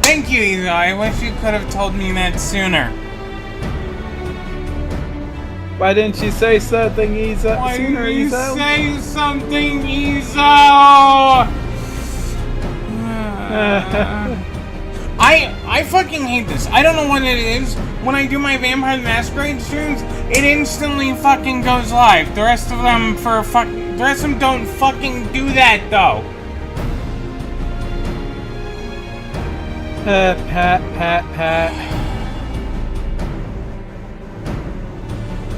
Thank you, Eva. I wish you could have told me that sooner. Why didn't you say something, Izo? Why Sooner, didn't you Izo? say something, Izo? I fucking hate this. I don't know what it is. When I do my Vampire the Masquerade streams, it instantly fucking goes live. The rest of them don't fucking do that though. Pat.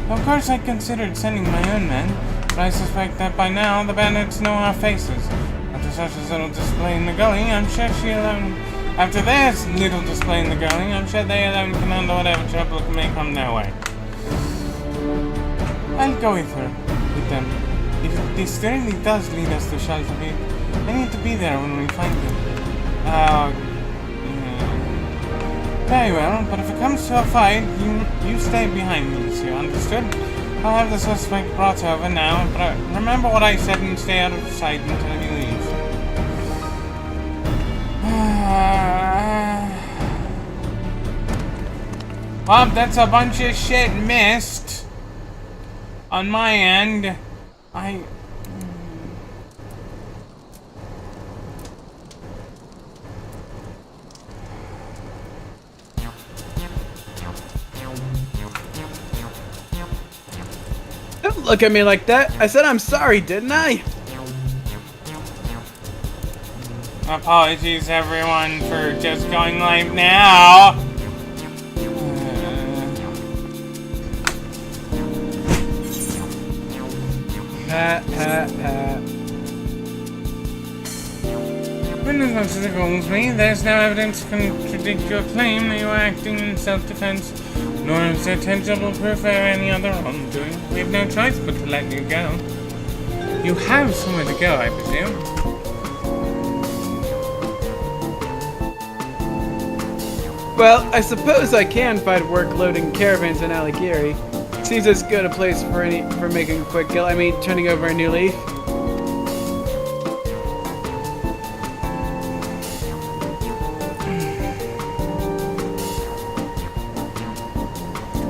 Of course I considered sending my own men, but I suspect that by now the bandits know our faces. After such a little display in the gully, I'm sure After this little display in the gully, I'm sure they alone can handle whatever trouble may come their way. I'll go with them. If this really does lead us to Shaltabit, I need to be there when we find them. Very well, but if it comes to a fight, you stay behind me, so you understood? I'll have the suspect brought over now, but remember what I said and stay out of sight until he leaves. Well, that's a bunch of shit missed. On my end, Don't look at me like that. I said I'm sorry, didn't I? Apologies, everyone, for just going live now. Pat. When as much as it calls me, there's no evidence to contradict your claim that you are acting in self-defense, nor is there tangible proof of any other wrongdoing. We have no choice but to let you go. You have somewhere to go, I presume. Well, I suppose I can find work loading caravans in Alighieri. Seems as good a place for making a quick kill. I mean, turning over a new leaf.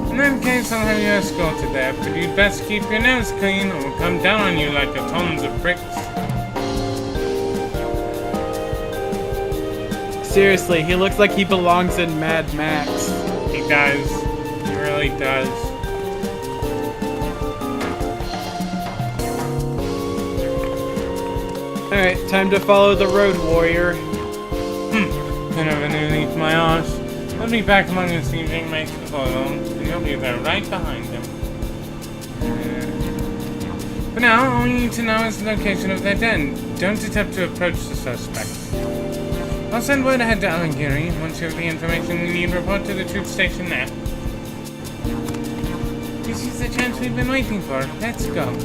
In that case, I'll have you escorted there, but you'd best keep your nose clean or we'll come down on you like a tons of bricks. Seriously, he looks like he belongs in Mad Max. He does. He really does. Alright, time to follow the road warrior. Been of a new leaf, my arse. I'll be back among the sleeping mates before long, and you'll be there right behind him. For now, all you need to know is the location of their den. Don't attempt to approach the suspect. I'll send word ahead to Alighieri. Once you have the information you need, report to the troop station there. This is the chance we've been waiting for. Let's go.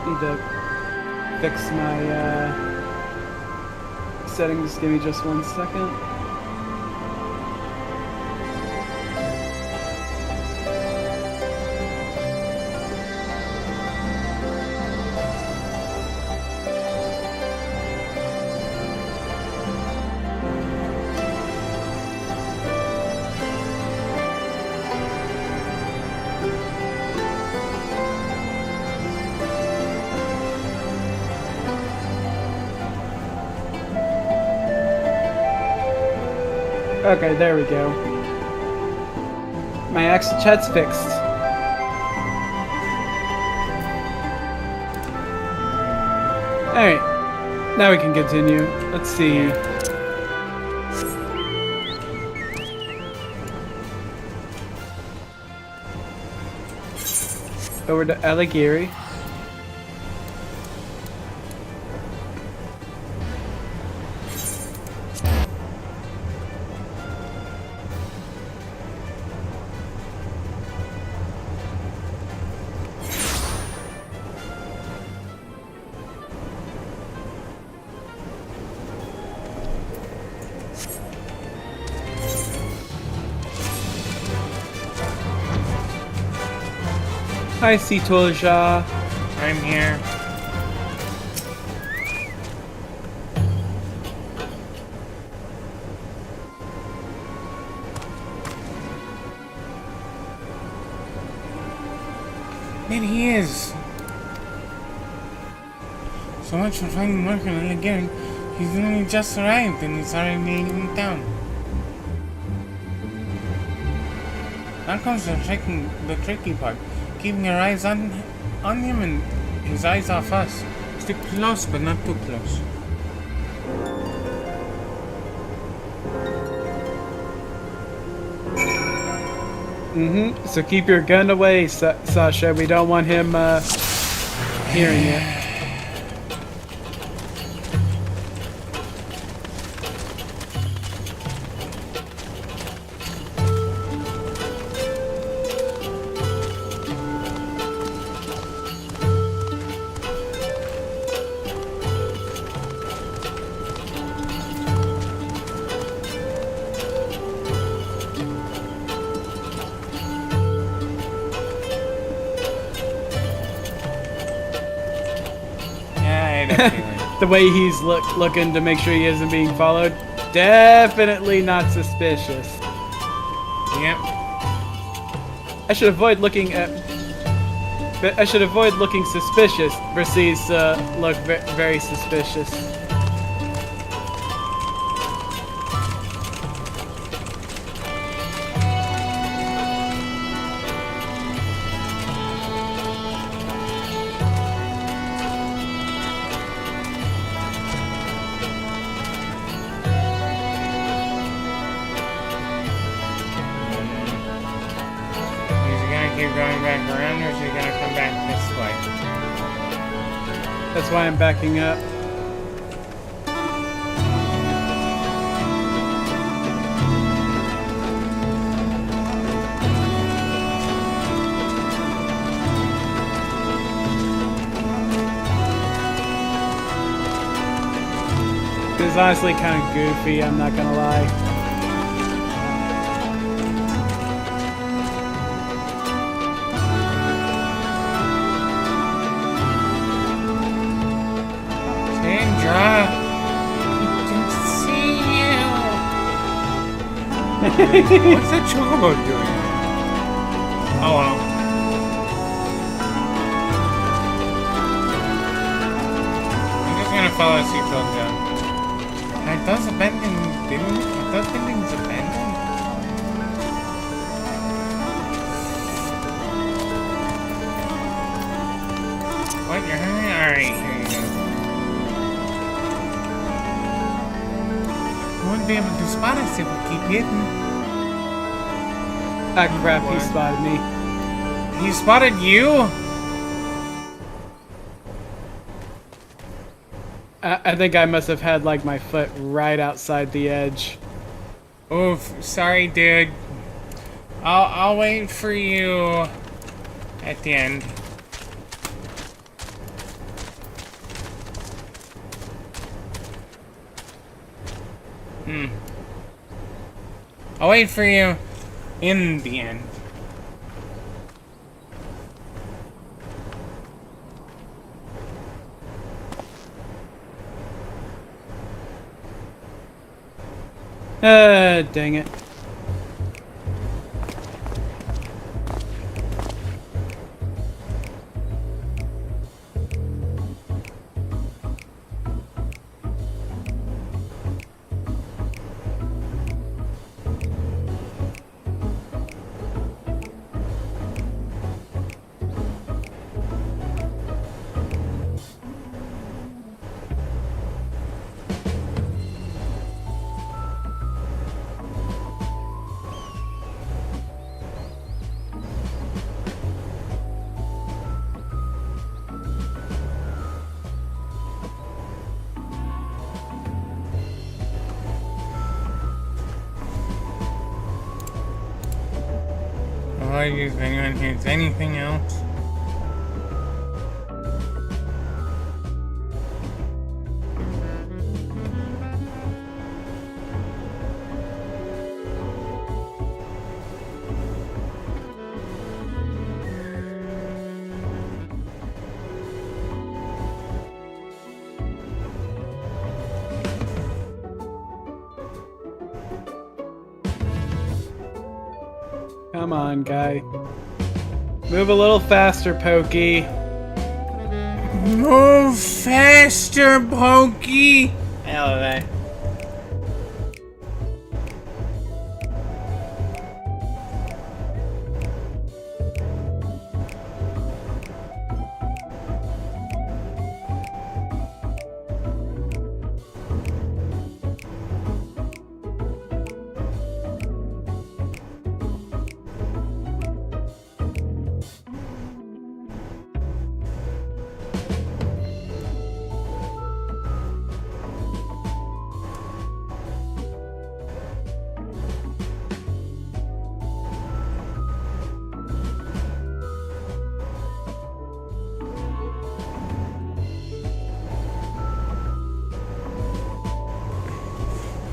Need to fix my settings. Give me just 1 second. Okay, there we go. My axe chat's fixed. Alright, now we can continue. Let's see. Over to Alighieri. Hi, Sitoja. I'm here. Maybe he is. So much for finding work in Alighieri. He's only just arrived and he's already in town. Now comes the tricky part. Keeping your eyes on him and his eyes off us. Stick close, but not too close. So keep your gun away, Sascha. We don't want him hearing it. The way he's looking to make sure he isn't being followed, definitely not suspicious. Yep. I should avoid looking suspicious versus look very suspicious. Keep going back around, or is he gonna come back this way? That's why I'm backing up. This is honestly kind of goofy, I'm not gonna lie. What's that chocobo doing? Oh well. I'm just gonna follow Sitoja. Are those abandoned buildings? Are those buildings abandoned? What? You're hungry? Alright, here you go. You wouldn't be able to spot us if we keep hidden. Ah, crap, he spotted me. He spotted you? I think I must have had, like, my foot right outside the edge. Oof, sorry, dude. I'll wait for you at the end. I'll wait for you in the end. Dang it. Apologies if anyone hears anything else. Come on, guy. Move a little faster, Pokey. Move faster, Pokey! Hell of a.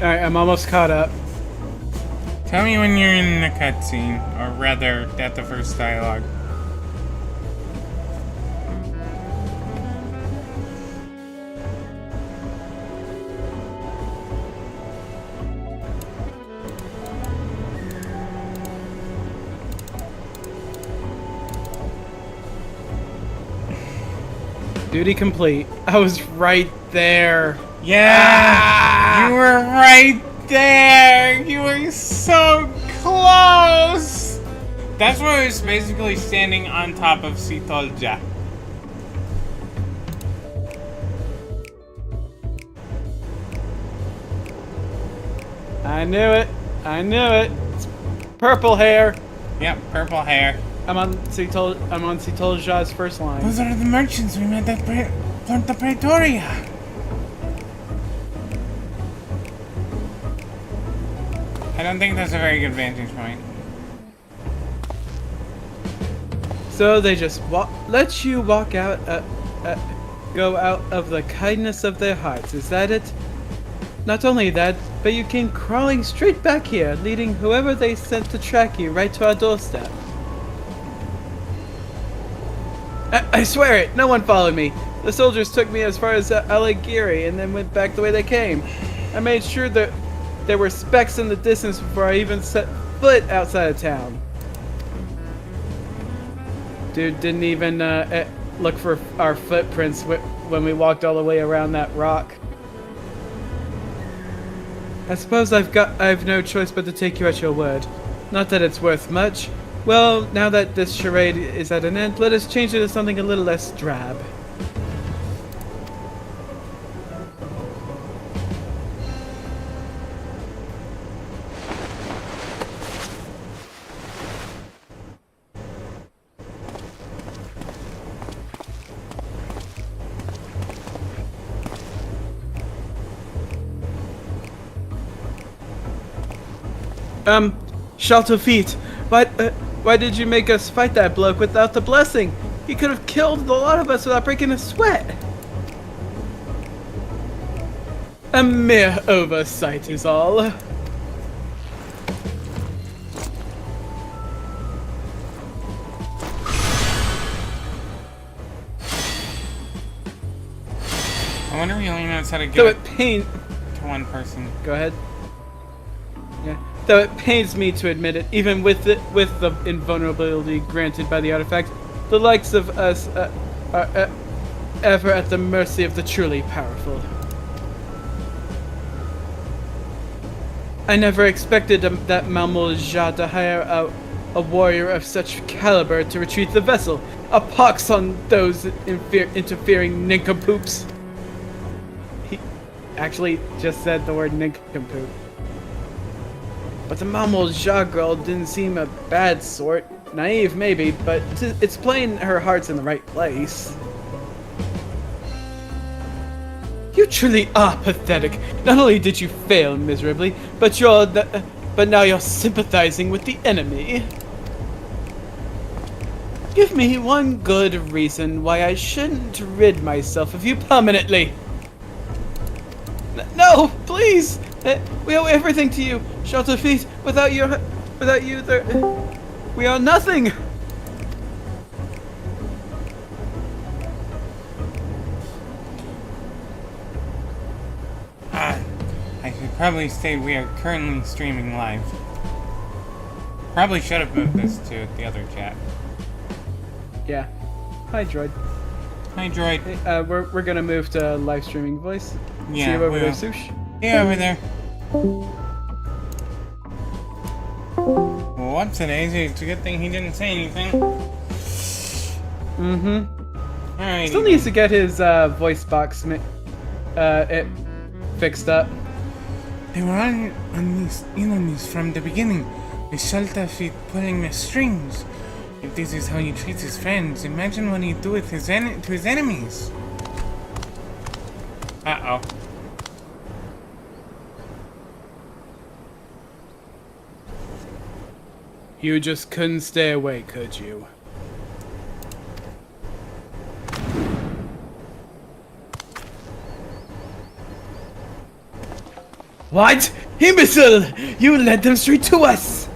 Alright, I'm almost caught up. Tell me when you're in the cutscene, or rather, at the first dialogue. Duty complete. I was right there. Yeah! You were right there! You were so close! That's where I was basically standing on top of Sitolja. I knew it. I knew it. It's purple hair. Yep, purple hair. I'm on Sitolja's first line. Those are the merchants we met at Ponta Praetoria. I don't think that's a very good vantage point. So they just let you walk out, go out of the kindness of their hearts. Is that it? Not only that, but you came crawling straight back here, leading whoever they sent to track you right to our doorstep. I swear it, no one followed me. The soldiers took me as far as Alighieri and then went back the way they came. I made sure that there were specks in the distance before I even set foot outside of town. Dude didn't even look for our footprints when we walked all the way around that rock. I suppose I've no choice but to take you at your word. Not that it's worth much. Well, now that this charade is at an end, let us change it to something a little less drab. Shalto feet, why did you make us fight that bloke without the blessing? He could have killed a lot of us without breaking a sweat. A mere oversight is all. I wonder if he only knows how to give it to one person. Go ahead. Yeah. Though it pains me to admit it, even with the invulnerability granted by the artifact, the likes of us are ever at the mercy of the truly powerful. I never expected that Malmolja to hire a warrior of such caliber to retrieve the vessel. A pox on those interfering nincompoops. He actually just said the word nincompoop. But the Malmolja girl didn't seem a bad sort. Naive, maybe, but it's plain her heart's in the right place. You truly are pathetic. Not only did you fail miserably, but now you're sympathizing with the enemy. Give me one good reason why I shouldn't rid myself of you permanently. No, please! We owe everything to you, Shelter Feet. Without you, we are nothing. I should probably state we are currently streaming live. Probably should have moved this to the other chat. Yeah. Hi, droid. Hi, droid. Hey, we're gonna move to live streaming voice. Yeah, See you over we there, will. Sush. Yeah, over there. Well, what's it, Daisy? It's a good thing he didn't say anything. Mm-hmm. Alright. Still needs to get his voice box it fixed up. They were in on these from the beginning. The Shelter feet pulling the strings. If this is how he treats his friends, imagine what he'd do with his to his enemies. Uh-oh. You just couldn't stay away, could you? What? Imbecile! You led them straight to us!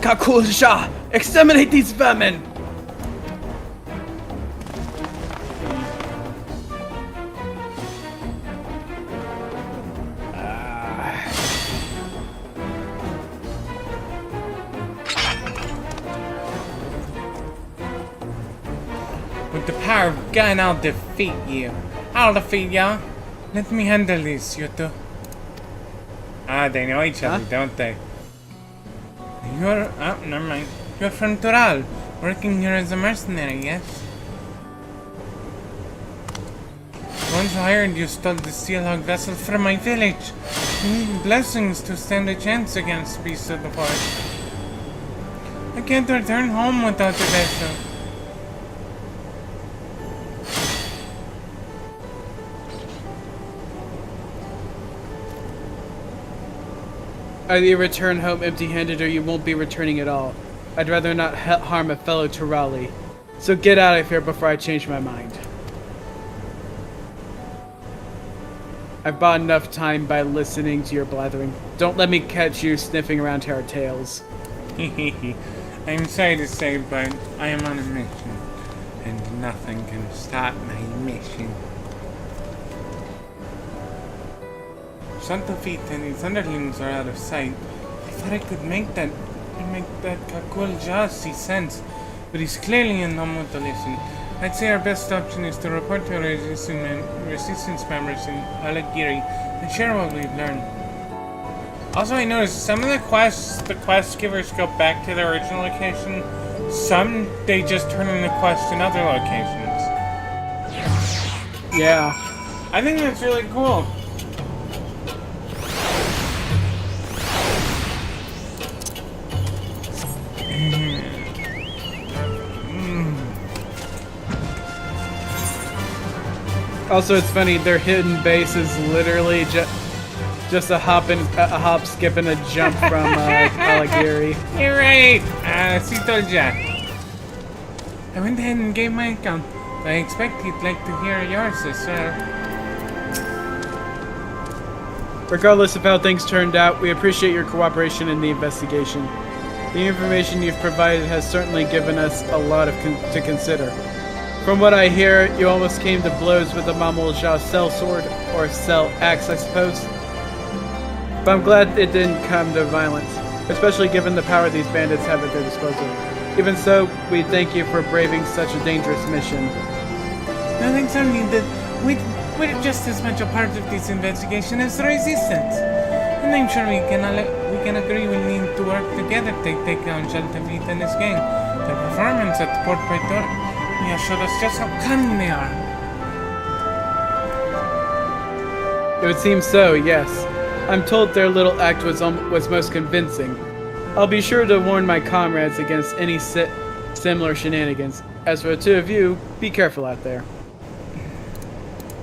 Kakulja! Exterminate these vermin! With the power of gun, I'll defeat you. I'll defeat ya. Let me handle this, you two. Ah, they know each other, don't they? You're... oh, never mind. You're from Tural, working here as a mercenary, yes? Once hired, you stole the Steelhawk vessel from my village. You need blessings to stand a chance against beasts of the forest. I can't return home without the vessel. Either you return home empty-handed or you won't be returning at all. I'd rather not harm a fellow Turali. So get out of here before I change my mind. I've bought enough time by listening to your blathering. Don't let me catch you sniffing around our tails. I'm sorry to say, but I am on a mission, and nothing can stop my mission. Shantafit and his underlings are out of sight. I thought I could make that Kakul see sense, but he's clearly in no mood to listen. I'd say our best option is to report to resistance members in Alagiri and share what we've learned. Also, I noticed some of the quest givers go back to their original location. Some, they just turn in the quest in other locations. Yeah. I think that's really cool. Also, it's funny, their hidden base is literally just a hop, skip, and a jump from Alagiri. You're right! Si told ya. I went ahead and gave my account, but I expect he'd like to hear yours as well. Regardless of how things turned out, we appreciate your cooperation in the investigation. The information you've provided has certainly given us a lot to consider. From what I hear, you almost came to blows with the Mamul Jia cell sword, or cell axe, I suppose. But I'm glad it didn't come to violence, especially given the power these bandits have at their disposal. Even so, we thank you for braving such a dangerous mission. No thanks are needed. We're just as much a part of this investigation as the Resistance. And I'm sure we can agree we need to work together to take down Sheltavit and his gang. Their performance at Port Paitor showed us just how cunning they are. It would seem so, yes. I'm told their little act was most convincing. I'll be sure to warn my comrades against any similar shenanigans. As for the two of you, be careful out there.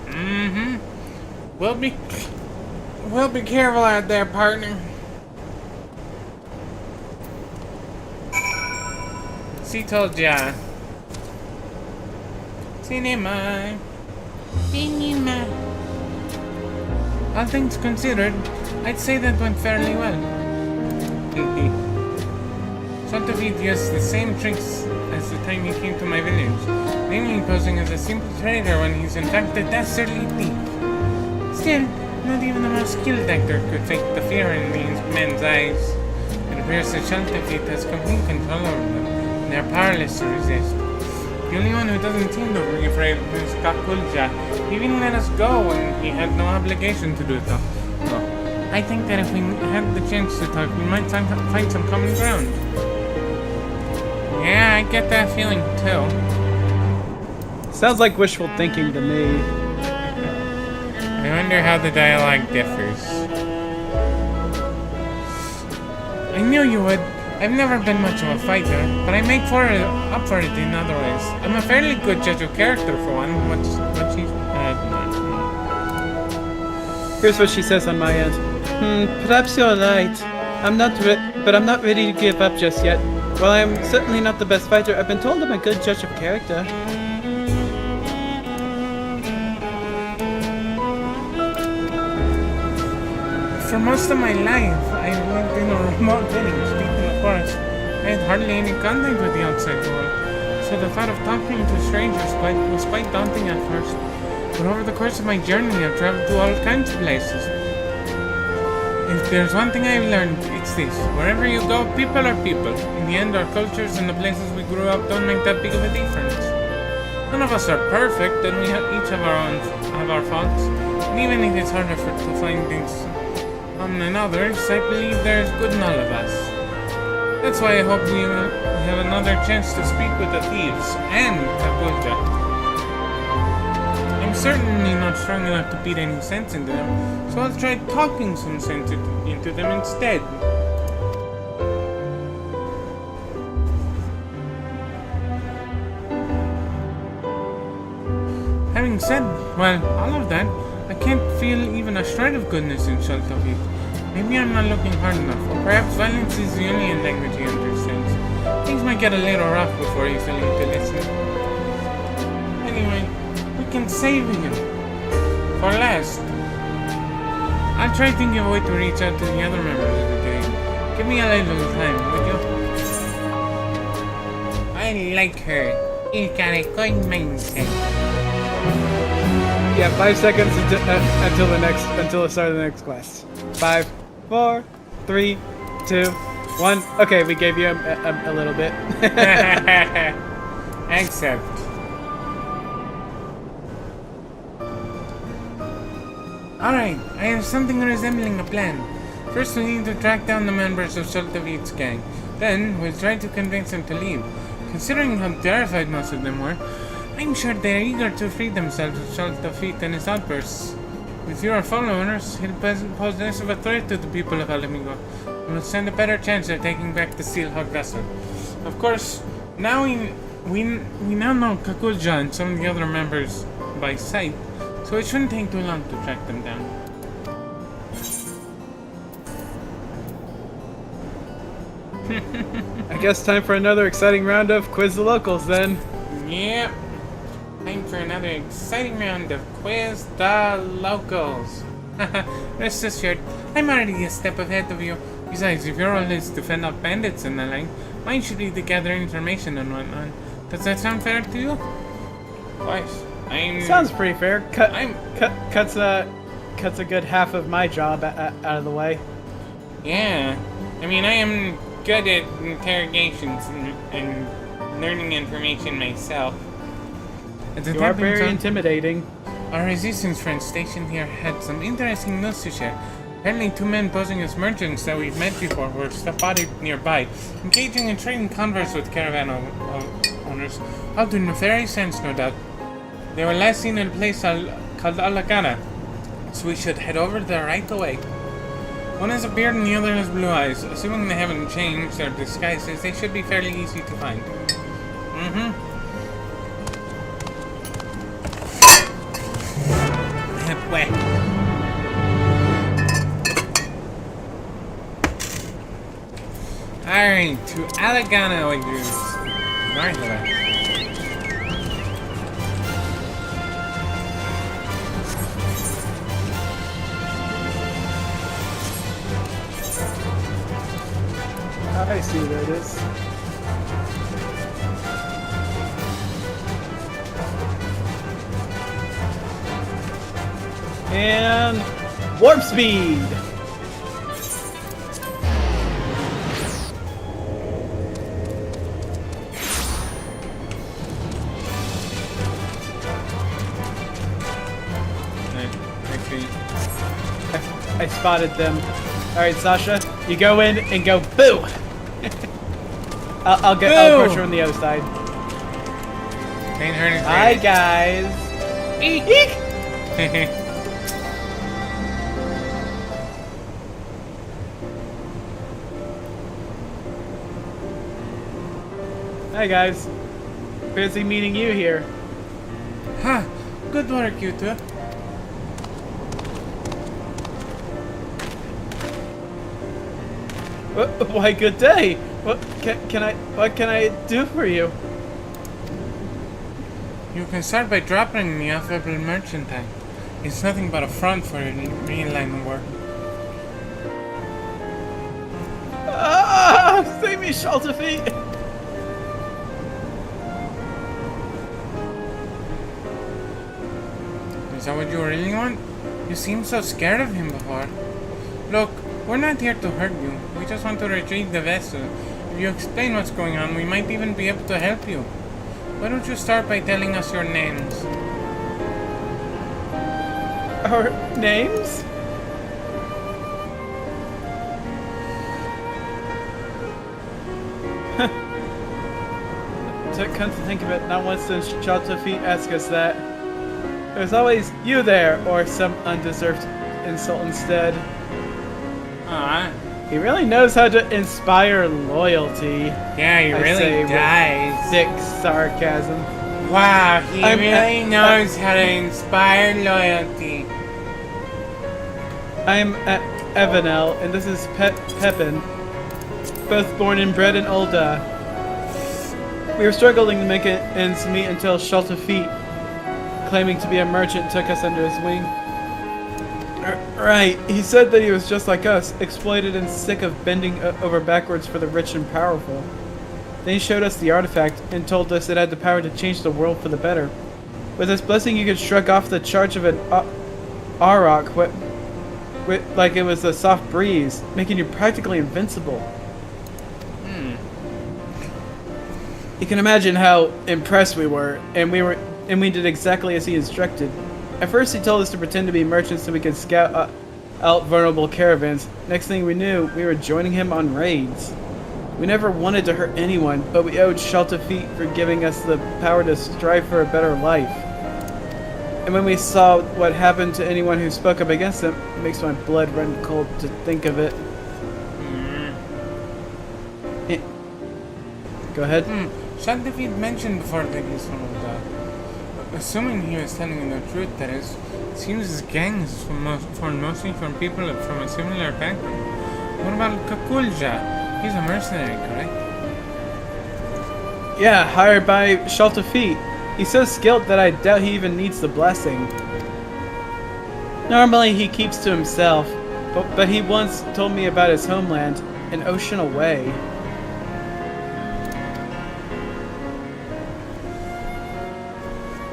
Mm-hmm. We'll be careful out there, partner. Si told ya. Cinema. All things considered, I'd say that went fairly well. Sheltavit used the same tricks as the time he came to my village, namely posing as a simple trader when he's in fact a dastardly thief. Still, not even the most skilled actor could fake the fear in these men's eyes. It appears that Shaltavit has complete control over them, and they're powerless to resist. The only one who doesn't seem to be afraid is Kakulja. He even let us go when he had no obligation to do so. I think that if we had the chance to talk, we might find some common ground. Yeah, I get that feeling too. Sounds like wishful thinking to me. I wonder how the dialogue differs. I knew you would. I've never been much of a fighter, but I make up for it in other ways. I'm a fairly good judge of character for one. Here's what she says on my end. Perhaps you're right. I'm not ready to give up just yet. While I'm certainly not the best fighter, I've been told I'm a good judge of character. For most of my life, I lived in a remote village deep in the forest. I had hardly any contact with the outside world, so the thought of talking to strangers was quite daunting at first. But over the course of my journey, I've traveled to all kinds of places. If there's one thing I've learned, it's this. Wherever you go, people are people. In the end, our cultures and the places we grew up don't make that big of a difference. None of us are perfect, and we each have our faults. And even if it's harder to find things than others, I believe there's good in all of us. That's why I hope we have another chance to speak with the thieves and Kakulja. I'm certainly not strong enough to beat any sense into them, so I'll try talking some sense into them instead. Having said, well, all of that, I can't feel even a shred of goodness in Shaltavit. Maybe I'm not looking hard enough, or perhaps violence is the only language he understands. Things might get a little rough before he's willing to listen. Anyway, we can save him. For last, I'll try thinking of a way to reach out to the other members of the gang. Give me a little time, would you? I like her. She's got a good mindset. Yeah, 5 seconds until the start of the next quest. 5, 4, 3, 2, 1. Okay, we gave you a little bit. Accept. Alright, I have something resembling a plan. First we need to track down the members of Shaltavit's gang. Then we'll try to convince them to leave. Considering how terrified most of them were, I'm sure they're eager to free themselves of Shaltavit and his outbursts. With fewer followers, he'll pose less of a threat to the people of Alamigo, and will stand a better chance of taking back the Steelhawk vessel. Of course, now we now know Kakulja and some of the other members by sight, so it shouldn't take too long to track them down. I guess time for another exciting round of Quiz the Locals then. Yep. Time for another exciting round of Quiz the Locals. Rest assured, I'm already a step ahead of you. Besides, if your role is to fend off bandits and the like, mine should be to gather information and whatnot. Does that sound fair to you? Twice. Sounds pretty fair. Cuts a good half of my job out of the way. Yeah. I mean, I am good at interrogations and learning information myself. You are very intimidating. Our resistance friends stationed here had some interesting news to share. Apparently 2 men posing as merchants that we've met before were spotted nearby, engaging in trading converse with caravan owners, all to nefarious ends, no doubt. They were last seen in a place called Alagana, so we should head over there right away. One has a beard and the other has blue eyes. Assuming they haven't changed their disguises, they should be fairly easy to find. Wet. Alright, to Alagana, which is north of us. I see where it is. And warp speed. I spotted them. Alright, Sasha, you go in and go boo! I'll approach her on the other side. Ain't hurting. Hi, guys. Eek! Eek! Hi, guys. Fancy meeting you here. Huh. Good work, you two. Why, good day. What can I do for you? You can start by dropping the affable merchantine. It's nothing but a front for your real line of work. Ah! Save me, shelter feet! Is that what you really want? You seemed so scared of him before. Look, we're not here to hurt you. We just want to retrieve the vessel. If you explain what's going on, we might even be able to help you. Why don't you start by telling us your names? Our names? To come to think of it, not once did Shelter Feet ask us that. There's always you there, or some undeserved insult instead. Ah, He really knows how to inspire loyalty. yeah, he I really say with does. Thick sarcasm. Wow, he I'm- really knows how to inspire loyalty. I'm Evanel, and this is Pepin. Both born and bred in Ulda. We were struggling to make ends meet until Shelter Feet, claiming to be a merchant, took us under his wing. Right, he said that he was just like us, exploited and sick of bending over backwards for the rich and powerful. Then he showed us the artifact and told us it had the power to change the world for the better. With this blessing, you could shrug off the charge of an Auroch like it was a soft breeze, making you practically invincible. You can imagine how impressed we were, and we did exactly as he instructed. At first, he told us to pretend to be merchants so we could scout out vulnerable caravans. Next thing we knew, we were joining him on raids. We never wanted to hurt anyone, but we owed Shelter Feet for giving us the power to strive for a better life. And when we saw what happened to anyone who spoke up against him, it makes my blood run cold to think of it. Go ahead. Shantavid mentioned before that he's from Ulda. Assuming he was telling you the truth, that is, it seems his gang is formed mostly from people from a similar background. What about Kakulja? He's a mercenary, correct? Yeah, hired by Shelter Feet. He's so skilled that I doubt he even needs the blessing. Normally he keeps to himself, but he once told me about his homeland, an ocean away.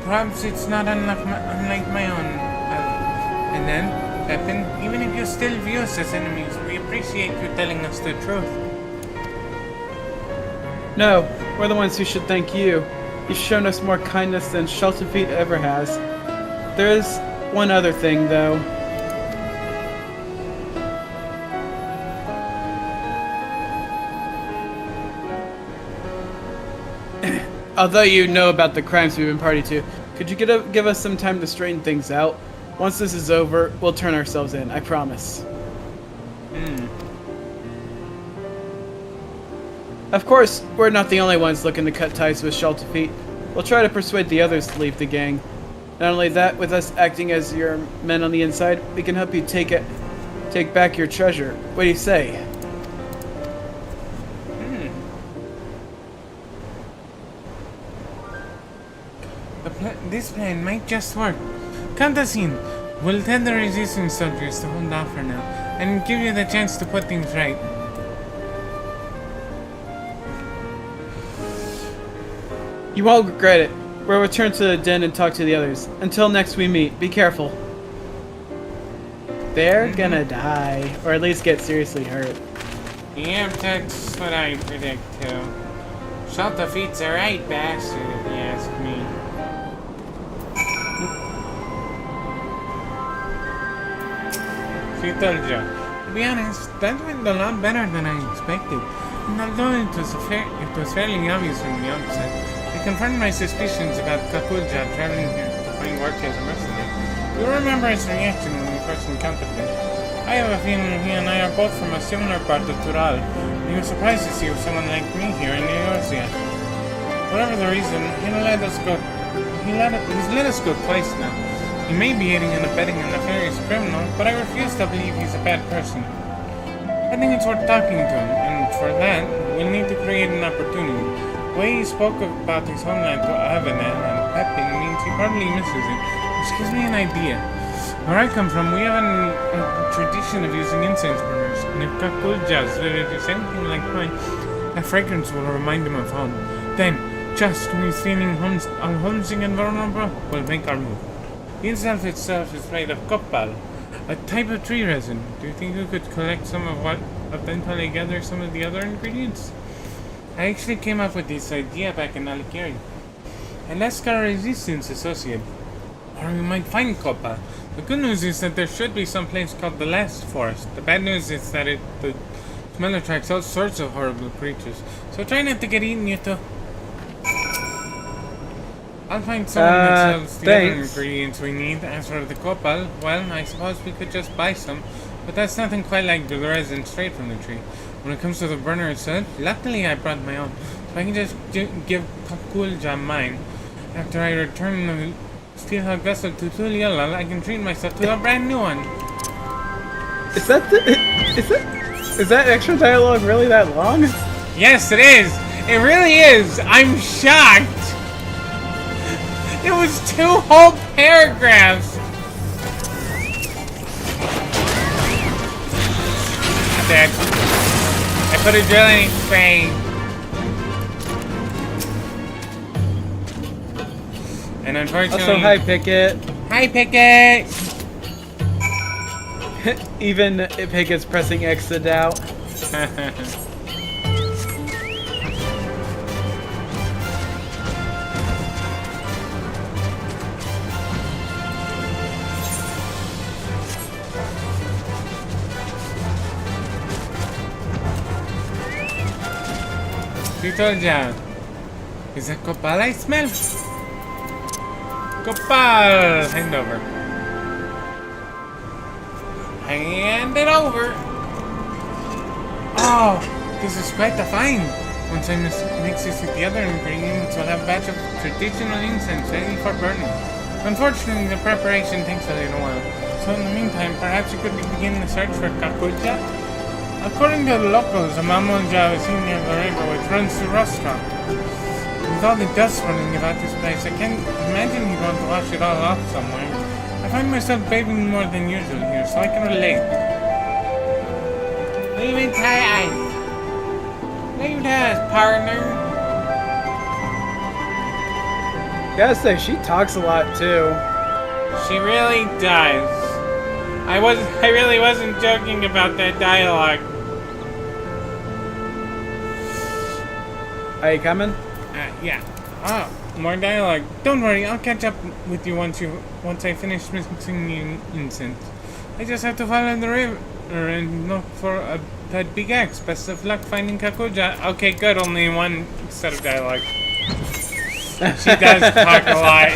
Perhaps it's not unlike my own. And then, Pepin, even if you still view us as enemies, we appreciate you telling us the truth. No, we're the ones who should thank you. You've shown us more kindness than Shelter Feet ever has. There is one other thing, though. Although you know about the crimes we've been party to, could you give us some time to straighten things out? Once this is over, we'll turn ourselves in, I promise. Of course, we're not the only ones looking to cut ties with Shelter Feet. We'll try to persuade the others to leave the gang. Not only that, with us acting as your men on the inside, we can help you take back your treasure. What do you say? This plan might just work. Count us in. We'll tell the resistance soldiers to hold off for now, and give you the chance to put things right. You won't regret it. We'll return to the den and talk to the others. Until next we meet, be careful. They're gonna die, or at least get seriously hurt. Yep, that's what I predict too. Schultefeet's a right bastard, if you ask me. She told you. To be honest, that went a lot better than I expected. And although it was fairly obvious from the outset, I confirmed my suspicions about Kakulja traveling here to find work as a mercenary. You remember his reaction when we first encountered him. I have a feeling he and I are both from a similar part of Tural, and he was surprised to see someone like me here in Eorzea. Whatever the reason, he's let us go twice now. He may be aiding and abetting a nefarious criminal, but I refuse to believe he's a bad person. I think it's worth talking to him, and for that, we'll need to create an opportunity. The way he spoke about his homeland to Avanan and Pepping means he probably misses it, which gives me an idea. Where I come from, we have a tradition of using incense burners, and if Kakulja's village is anything like mine, that fragrance will remind him of home. Then, just when he's feeling homesick and vulnerable, we'll make our move. The incense itself is made of copal, a type of tree resin. Do you think you could collect some of what eventually gather some of the other ingredients? I actually came up with this idea back in Alikiri. A Leskar resistance associate. Or we might find copal. The good news is that there should be some place called the Last Forest. The bad news is that the smell attracts all sorts of horrible creatures. So try not to get eaten, you two. I'll find someone that sells the other ingredients we need. As for the copal, well, I suppose we could just buy some. But that's nothing quite like the resin straight from the tree. When it comes to the burner itself, luckily I brought my own. So I can just give Kakulja mine. After I return the steelhead vessel to Tuliolal, I can treat myself to a brand new one. Is that extra dialogue really that long? Yes, it is. It really is. I'm shocked. It was 2 whole paragraphs. I'm dead. I put a drill in his brain. And unfortunately... Also, hi, Pickett. Hi, Pickett! Even Pickett's pressing X to doubt. Who told ya? Is that copal I smell? Copal! Hand over. Hand it over! Oh, this is quite a find. Once I mix this with the other ingredients, we'll have a batch of traditional incense ready for burning. Unfortunately, the preparation takes a little while. So in the meantime, perhaps you could begin the search for Kakulja? According to the locals, a Mamulja is seen near the river which runs through Rostra. With all the dust running about this place, I can't imagine he'd want to wash it all off somewhere. I find myself bathing more than usual here, so I can relate. Leave it tight. Leave us, partner. Gotta say, she talks a lot too. She really does. I really wasn't joking about that dialogue. Are you coming? Yeah. Oh, more dialogue. Don't worry, I'll catch up with you once I finish mixing the incense. I just have to follow the river and look for that big axe. Best of luck finding Kakulja. Okay, good. Only one set of dialogue. She does talk a lot.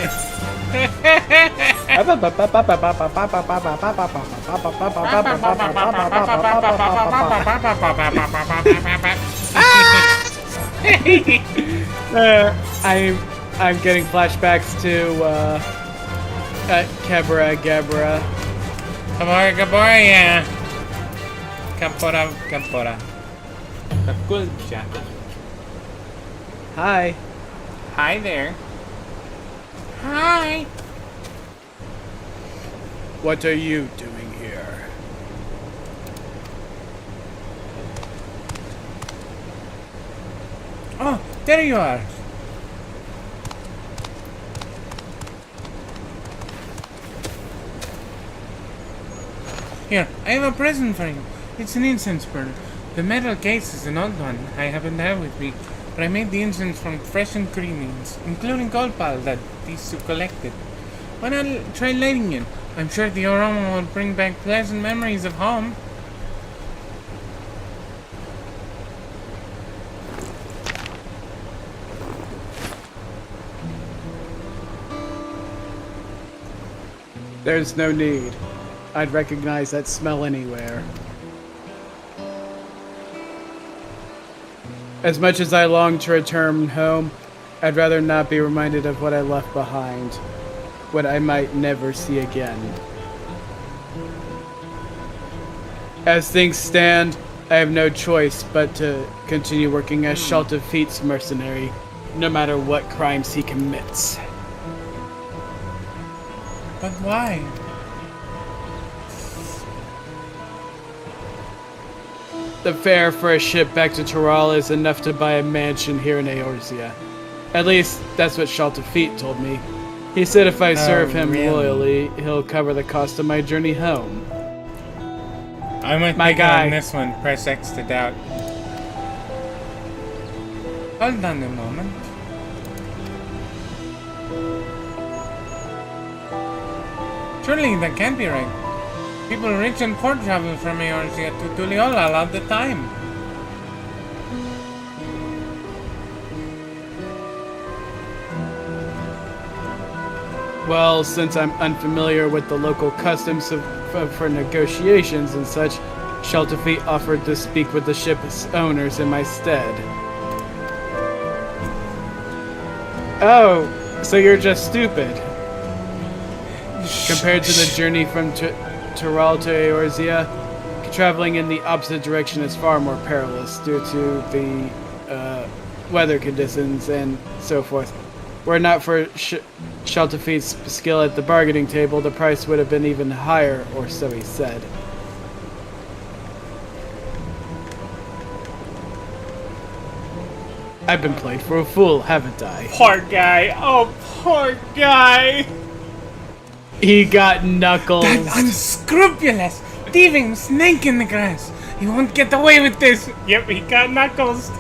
I'm getting flashbacks to Kebra Gebra. Gabora, yeah. Kapora. Kakulja. Hi. Hi there. Hi. What are you doing here? Oh, there you are. Here, I have a present for you. It's an incense burner. The metal case is an old one I happen to have with me, but I made the incense from fresh ingredients, including gold pile that these two collected. Why not try lighting it? I'm sure the aroma will bring back pleasant memories of home. There's no need. I'd recognize that smell anywhere. As much as I long to return home, I'd rather not be reminded of what I left behind, what I might never see again. As things stand, I have no choice but to continue working as Shalta Feet's mercenary, no matter what crimes he commits. But why? The fare for a ship back to Toral is enough to buy a mansion here in Eorzea. At least, that's what Shalta Feet told me. He said if I serve him really? loyally, he'll cover the cost of my journey home. I might My take it guy. on this one. Press X to doubt. Hold on a moment. Surely that can't be right. People rich and poor travel from Eorzea to Tuliola all the time. Well, since I'm unfamiliar with the local customs for negotiations and such, Shalta Feet offered to speak with the ship's owners in my stead. Oh, so you're just stupid. Compared to the journey from Toral to Eorzea, traveling in the opposite direction is far more perilous due to the weather conditions and so forth. Were it not for Shalta Feet's skill at the bargaining table, the price would have been even higher, or so he said. I've been played for a fool, haven't I? Poor guy. Oh, poor guy. He got knuckles. That unscrupulous, thieving snake in the grass. He won't get away with this. Yep, he got knuckles.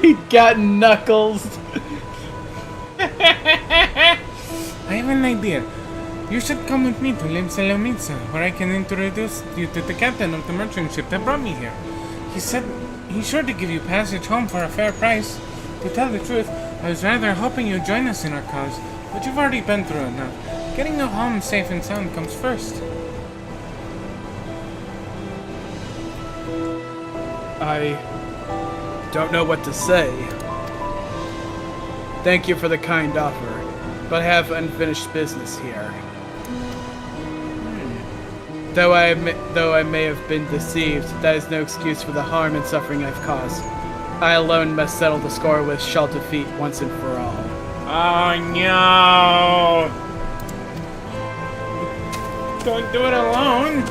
He got knuckles. I have an idea. You should come with me to Limsalomitsa, where I can introduce you to the captain of the merchant ship that brought me here. He said he's sure to give you passage home for a fair price. To tell the truth, I was rather hoping you'd join us in our cause, but you've already been through enough. Getting you home safe and sound comes first. I don't know what to say. Thank you for the kind offer, but I have unfinished business here. Though I may have been deceived, that is no excuse for the harm and suffering I've caused. I alone must settle the score with Shalta Feet once and for all. Oh no! Don't do it alone!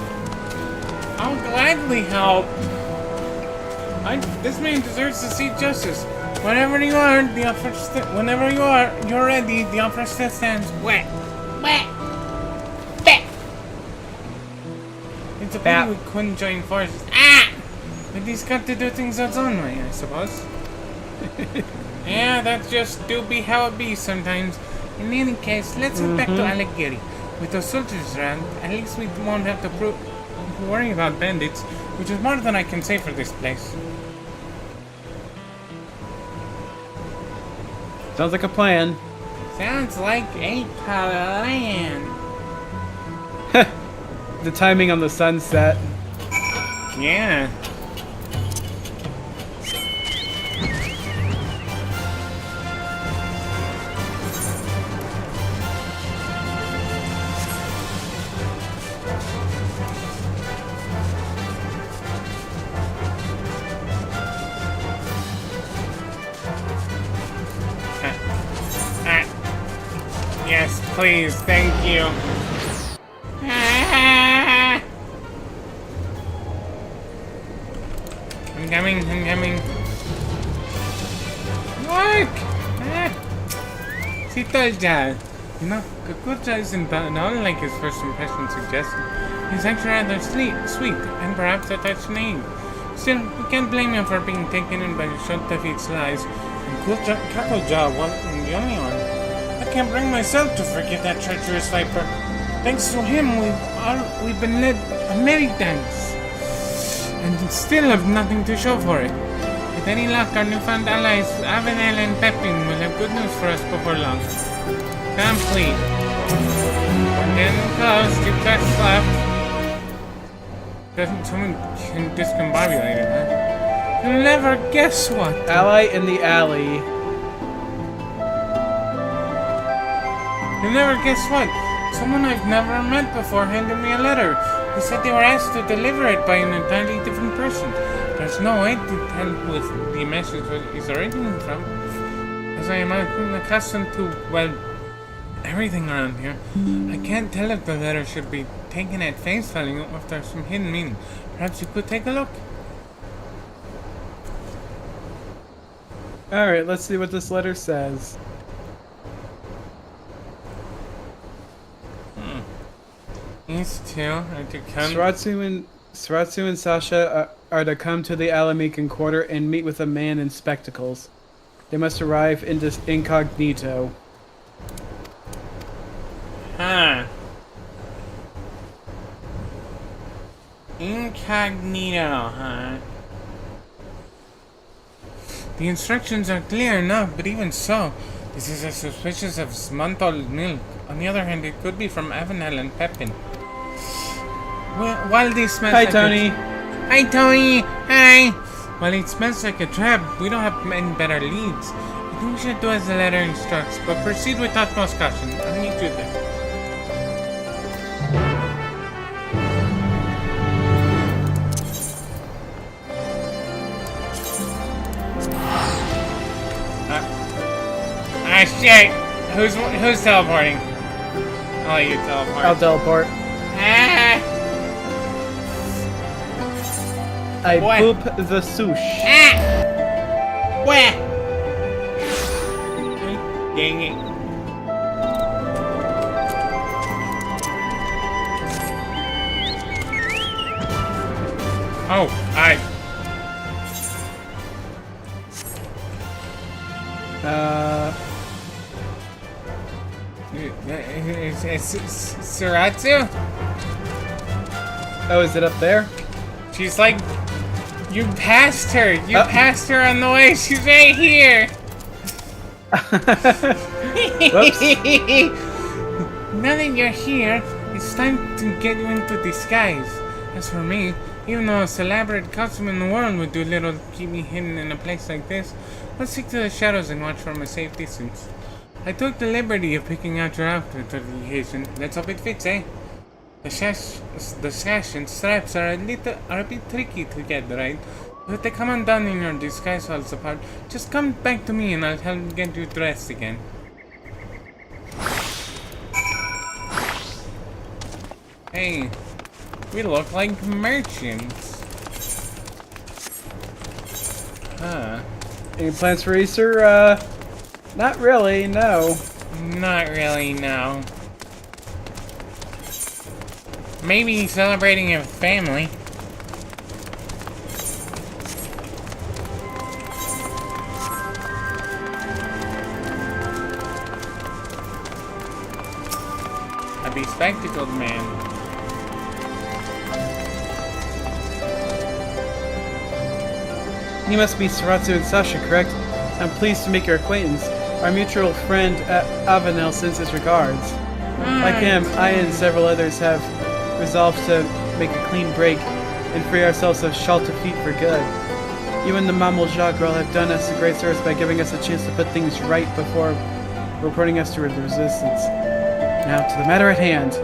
I'll gladly help. This man deserves to see justice. Whenever you are, you're ready, the offer still stands. Wet. It's a pity we couldn't join forces. But he's got to do things its own way, I suppose. Yeah, that's just do be how it be sometimes. In any case, let's head back to Aligiri. With the soldiers around, at least we won't have to worry about bandits, which is more than I can say for this place. Sounds like a plan. Sounds like a plan. The timing on the sunset. Yeah. Yes, please, thank you. I'm coming. Look! Si told ya. You know, Kakuta isn't at all like his first impression suggested. He's actually rather sweet, and perhaps a touch naive. Still, we can't blame him for being taken in by Sholtefeet's lies, and Kakuja wasn't the only one. I can't bring myself to forget that treacherous viper. Thanks to him, we've been led a merry dance, and still have nothing to show for it. With any luck, our newfound allies, Avenel and Pepin, will have good news for us before long. Complete. We're getting close. 2 cuts left. Doesn't someone can discombobulate him, huh? You'll never guess what. Ally in the alley. You'll never guess what. Someone I've never met before handed me a letter. He said they were asked to deliver it by an entirely different person. There's no way to tell who the message is originating from. As I am accustomed to, well, everything around here, I can't tell if the letter should be taken at face value or if there's some hidden meaning. Perhaps you could take a look. Alright, let's see what this letter says. These two are to come. Saratsu and Sascha are to come to the Alamican quarter and meet with a man in spectacles. They must arrive incognito. Huh. Incognito, huh? The instructions are clear enough, but even so, this is as suspicious as month-old milk. On the other hand, it could be from Avenel and Pepin. Well, while this smells Hi, like Tony. Hi, Tony. Hi. While it smells like a trap, we don't have any better leads. I think we should do as the letter instructs, but proceed with utmost caution. I'll meet you there. Shit! Who's teleporting? I'll let you teleport. I'll teleport. Ah! I What? boop the swoosh. Ah! Where? Dang it. Oh, It's Saratsu? Oh, is it up there? She's like, you passed her. You passed her on the way. She's right here. Now that you're here, it's time to get you into disguise. As for me, even the most elaborate costume in the world would do little to keep me hidden in a place like this. Let's stick to the shadows and watch from a safe distance. I took the liberty of picking out your outfit for the occasion. Let's hope it fits, eh? The sash and straps are a bit tricky to get right, but if they come undone and your disguise falls apart, just come back to me and I'll help get you dressed again. Hey, we look like merchants. Huh. Any plans for Easter? Not really, no. Not really, no. Maybe celebrating it with family. A bespectacled man. You must be Saratsu and Sascha, correct? I'm pleased to make your acquaintance. Our mutual friend Avenel sends his regards. Like him, I and several others have resolved to make a clean break and free ourselves of Sholtefeet for good. You and the Mamulja girl have done us a great service by giving us a chance to put things right before reporting us to the resistance. Now, to the matter at hand.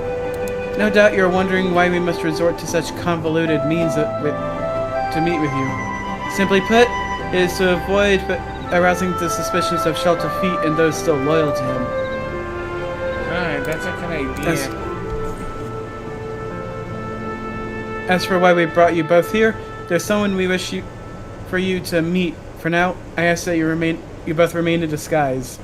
No doubt you're wondering why we must resort to such convoluted means to meet with you. Simply put, it is to avoid arousing the suspicions of Sholtefeet and those still loyal to him. Alright, that's a good idea. As for why we brought you both here, there's someone we wish for you to meet. For now, I ask that you both remain in disguise.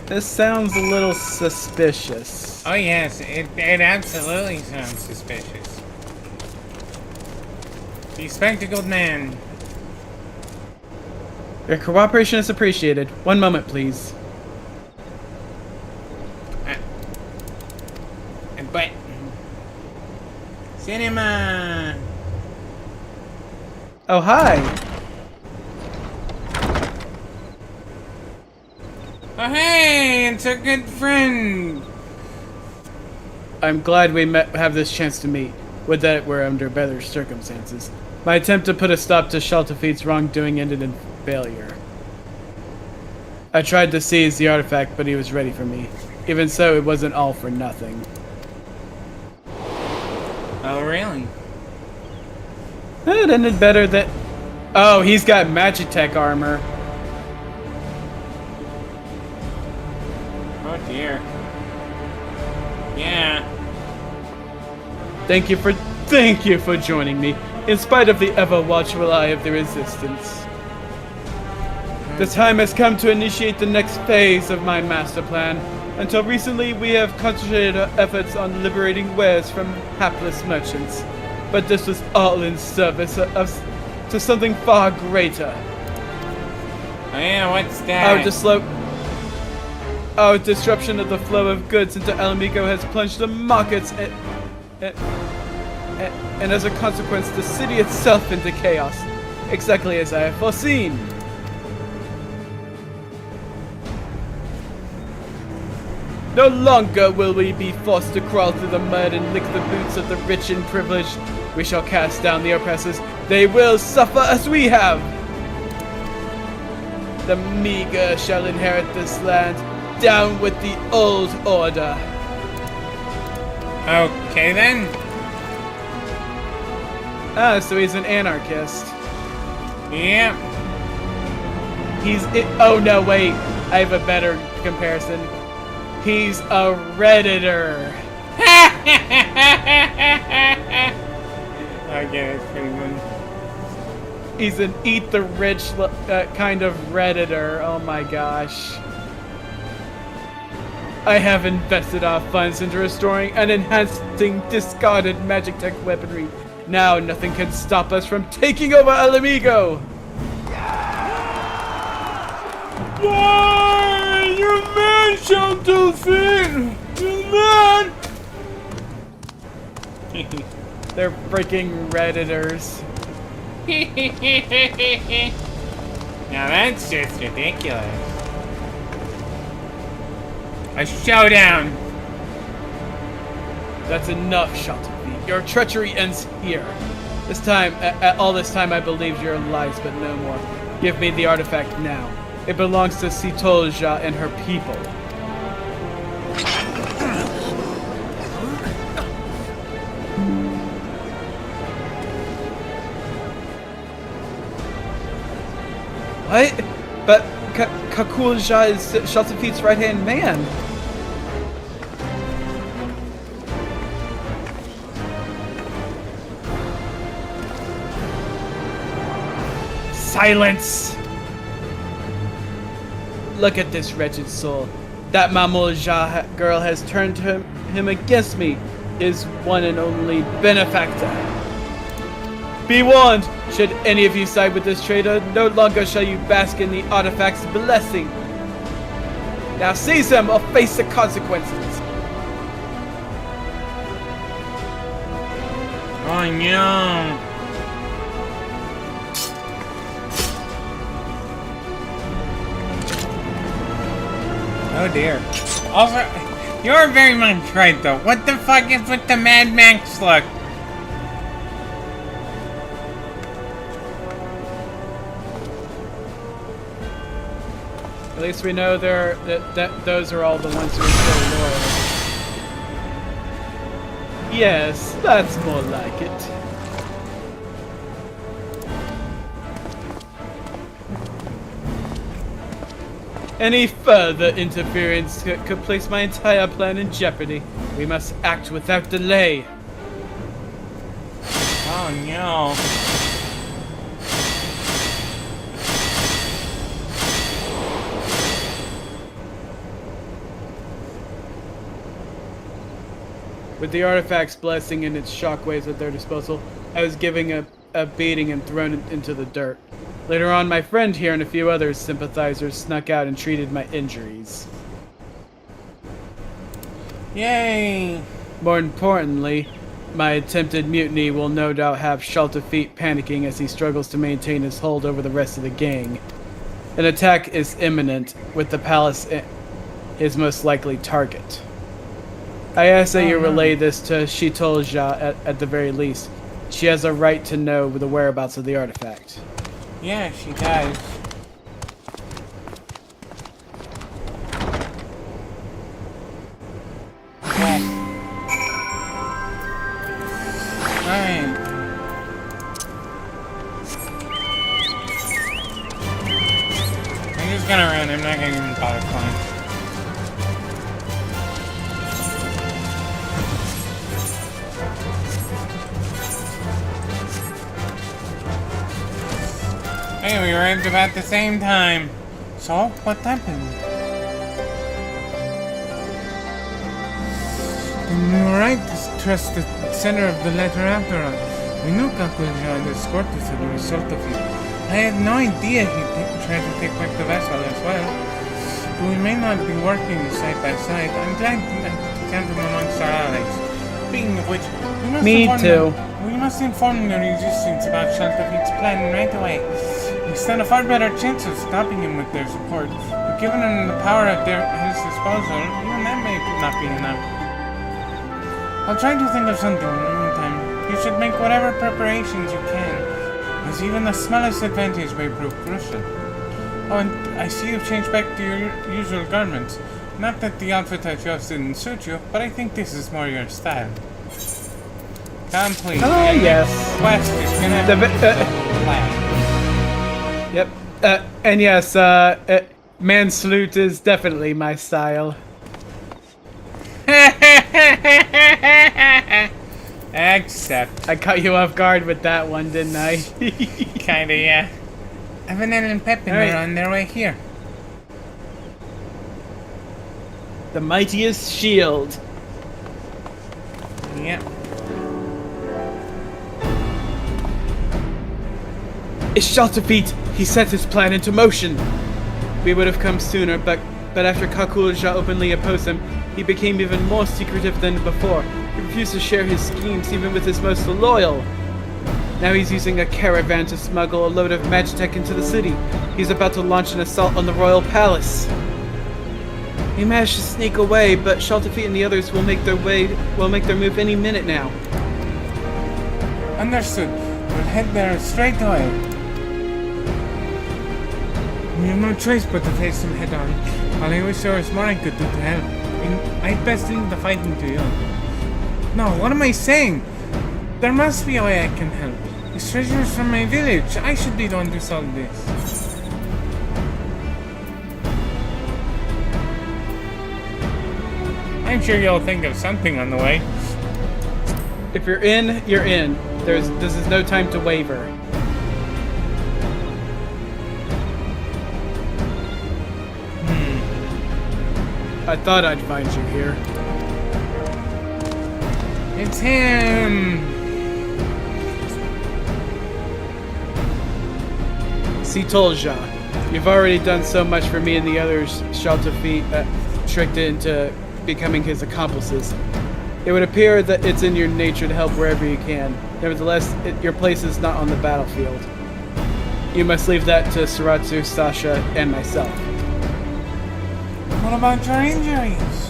This sounds a little suspicious. Oh yes, it absolutely sounds suspicious. The spectacled man. Your cooperation is appreciated. One moment, please. But... Cinema! Oh, hi! Oh hey, it's a good friend! I'm glad we have this chance to meet. Would that it were under better circumstances. My attempt to put a stop to Shaltafeet's wrongdoing ended in failure. I tried to seize the artifact, but he was ready for me. Even so, it wasn't all for nothing. Oh really? It ended better than... Oh, he's got Magitech armor. Oh dear. Yeah. Thank you for joining me, in spite of the ever-watchful eye of the Resistance. The time has come to initiate the next phase of my master plan. Until recently, we have concentrated our efforts on liberating wares from hapless merchants. But this was all in service to something far greater. Oh yeah, what's that? Our disruption of the flow of goods into Alamigo has plunged the markets and as a consequence, the city itself into chaos. Exactly as I have foreseen. No longer will we be forced to crawl through the mud and lick the boots of the rich and privileged. We shall cast down the oppressors. They will suffer as we have. The meager shall inherit this land. Down with the old order. Okay then. Ah, so he's an anarchist. Yep. Oh no, wait. I have a better comparison. He's a Redditor. Okay, that's pretty good. He's an eat the rich kind of Redditor. Oh my gosh. I have invested our funds into restoring and enhancing discarded Magitech weaponry. Now nothing can stop us from taking over Alamigo! Why? You man shall defeat! You man! They're freaking Redditors. Now that's just ridiculous. A showdown! That's enough, Shaltafeet. Your treachery ends here. This time, all this time I believed your lies, but no more. Give me the artifact now. It belongs to Sitolja and her people. What? But Kakulja is Shaltafeet's right-hand man. Silence! Look at this wretched soul. That Mamulja girl has turned him against me, his one and only benefactor. Be warned! Should any of you side with this traitor, no longer shall you bask in the artifact's blessing. Now seize him or face the consequences. Oh no! Oh dear. Also, you're very much right though. What the fuck is with the Mad Max look? At least we know that those are all the ones who are still loyal. Yes, that's more like it. Any further interference could place my entire plan in jeopardy. We must act without delay. Oh no. With the artifact's blessing and its shockwaves at their disposal, I was given a beating and thrown into the dirt. Later on, my friend here and a few other sympathizers snuck out and treated my injuries. Yay! More importantly, my attempted mutiny will no doubt have Shaltafit panicking as he struggles to maintain his hold over the rest of the gang. An attack is imminent, with the palace his most likely target. I ask that you relay this to Shitolja at the very least. She has a right to know the whereabouts of the artifact. Yeah, she does. Yeah. Alright. I'm just gonna run. I'm not gonna even bother flying. Hey, we arrived about the same time. So, what happened? Then we were right to trust the sender of the letter after all. We knew Kakulja had escorted us as a result of it. I had no idea he'd try to take back the vessel as well. But we may not be working side by side. I'm glad to count him amongst our allies. Speaking of which, we must inform the resistance about Shaltafit's plan right away. We stand a far better chance of stopping him with their support, but given him the power at his disposal, even that may not be enough. I'll try to think of something in the meantime. You should make whatever preparations you can, as even the smallest advantage may prove crucial. Oh, and I see you've changed back to your usual garments. Not that the outfit I chose didn't suit you, but I think this is more your style. Complete. Oh, yes. Quest is gonna have a plan. Yep. And yes, mansalute is definitely my style. Except. I caught you off guard with that one, didn't I? Kinda, yeah. Avenel and Pepin are on their way here. The mightiest shield. Yep. It's Shaltafit! He set his plan into motion! We would have come sooner, but after Kakulja openly opposed him, he became even more secretive than before. He refused to share his schemes even with his most loyal. Now he's using a caravan to smuggle a load of magitech into the city. He's about to launch an assault on the royal palace. He managed to sneak away, but Shaltafit and the others will make their move any minute now. Understood. We'll head there straight away. We have no choice but to face him head on. While I wish there was more I could do to help, I'd best leave the fighting to you. No, what am I saying? There must be a way I can help. This treasure is from my village. I should be the one to solve this. I'm sure you'll think of something on the way. If you're in, you're in. This is no time to waver. I thought I'd find you here. It's him! Sitolja, you've already done so much for me and the others. Shaltafit tricked into becoming his accomplices. It would appear that it's in your nature to help wherever you can. Nevertheless, your place is not on the battlefield. You must leave that to Suratsu, Sascha, and myself. What about your injuries?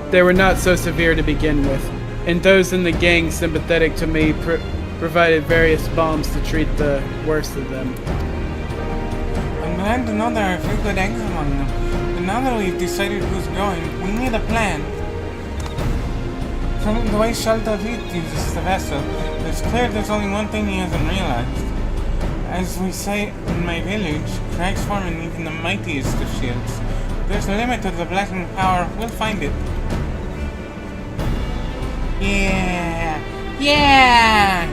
They were not so severe to begin with, and those in the gang sympathetic to me provided various balms to treat the worst of them. I'm glad to know there are a few good eggs among them. But now that we've decided who's going, we need a plan. From the way Shaltafit uses the vessel, it's clear there's only one thing he hasn't realized. As we say in my village, cracks form in even the mightiest of shields. If there's a limit to the blessing power, we'll find it. Yeah! Yeah!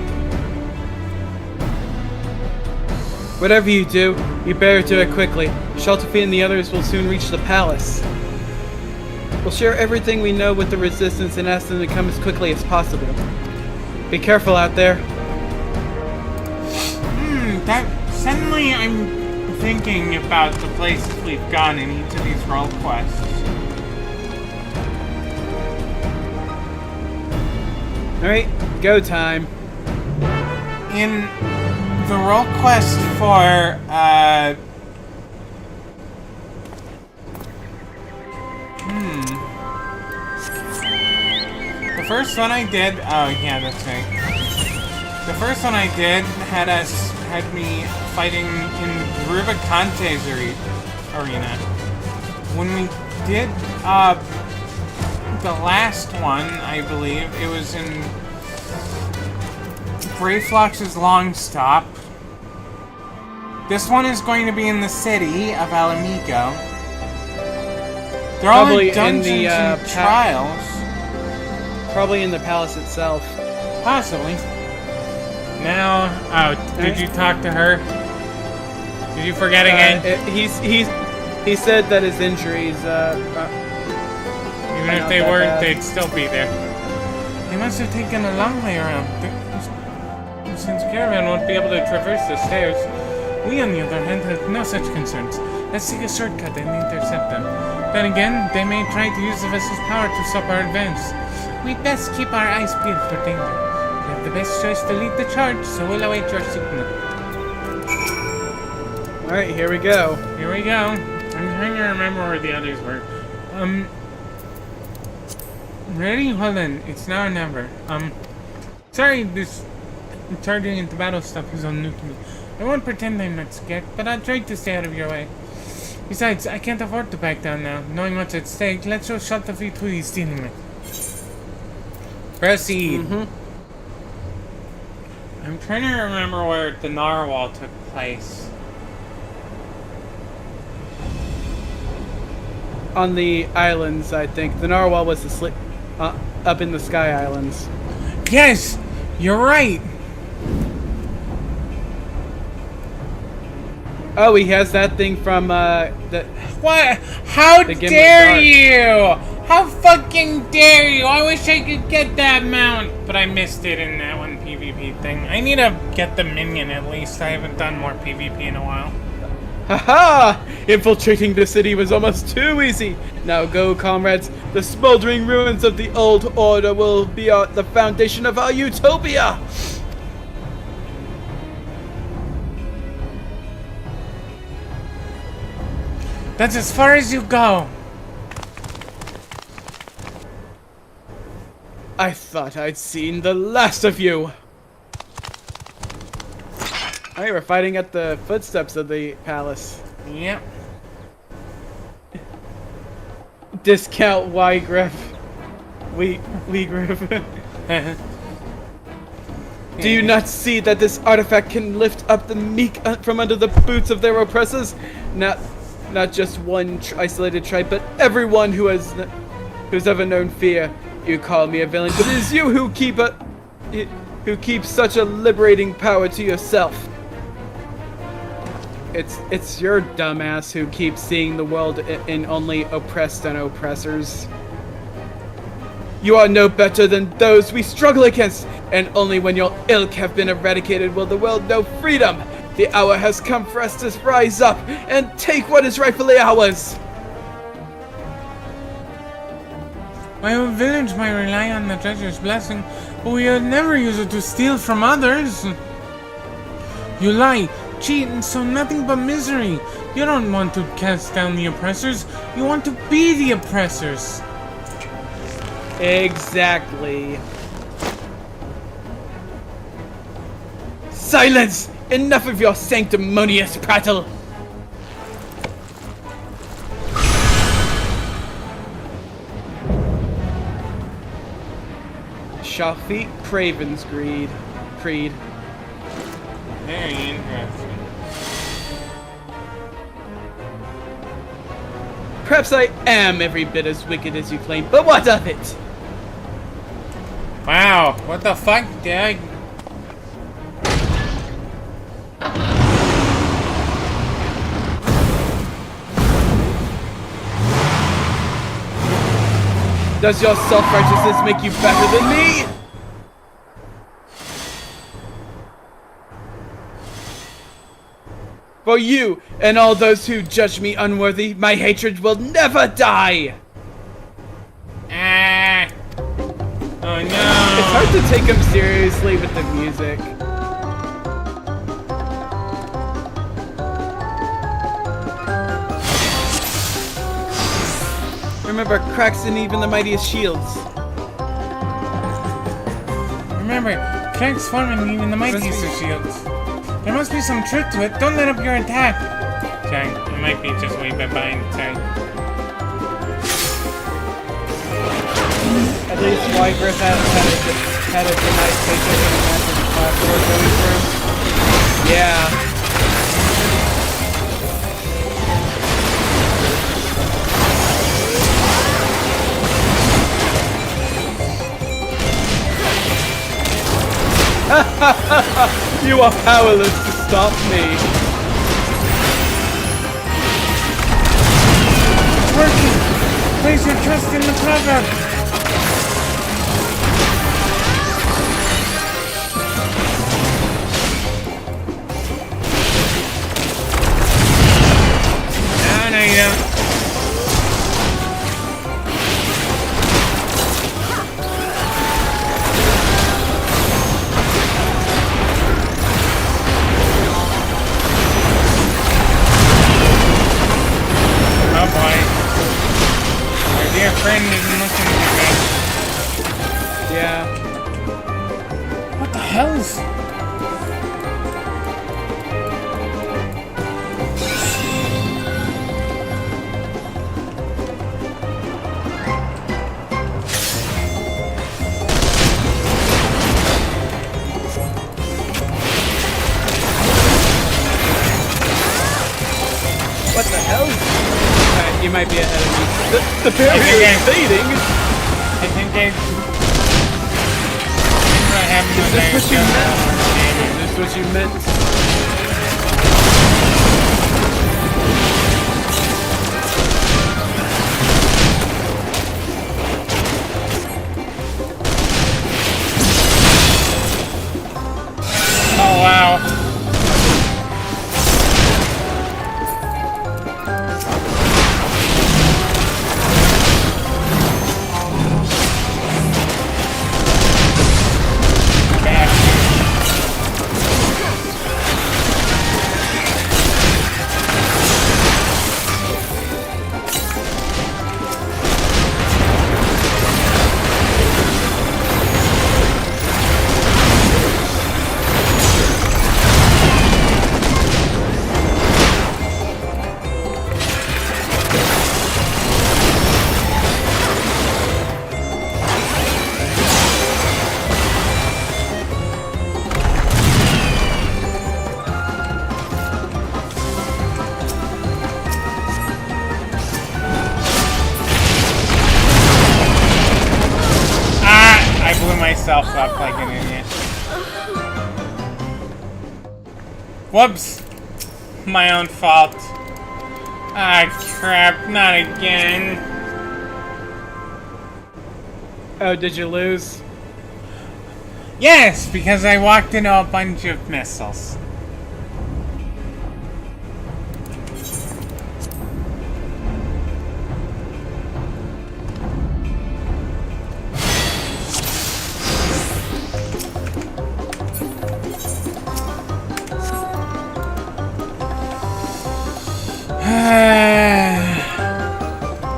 Whatever you do, you better do it quickly. Shaltafit and the others will soon reach the palace. We'll share everything we know with the Resistance and ask them to come as quickly as possible. Be careful out there. Suddenly I'm thinking about the places we've gone in each of these role quests. Alright, go time. In the role quest for, the first one I did, oh yeah, that's right. The first one I did had me fighting in Rubicante's arena. When we did, the last one, I believe, it was in Brayflox's Long Stop. This one is going to be in the city of Alamigo. They're all Probably in dungeons in the, and trials. Probably in the palace itself. Possibly. Now, did you talk to her? Did you forget again? He said that his injuries, even if they weren't, they'd still be there. They must have taken a long way around. Since Caravan won't be able to traverse the stairs, we, on the other hand, have no such concerns. Let's take a shortcut and intercept them. Then again, they may try to use the vessel's power to stop our advance. We'd best keep our eyes peeled for danger. We have the best choice to lead the charge, so we'll await your signal. Alright, here we go. Here we go. I'm trying to remember where the others were. Ready? Hold on. It's now or never. Sorry, this charging into battle stuff is all new to me. I won't pretend I'm not scared, but I'll try to stay out of your way. Besides, I can't afford to back down now. Knowing what's at stake, let's show shut the feet who he's dealing with. Proceed. I'm trying to remember where the narwhal took place. On the islands, I think. The narwhal was asleep up in the Sky Islands. Yes! You're right! Oh, he has that thing from, the... What? How the dare you! How fucking dare you! I wish I could get that mount, but I missed it in that one PvP thing. I need to get the minion at least. I haven't done more PvP in a while. Haha! Infiltrating the city was almost too easy! Now go, comrades. The smoldering ruins of the old order will be the foundation of our utopia! That's as far as you go! I thought I'd seen the last of you! Oh, we're fighting at the footsteps of the palace. Yep. Discount Y-Grip. We-Grip. Do you not see that this artifact can lift up the meek from under the boots of their oppressors? Not just one isolated tribe, but everyone who's ever known fear. You call me a villain, but it is you who keep such a liberating power to yourself. It's your dumbass who keeps seeing the world in only oppressed and oppressors. You are no better than those we struggle against, and only when your ilk have been eradicated will the world know freedom. The hour has come for us to rise up and take what is rightfully ours. My village might rely on the treasure's blessing, but we would never use it to steal from others. You lie, cheat, and sow nothing but misery. You don't want to cast down the oppressors. You want to be the oppressors. Exactly. Silence! Enough of your sanctimonious prattle! Shafiq Craven's Creed. Very interesting. Perhaps I am every bit as wicked as you claim, but what of it? Wow, what the fuck, Dad? Does your self-righteousness make you better than me? For you and all those who judge me unworthy, my hatred will never die! Ah! Oh no! It's hard to take him seriously with the music. Remember, cracks in even the mightiest shields. Remember, cracks form in even the mightiest of shields. There must be some truth to it. Don't let up your attack. Sorry, I might be just way behind. Sorry. At least Wygrith had a nice paycheck and a massive platform going through. Yeah. You are powerless to stop me. It's working! Place your trust in the clever! No, you don't. Oh boy. Our dear friend isn't looking too good. Yeah. What the hell is... What the hell? You might be ahead of me. The barrier is fading. I think what happened was I was Is this what you meant? Oh wow. Myself up like an idiot. Whoops! My own fault. Ah, crap, not again. Oh, did you lose? Yes, because I walked into a bunch of missiles.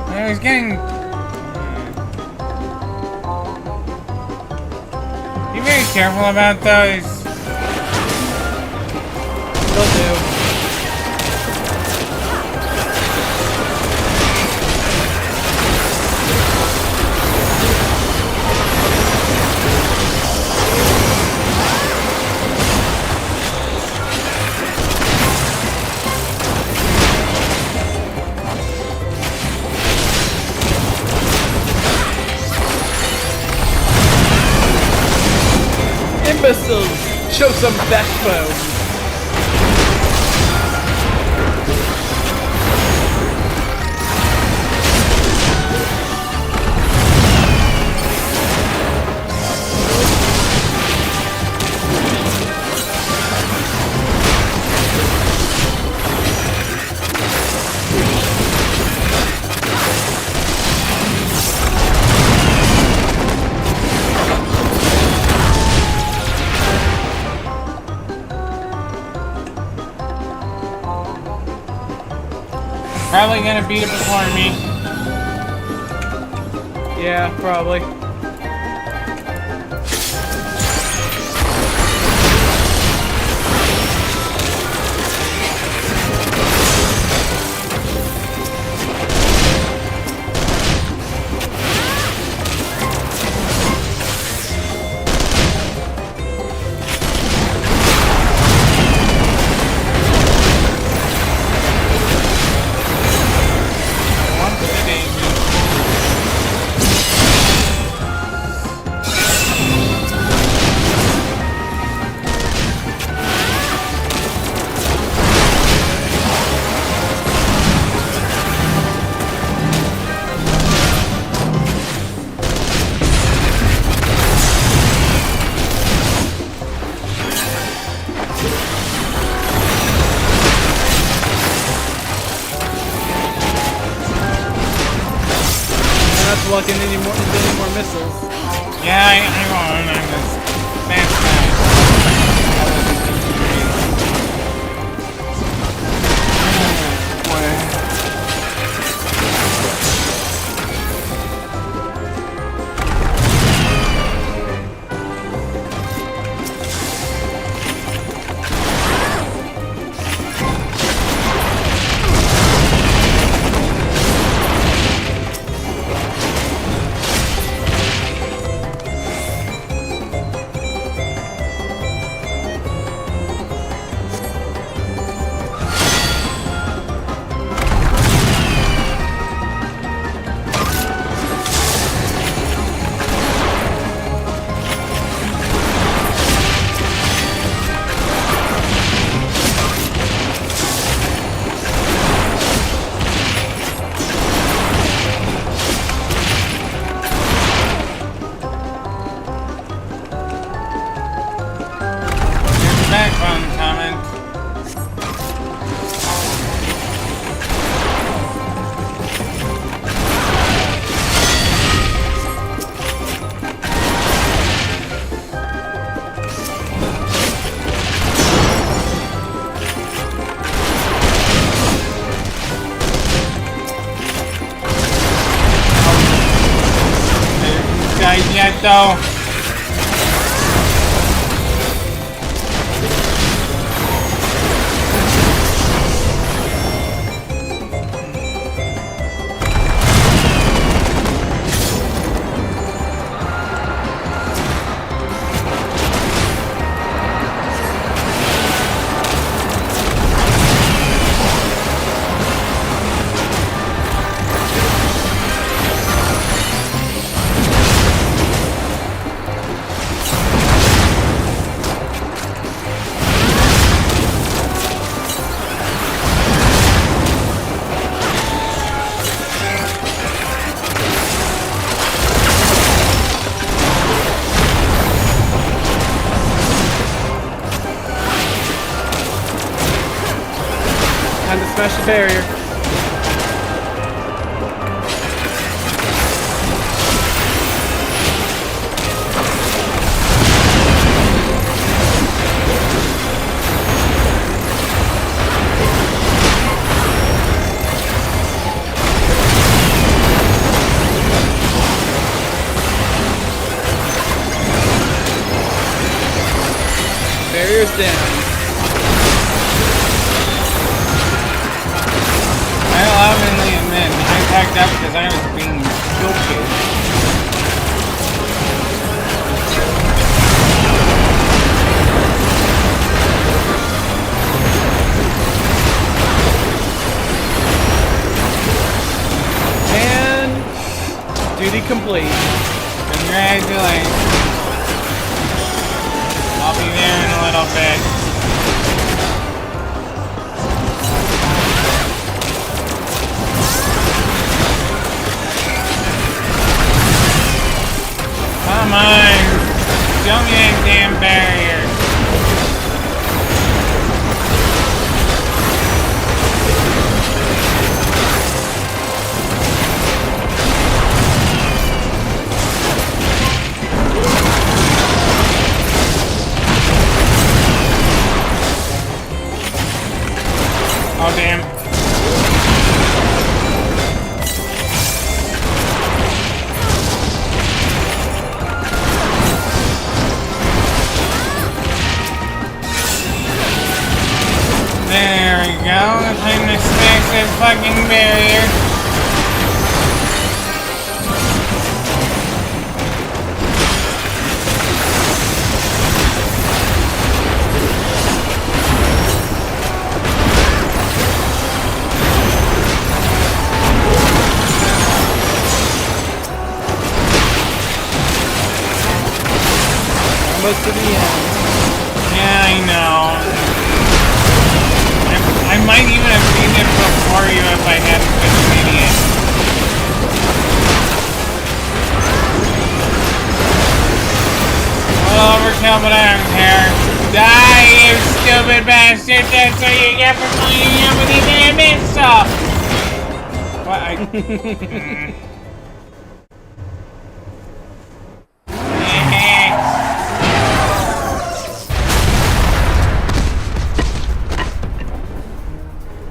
I was getting... Be very careful about those. Will do. Imbeciles! Show some backbone! probably gonna beat it before me. Yeah, probably. Blocking any more missiles. Yeah, I won. I'm this fast guy. Yet though. Time to smash the barrier. Barrier's down. I'll openly admit, I packed up because I was being stupid. And duty complete. Congratulations. I'll be there in a little bit. Come on! Show me that damn barrier! Oh damn. I'm trying to smash this fucking barrier. Almost to the end. Yeah, I know. I might even have seen it before you if I hadn't been an idiot. Well, overkill, but I don't care. Die, you stupid bastard! That's what you get for cleaning up with these damn stuff! What?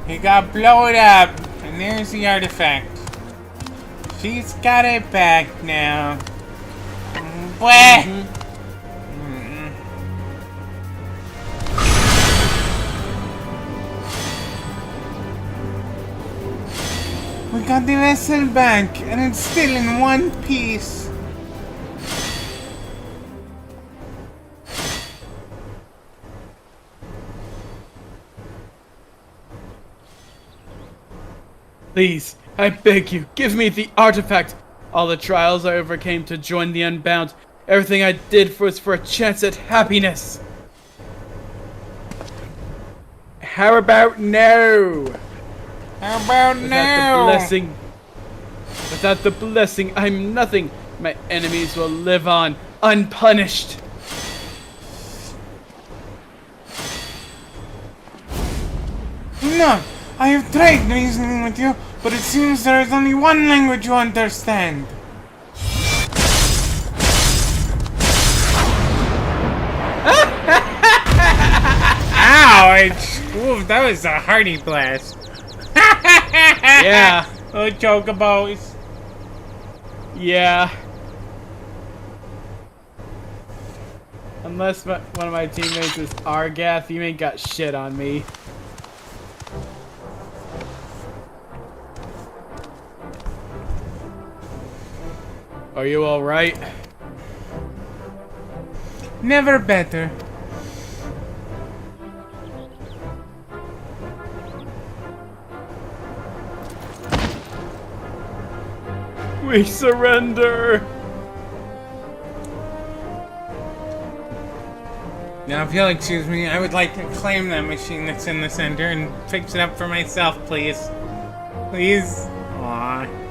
He got blown up, and there's the artifact. She's got it back now. What? We got the vessel back, and it's still in one piece. Please, I beg you, give me the artifact. All the trials I overcame to join the Unbound, everything I did was for a chance at happiness. How about no? How about now? Without the blessing, I'm nothing. My enemies will live on, unpunished. No, I have tried reasoning with you, but it seems there is only one language you understand. Ouch! Ooh, that was a hearty blast. Yeah. Oh, chocobos. Yeah. Unless one of my teammates is Argath, you ain't got shit on me. Are you alright? Never better. We surrender! Now, if you'll excuse me, I would like to claim that machine that's in the center and fix it up for myself, please. Please? Aww.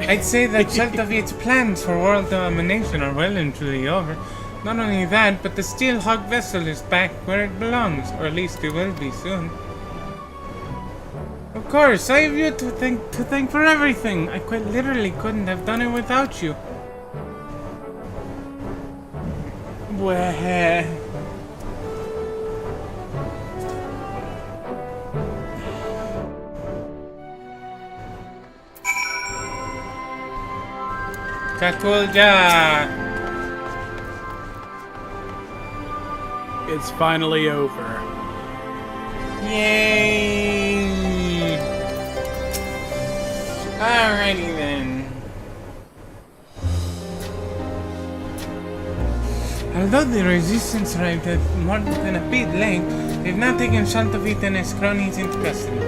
I'd say that Sheltavit's plans for world domination are well and truly over. Not only that, but the Steel Hog vessel is back where it belongs, or at least it will be soon. Of course, I have you to thank for everything. I quite literally couldn't have done it without you. Well... Katulja! It's finally over. Yay! Alrighty then. Although the resistance arrived at more than a bit late, they've now taken Sheltavit and his cronies into custody.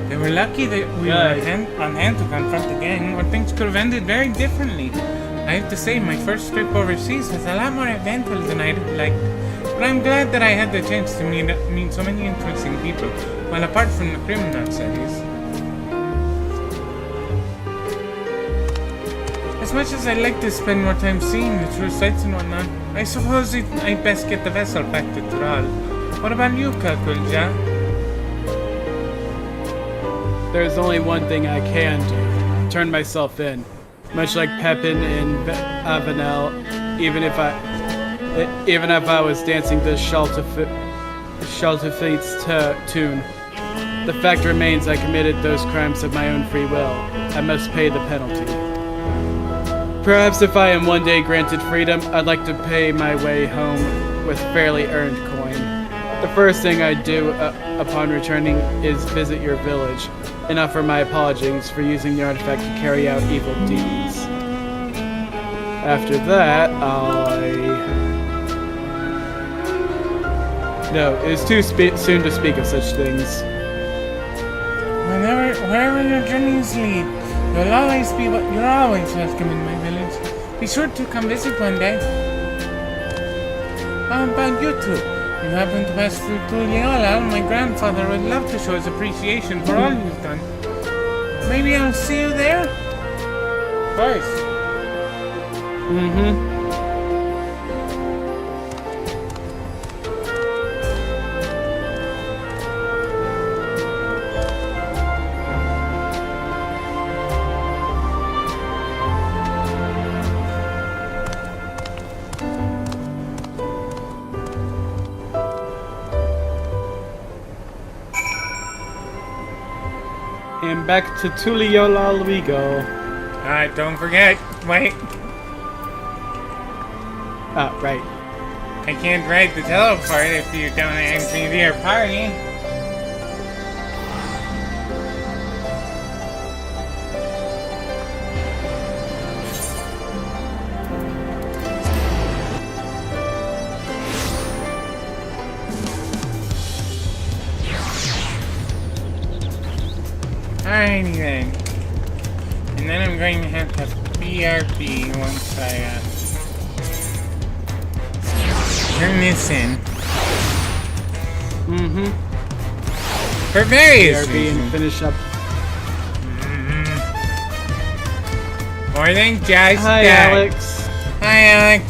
They were lucky that we were on hand to confront the gang, or things could have ended very differently. I have to say, my first trip overseas was a lot more eventful than I'd have liked. But I'm glad that I had the chance to meet so many interesting people, well, apart from the criminal studies. As much as I'd like to spend more time seeing the true sights and whatnot, I suppose I'd best get the vessel back to Thrall. What about you, Kakulja? There's only one thing I can do. Turn myself in. Much like Pepin in Avenel, even if I was dancing to Sheltavit's tune. The fact remains I committed those crimes of my own free will. I must pay the penalty. Perhaps if I am one day granted freedom, I'd like to pay my way home with fairly earned coin. The first thing I do upon returning is visit your village and offer my apologies for using the artifact to carry out evil deeds. After that, No, it is too soon to speak of such things. Wherever your journeys lead, you're always welcome in my village. Be sure to come visit one day. How about you two? You happen to pass through Tuliola. My grandfather would love to show his appreciation for all you've done. Maybe I'll see you there? First. And back to Tuliola we go. Don't forget. Wait. Ah, right. I can't ride the teleport if you don't ask me to your party. Alrighty then. And then I'm going to have to BRB once I turn this in. For various BRB reasons. and finish up. More than just Hi, that. Alex. Hi, Alex.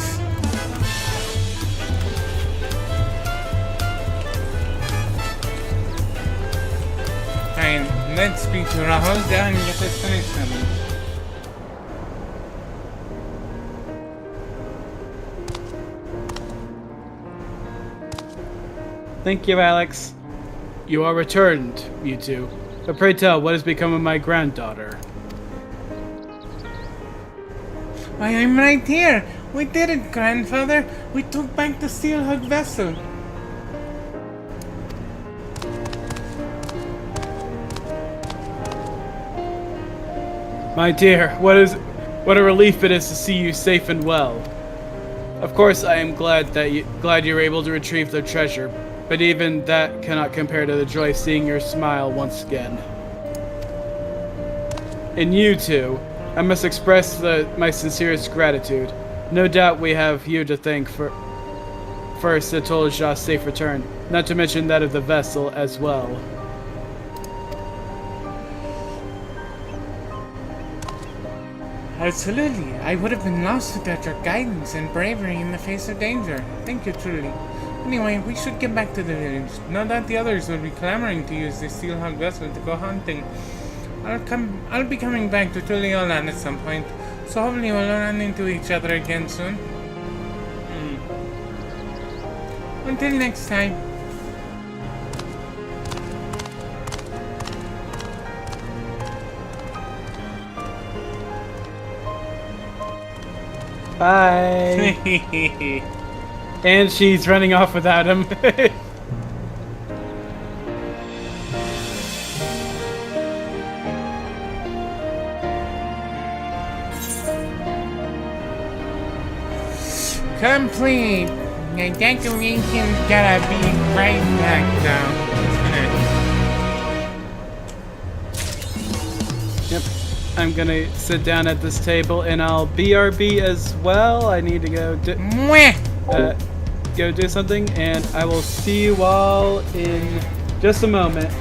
Alright, let's speak to Rahul down and get this finished then. Thank you, Alex. You are returned, you two. But pray tell, what has become of my granddaughter? Why, I'm right here. We did it, grandfather. We took back the steel-hooked vessel. My dear, what a relief it is to see you safe and well. Of course, I am glad you were able to retrieve the treasure, but even that cannot compare to the joy of seeing your smile once again. And you two, I must express my sincerest gratitude. No doubt we have you to thank for Satolja's safe return, not to mention that of the vessel as well. Absolutely. I would have been lost without your guidance and bravery in the face of danger. Thank you truly. Anyway, we should get back to the village. Now that the others will be clamoring to use this steel-hooked vessel to go hunting, I'll be coming back to Tuliola at some point, so hopefully we'll run into each other again soon. Until next time. Bye. And she's running off without him. Complete. The decoration's gotta be right back down. Yep. I'm gonna sit down at this table and I'll BRB as well. I need to go do something, and I will see you all in just a moment.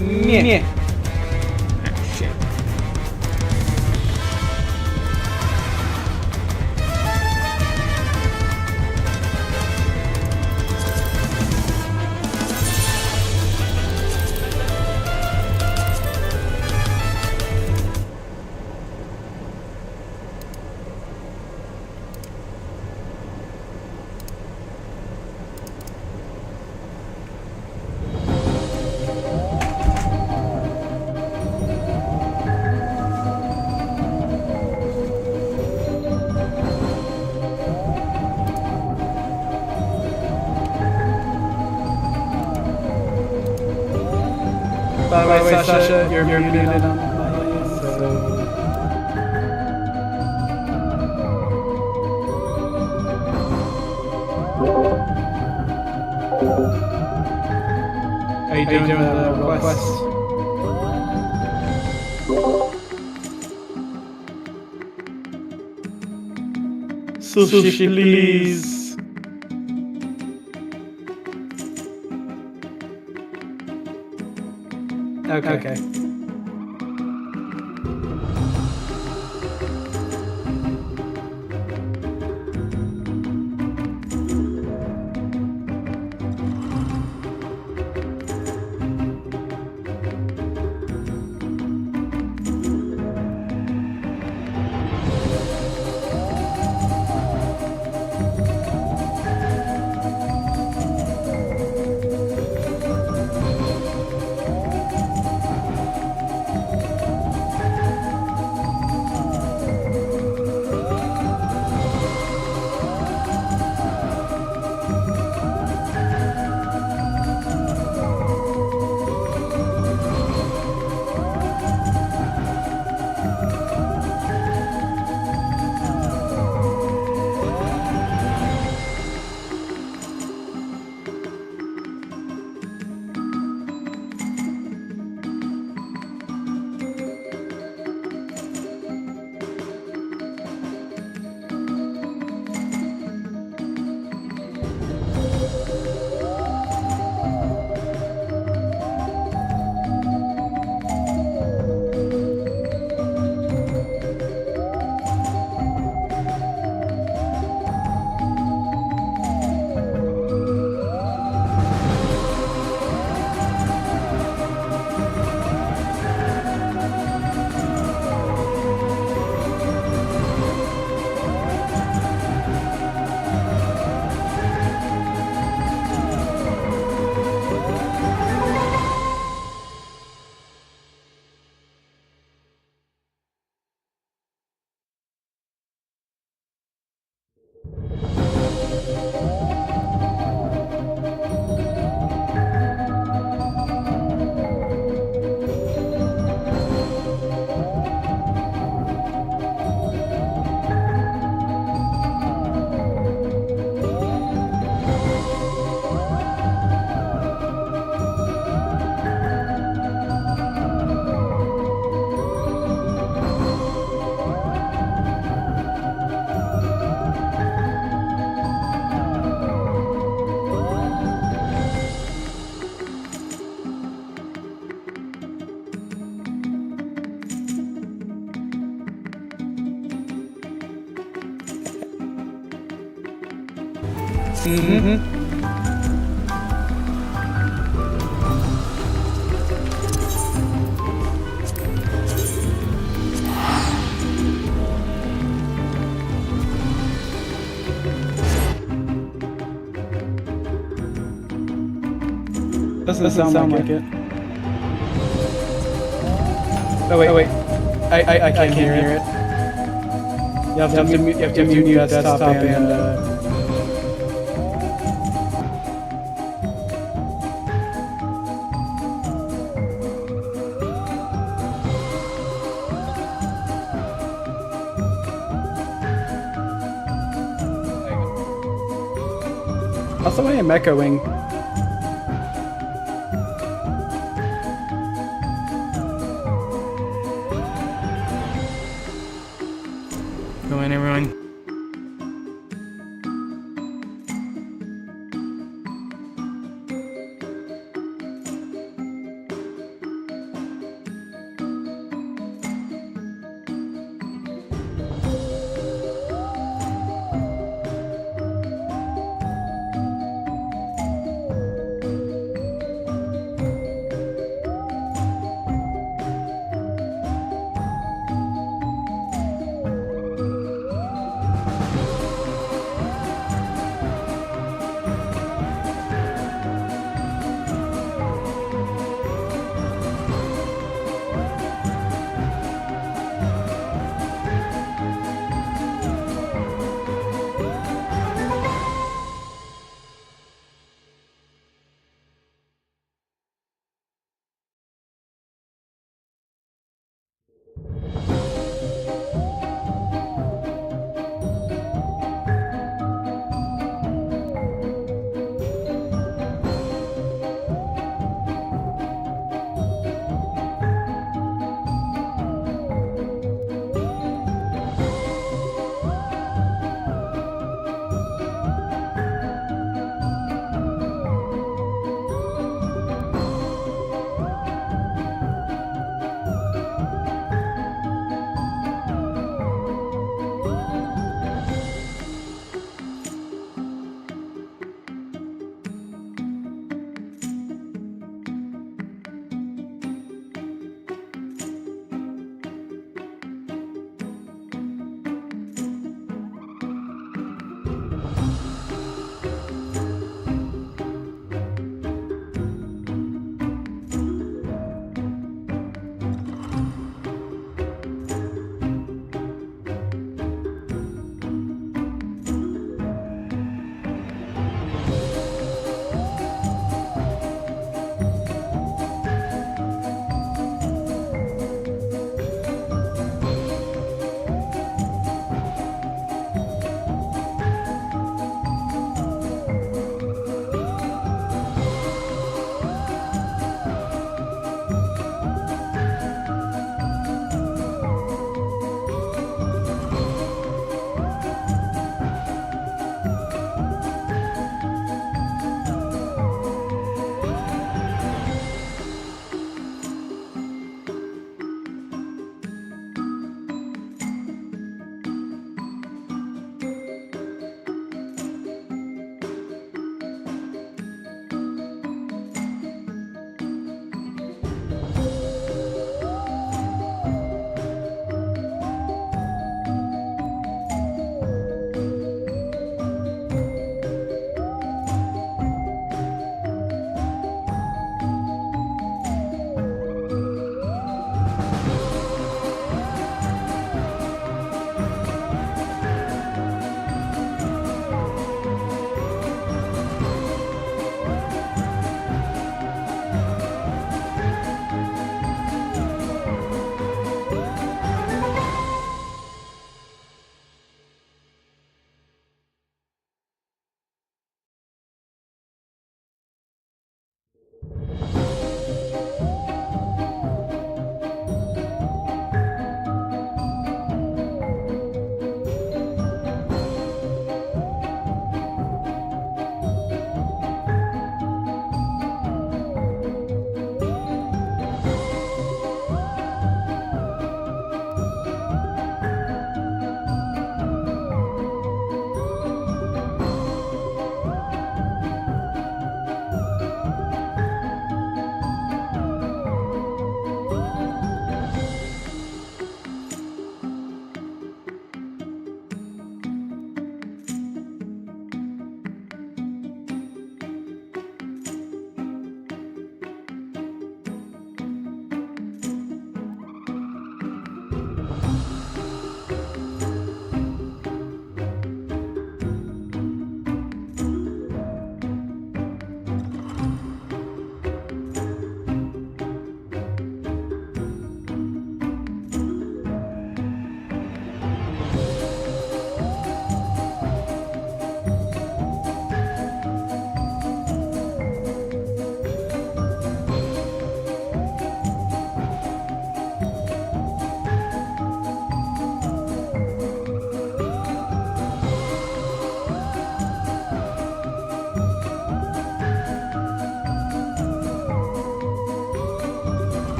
Yeah. Ah, shit. By the way, Sascha, you're muted on my so... How you doing the request? Sushi, please. Okay. Doesn't sound like it. Oh wait. I can't hear it. You have to mute desktop and also I am echoing. Go in, everyone.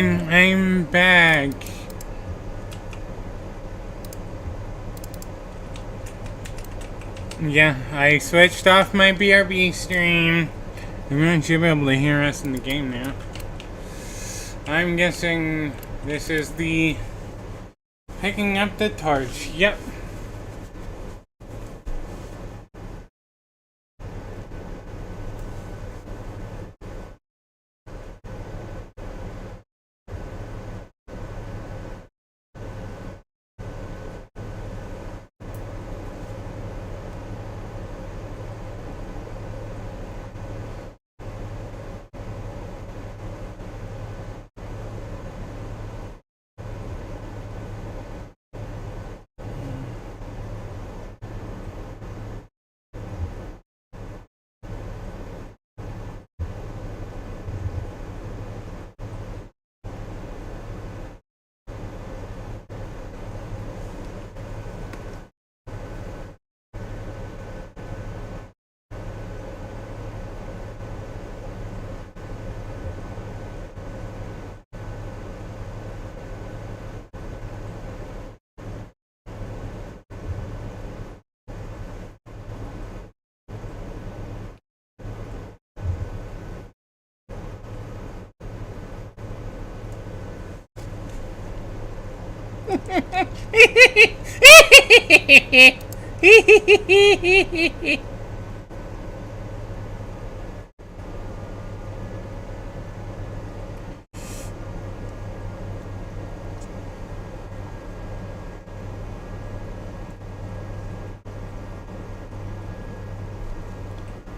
I'm back. Yeah, I switched off my BRB stream. You should be able to hear us in the game now. I'm guessing this is the picking up the torch. Yep.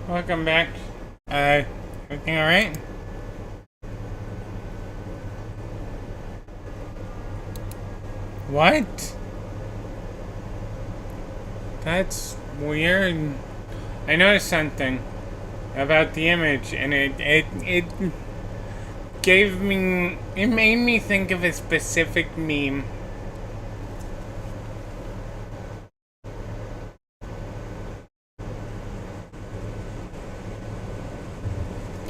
Welcome back. Everything alright? What? That's weird. I noticed something about the image, and it gave me, it made me think of a specific meme.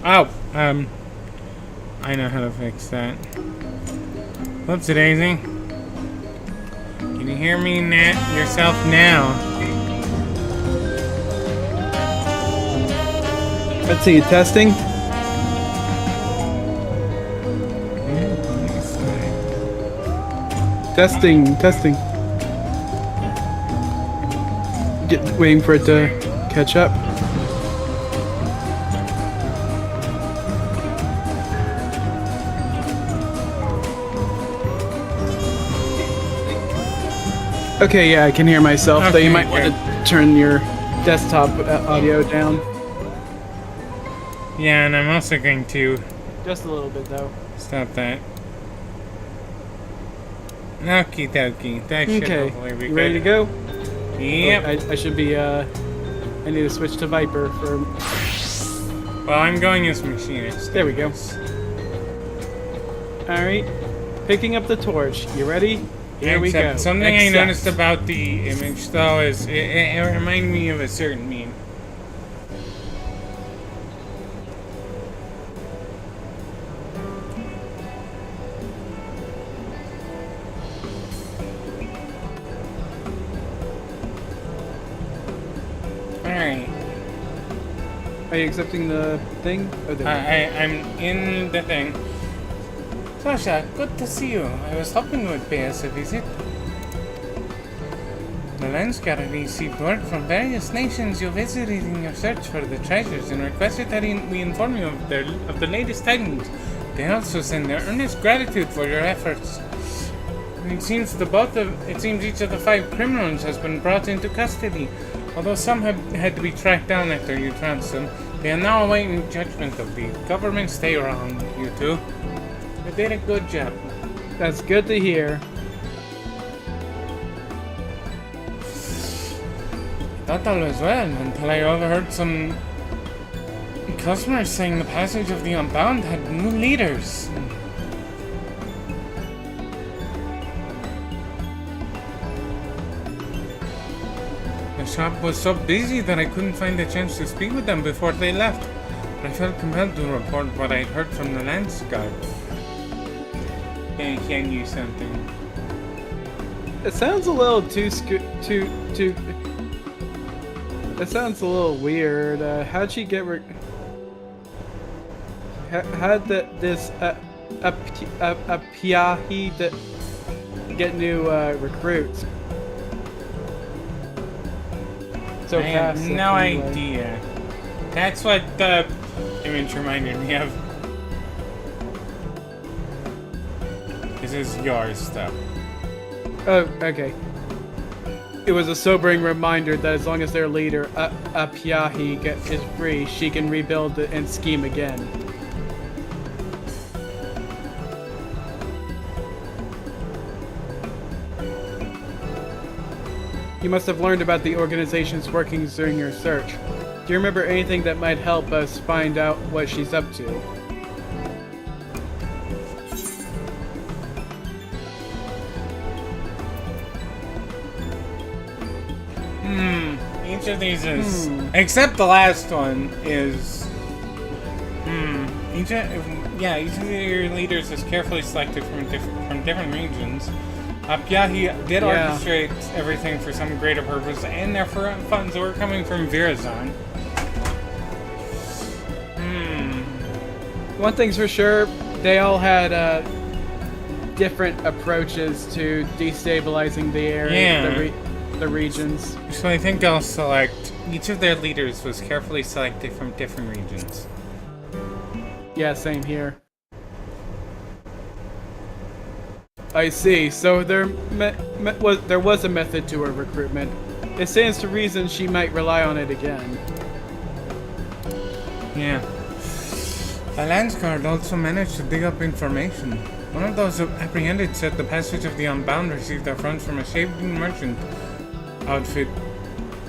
Oh, I know how to fix that. Whoopsie daisy. Can you hear me yourself now? Let's see, testing. Testing. Waiting for it to catch up. Okay, yeah, I can hear myself, though you might want to turn your desktop audio down. Yeah, and I'm also going to... Just a little bit, though. Stop that. Okie dokie. That should hopefully be you ready to go? Yep. Oh, I should be, I need to switch to Viper for... Well, I'm going as machinist. There we go. Alright. Picking up the torch. You ready? Here we go. Something I noticed about the image, though, is it reminded me of a certain meme. Alright. Are you accepting the thing? Oh, I'm in the thing. Sascha, good to see you. I was hoping you would pay us a visit. The Lens Gallery received word from various nations you visited in your search for the treasures and requested that we inform you of the latest tidings. They also send their earnest gratitude for your efforts. It seems each of the 5 criminals has been brought into custody. Although some have had to be tracked down after you ransom, they are now awaiting judgment of the government. Stay around, you two. You did a good job. That's good to hear. I thought all was well until I overheard some customers saying the passage of the Unbound had new leaders. The shop was so busy that I couldn't find a chance to speak with them before they left. But I felt compelled to report what I'd heard from the Lance Guard. gonna hand you something. It sounds a little too. It sounds a little weird. How'd she get? How'd this Piahi get new recruits? So I have fast. no idea. That's what the image reminded me of. This is your stuff. Oh, okay. It was a sobering reminder that as long as their leader, Piahi, is free, she can rebuild and scheme again. You must have learned about the organization's workings during your search. Do you remember anything that might help us find out what she's up to? Each of these is, except the last one is, each of your leaders is carefully selected from different regions. Piahi did orchestrate everything for some greater purpose, and their funds were coming from Virazon. One thing's for sure, they all had different approaches to destabilizing the area, the regions. So I think I'll select, each of their leaders was carefully selected from different regions. Yeah, same here. I see. So there was a method to her recruitment. It stands to reason she might rely on it again. Yeah. The Lance Guard also managed to dig up information. One of those apprehended said the passage of the Unbound received their funds from a shaping merchant outfit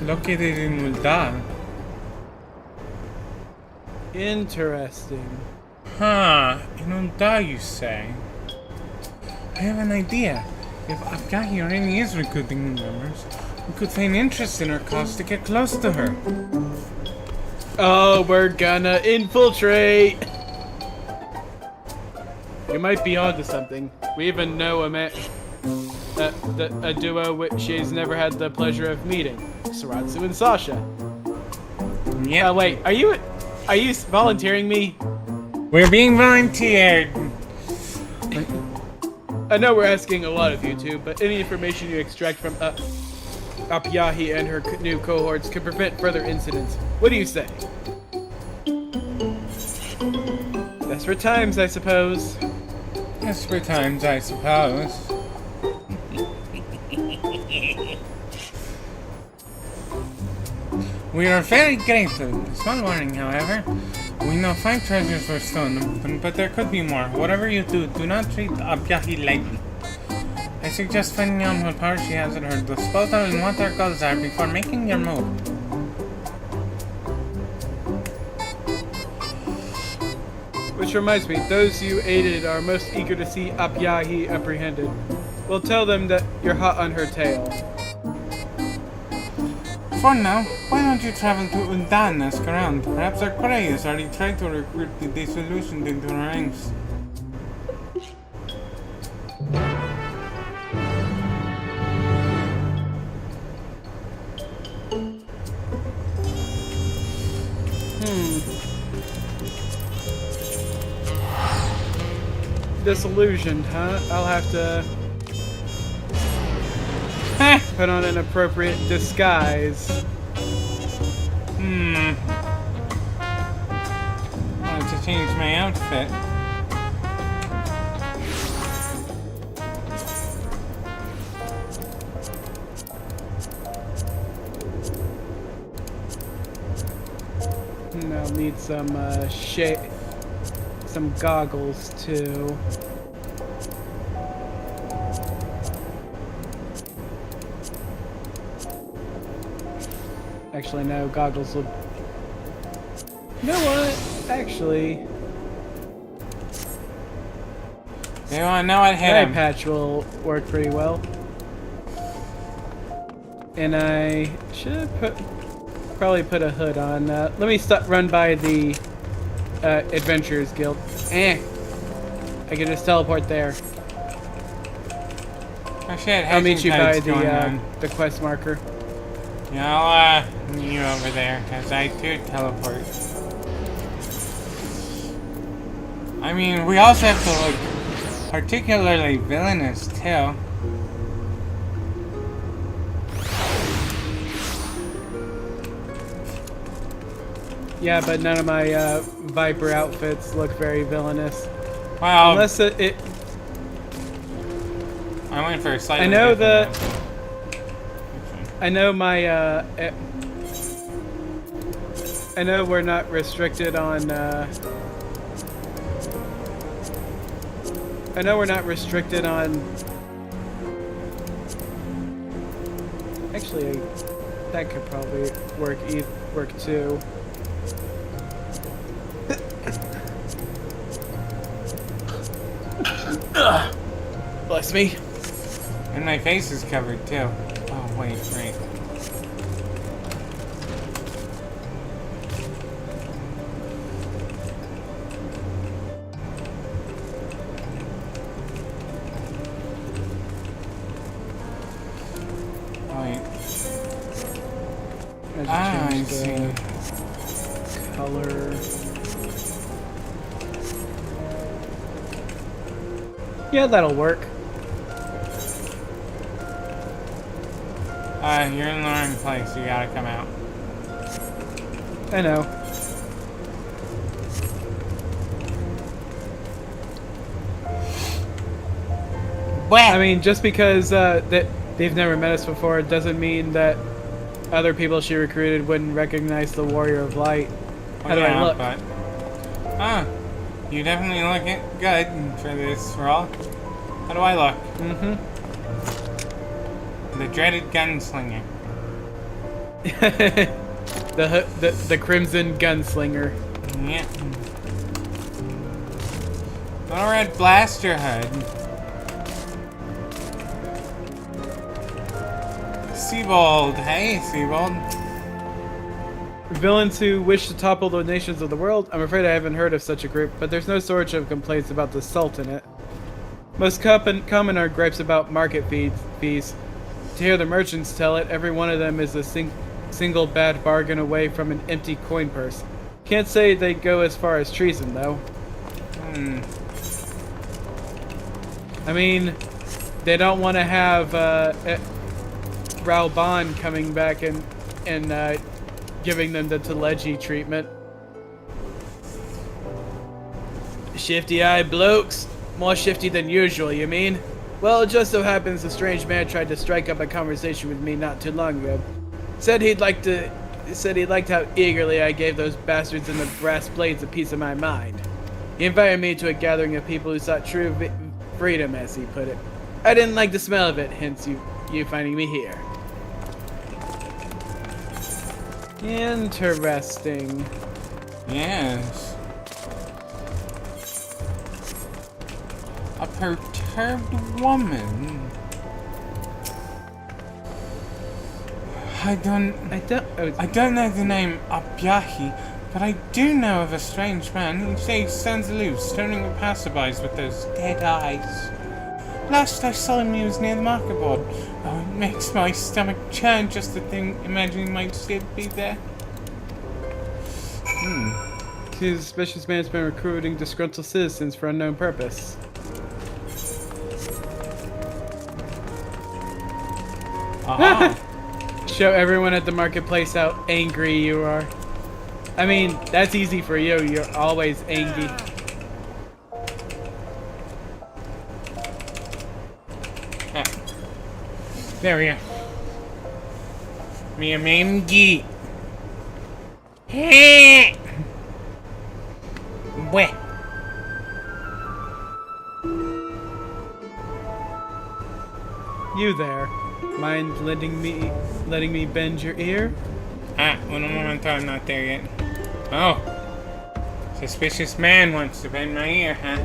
located in Ul'dah. Interesting. Huh. In Ul'dah, you say? I have an idea. If Afghahi already is recruiting new members, we could feign interest in her cause to get close to her. Oh, we're gonna infiltrate! You might be onto something. We even know a duo which she's never had the pleasure of meeting. Saratsu and Sascha. Yeah. Wait, are you volunteering me? We're being volunteered. I know we're asking a lot of you two, but any information you extract from Piahi and her new cohorts could prevent further incidents. What do you say? Desperate times, I suppose. Desperate times, I suppose. We are very grateful. Small warning, however. We know 5 treasures were stolen, but there could be more. Whatever you do, do not treat Piahi lightly. I suggest finding out what power she has at her disposal and what her goals are before making your move. Which reminds me, those you aided are most eager to see Piahi apprehended. We'll tell them that you're hot on her tail. For now, why don't you travel to Ul'dah and ask around? Perhaps our Quarry has already tried to recruit the Disillusioned into her ranks. Disillusioned, huh? I'll have to put on an appropriate disguise. I'll have to change my outfit. And I'll need some some goggles too. Actually, no, goggles will... You know what? Actually... You want to know what hit eye him? patch will work pretty well. And I should probably put a hood on. Let me run by the Adventurers Guild. I can just teleport there. Oh shit, I'll meet you by hazing tide's going on. the quest marker. Yeah, I'll meet you over there as I too teleport. I mean, we also have to look particularly villainous too. Yeah, but none of my Viper outfits look very villainous. Well, Unless it I went for a slightly I know different the. outfit. I know my. I know we're not restricted on. I know we're not restricted on. Actually, that could probably work too. Bless me. And my face is covered too. Oh wait. I see. Color. Yeah, that'll work. You're in the wrong place. You gotta come out. I know. What? I mean, just because that they've never met us before doesn't mean that other people she recruited wouldn't recognize the Warrior of Light. How do I look? But, you definitely look good for this role. How do I look? Mm-hmm. The dreaded gunslinger. the Crimson Gunslinger. Yeah. Little red blaster hood. Seabold. Hey, Seabold. Villains who wish to topple the nations of the world? I'm afraid I haven't heard of such a group, but there's no shortage of complaints about the Sultanate. Most common are gripes about market fees. To hear the merchants tell it, every one of them is a single bad bargain away from an empty coin purse. Can't say they go as far as treason, though. I mean, they don't want to have Ralban coming back and giving them the Teleji treatment. Shifty-eyed blokes. More shifty than usual, you mean? Well, it just so happens a strange man tried to strike up a conversation with me not too long ago. Said he liked how eagerly I gave those bastards in the brass blades a piece of my mind. He invited me to a gathering of people who sought true freedom, as he put it. I didn't like the smell of it, hence you finding me here. Interesting. Yes. A perturbed woman. I don't know the name Abyahi, but I do know of a strange man who stands aloof, stoning the passerbys with those dead eyes. Last I saw him, he was near the market board. Oh, it makes my stomach churn just to think, imagining he might still be there. His suspicious man has been recruiting disgruntled citizens for unknown purpose. Aha! Show everyone at the marketplace how angry you are. I mean, that's easy for you. You're always angry. There we go. Me mangi. Hey. Weh. You there. Mind letting me bend your ear? One moment, I'm not there yet. Oh. Suspicious man wants to bend my ear, huh?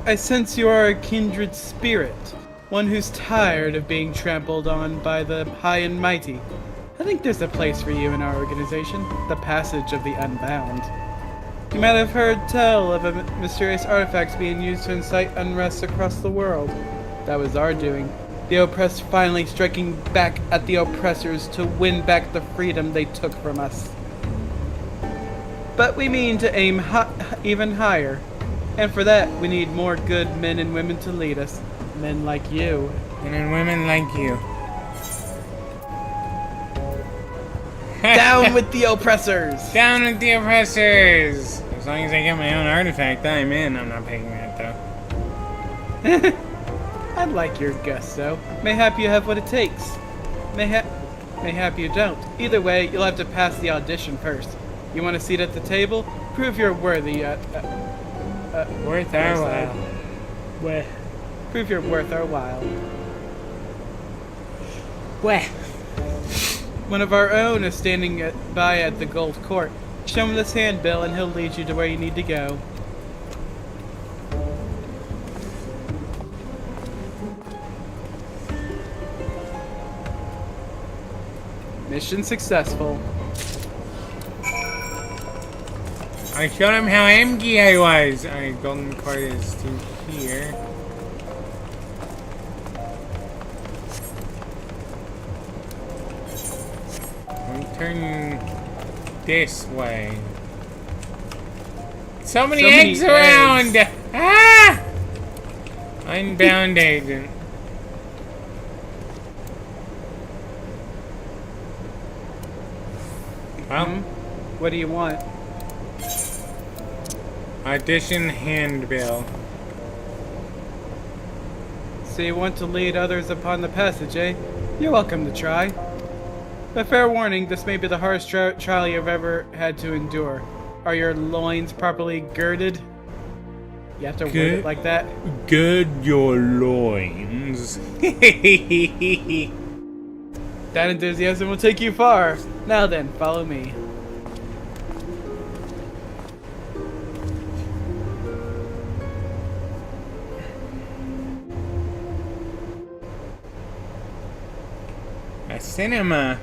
I sense you are a kindred spirit, one who's tired of being trampled on by the high and mighty. I think there's a place for you in our organization. The Passage of the Unbound. You might have heard tell of a mysterious artifacts being used to incite unrest across the world. That was our doing. The oppressed finally striking back at the oppressors to win back the freedom they took from us. But we mean to aim even higher. And for that, we need more good men and women to lead us. Men like you. Men and women like you. Down with the oppressors! Down with the oppressors! As long as I get my own artifact, I'm in. I'm not paying that, though. I like your gusto. Mayhap you have what it takes. Mayhap you don't. Either way, you'll have to pass the audition first. You want a seat at the table? Prove you're worthy. Worth our while. Weh. Prove you're worth our while. Weh. One of our own is standing by at the Gold Court. Show him this handbill and he'll lead you to where you need to go. Mission successful. I showed him how empty I was. Alright, golden cord is to here. I'm turning this way. So many eggs around! Ah! Unbound agent. Well, what do you want? Audition handbill. So you want to lead others upon the passage, eh? You're welcome to try. But fair warning, this may be the hardest trial you've ever had to endure. Are your loins properly girded? You have to word it like that? Gird your loins. That enthusiasm will take you far. Now then, follow me. A cinema.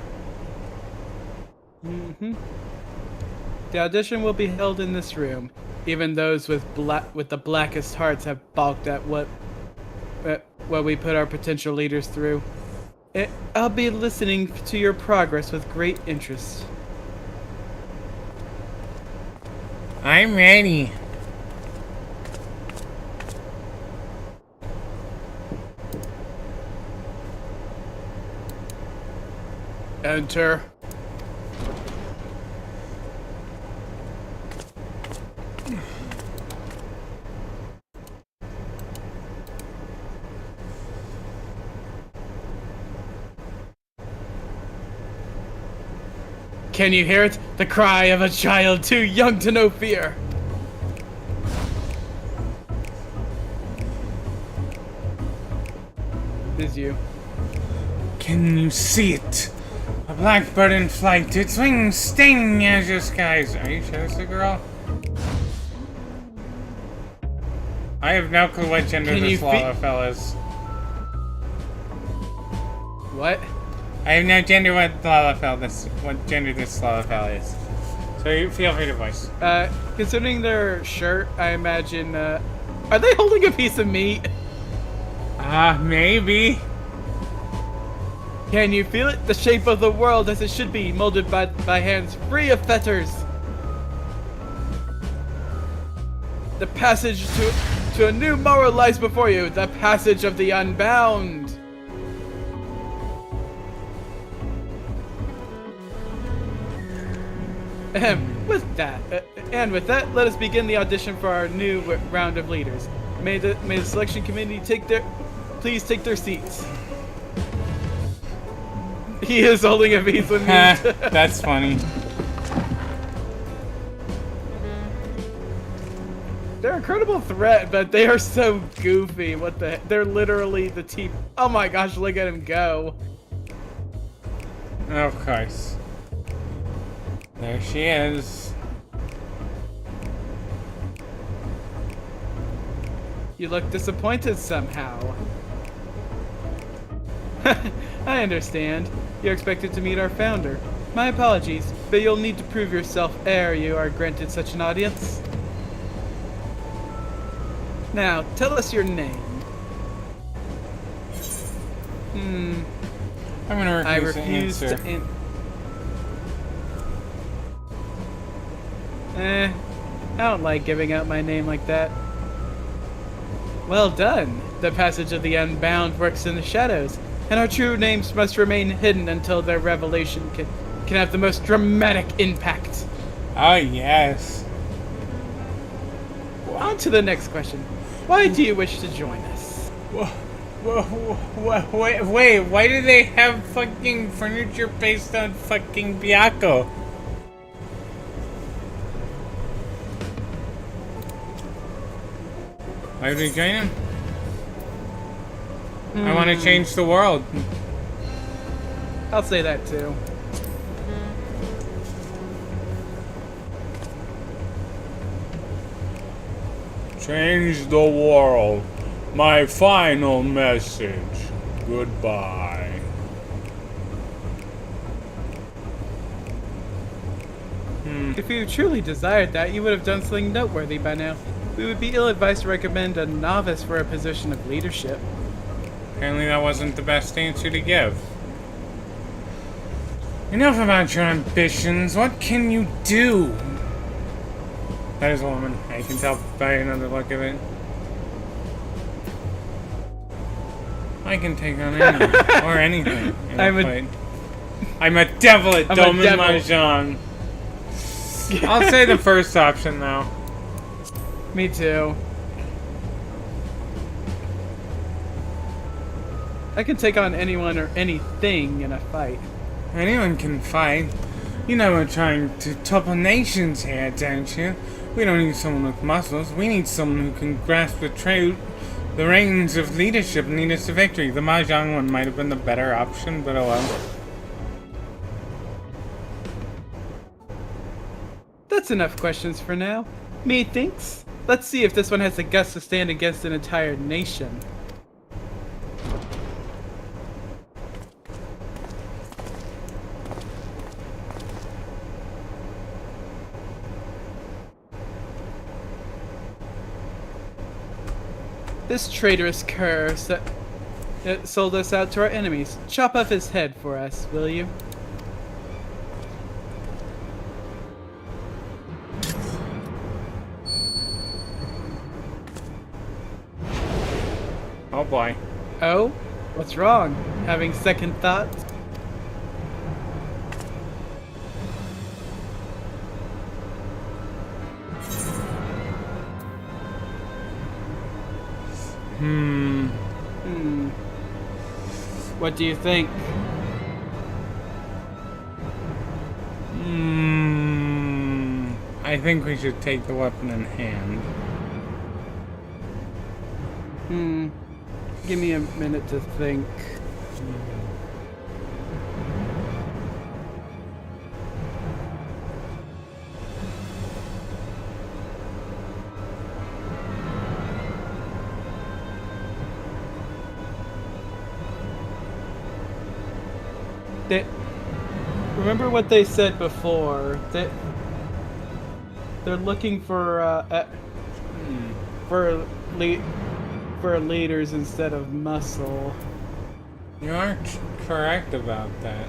The audition will be held in this room. Even those with the blackest hearts have balked at what we put our potential leaders through. I'll be listening to your progress with great interest. I'm ready. Enter. Can you hear it? The cry of a child too young to know fear. It is you. Can you see it? A blackbird in flight, its wings staining the azure skies. Are you sure it's a girl? I have no clue what gender this Lalafell is. What? I have no gender what gender this Lalafell is. So you feel free to voice. Considering their shirt, I imagine, are they holding a piece of meat? Maybe. Can you feel it? The shape of the world as it should be, molded by hands free of fetters. The passage to a new moral lies before you. The passage of the unbound. With that, let us begin the audition for our new round of leaders. May the selection committee please take their seats. He is holding a piece of meat. That's funny. They're an incredible threat, but they are so goofy. What the heck? They're literally the team. Oh my gosh, look at him go. Of course. There she is. You look disappointed somehow. I understand. You're expected to meet our founder. My apologies, but you'll need to prove yourself ere you are granted such an audience. Now, tell us your name. I'm gonna I refuse to refuse answer. I don't like giving out my name like that. Well done. The passage of the unbound works in the shadows, and our true names must remain hidden until their revelation can have the most dramatic impact. Oh, yes. On to the next question. Why do you wish to join us? Wait, why do they have fucking furniture based on fucking Byakko? Why do we join him? I want to change the world. I'll say that too. Change the world. My final message. Goodbye. If you truly desired that, you would have done something noteworthy by now. We would be ill-advised to recommend a novice for a position of leadership. Apparently that wasn't the best answer to give. Enough about your ambitions. What can you do? That is a woman. I can tell by another look of it. I can take on anyone or anything in a fight. I'm a devil at Domin Mahjong. I'll say the first option though. Me too. I can take on anyone or anything in a fight. Anyone can fight. You know we're trying to topple nations here, don't you? We don't need someone with muscles. We need someone who can grasp the reins of leadership and lead us to victory. The Mahjong one might have been the better option, but oh well. That's enough questions for now. Methinks. Let's see if this one has the guts to stand against an entire nation. This traitorous cur sold us out to our enemies. Chop off his head for us, will you? Oh boy. Oh? What's wrong? Having second thoughts? What do you think? I think we should take the weapon in hand. Give me a minute to think. Remember what they said before. They're looking for leaders instead of muscle. You are correct about that.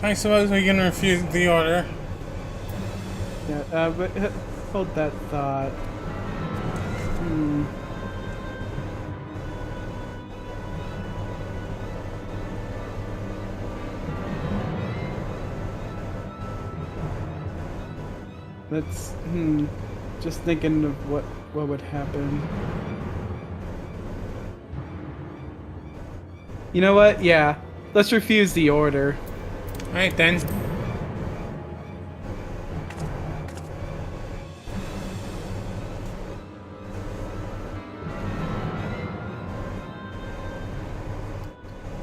I suppose we can refuse the order. Yeah, but hold that thought. That's just thinking of what would happen. You know what? Yeah. Let's refuse the order. Alright then.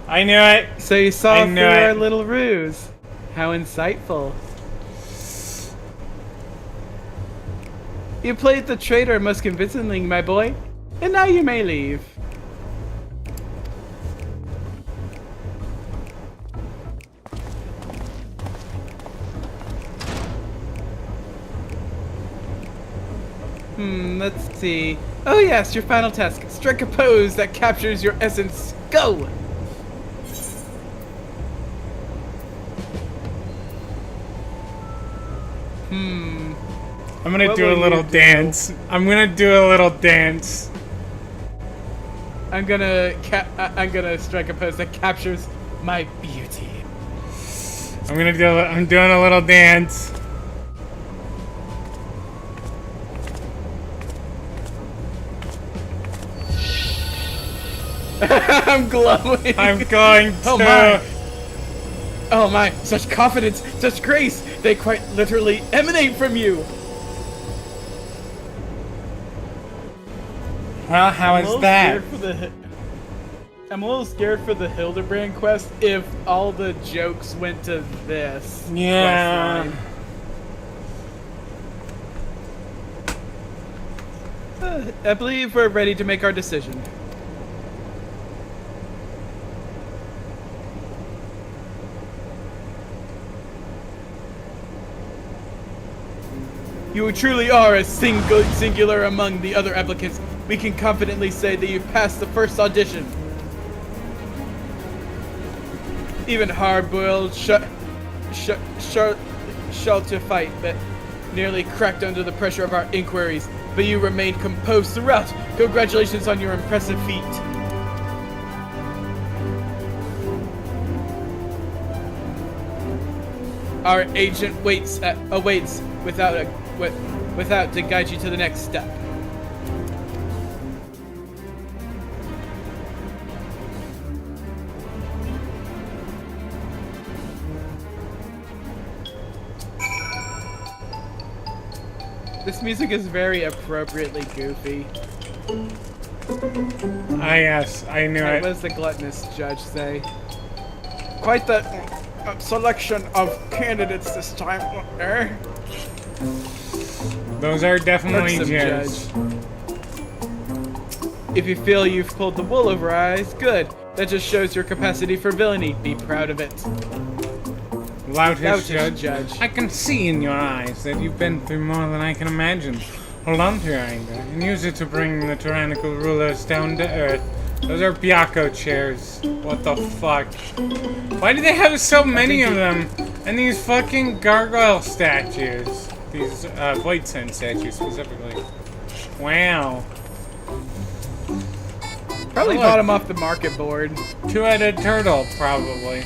I knew it! So you saw through our little ruse. How insightful. You played the traitor most convincingly, my boy. And now you may leave. Let's see. Oh yes, your final task. Strike a pose that captures your essence. Go! I'm gonna What do a will little you do? dance. I'm gonna do a little dance. I'm gonna strike a pose that captures my beauty. I'm doing a little dance. I'm glowing. I'm going to. Oh my! Oh my! Such confidence, such grace! They quite literally emanate from you. Well, how is that? I'm a little scared for the Hildebrand quest if all the jokes went to this. Yeah. quest line. I believe we're ready to make our decision. You truly are a singular among the other applicants. We can confidently say that you've passed the first audition. Even hard-boiled shelter fight that nearly cracked under the pressure of our inquiries, but you remained composed throughout. Congratulations on your impressive feat. Our agent awaits without to guide you to the next step. This music is very appropriately goofy. Ah, yes, I knew What it. does the gluttonous judge say? Quite the selection of candidates this time, eh? Those are definitely Irksome judges. If you feel you've pulled the wool over our eyes, good. That just shows your capacity for villainy. Be proud of it. Loudest Loudest judge. judge. I can see in your eyes that you've been through more than I can imagine. Hold on to your anger and use it to bring the tyrannical rulers down to earth. Those are Byakko chairs. What the fuck? Why do they have so many of them? And these fucking gargoyle statues. These Void Sense statues specifically. Wow. Probably Look. bought them off the market board. Two-headed turtle, probably.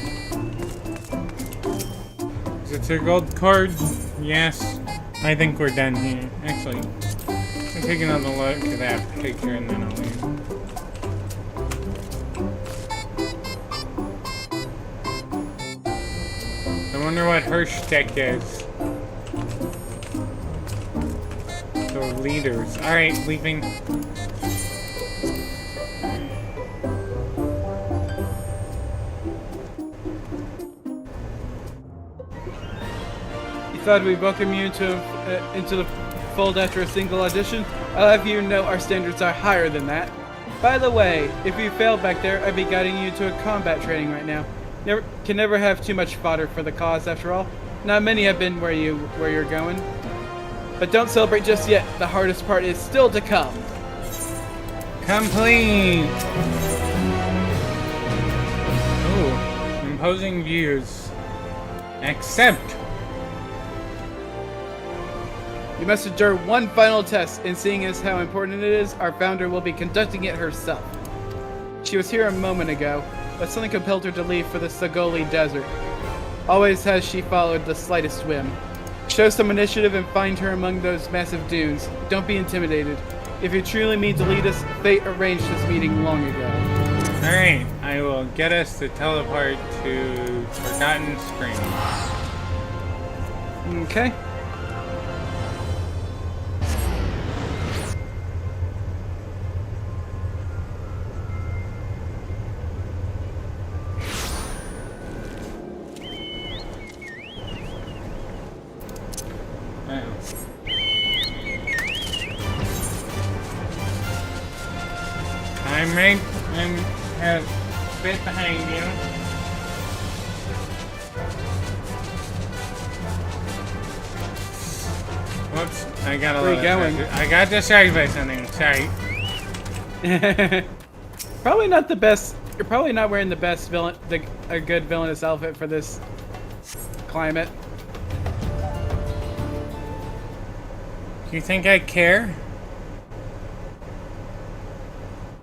Is it a gold card? Yes. I think we're done here. Actually, I'll take another look at that picture and then I'll leave. I wonder what her shtick is. The leaders. Alright, leaving. Thought we'd welcome you into the fold after a single audition. I'll have you know our standards are higher than that. By the way, if you failed back there, I'd be guiding you to a combat training right now. Can never have too much fodder for the cause, after all. Not many have been where you're going. But don't celebrate just yet. The hardest part is still to come. Complete! Ooh, imposing views. Accept! You must endure one final test, and seeing as how important it is, our founder will be conducting it herself. She was here a moment ago, but something compelled her to leave for the Sagoli Desert. Always has she followed the slightest whim. Show some initiative and find her among those massive dunes. Don't be intimidated. If you truly mean to lead us, fate arranged this meeting long ago. Alright, I will get us to teleport to Forgotten Springs. Okay. I'm a bit behind you. Whoops, I got a Where lot you of going? treasure. I got distracted by something. Sorry. Probably not the best. You're probably not wearing the best a good villainous outfit for this climate. Do you think I care?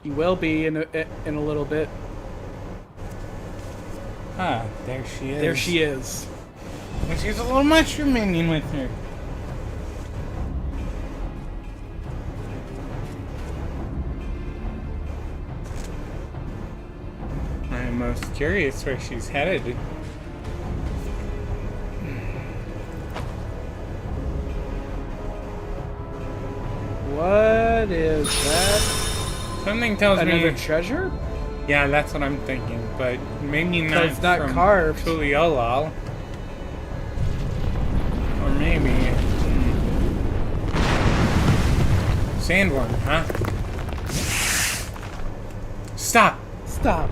You will be in a little bit. Ah, there she is. There she is. And she's a little mushroom minion with her. I'm most curious where she's headed. What is that? Something tells Another me... treasure? Yeah, that's what I'm thinking, but maybe not, It's not from carved. Tuliolal. Or maybe... Sandworm, huh? Stop! Stop.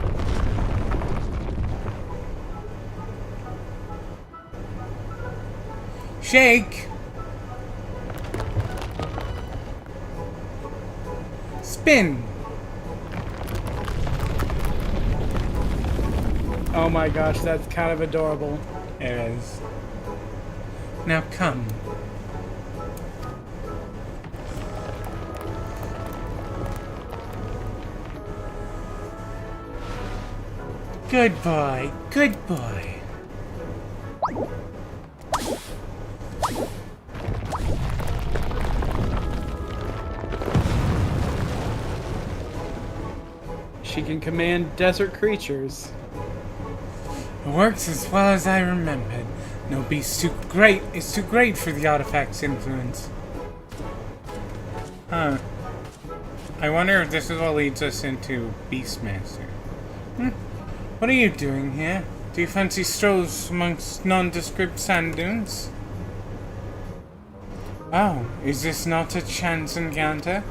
Shake! Spin! Oh my gosh, that's kind of adorable. It is. Now come. Good boy, good boy. She can command desert creatures. It works as well as I remembered. No beast too great is too great for the artifact's influence. Huh. I wonder if this is what leads us into Beastmaster. What are you doing here? Do you fancy strolls amongst nondescript sand dunes? Oh, is this not a chance encounter?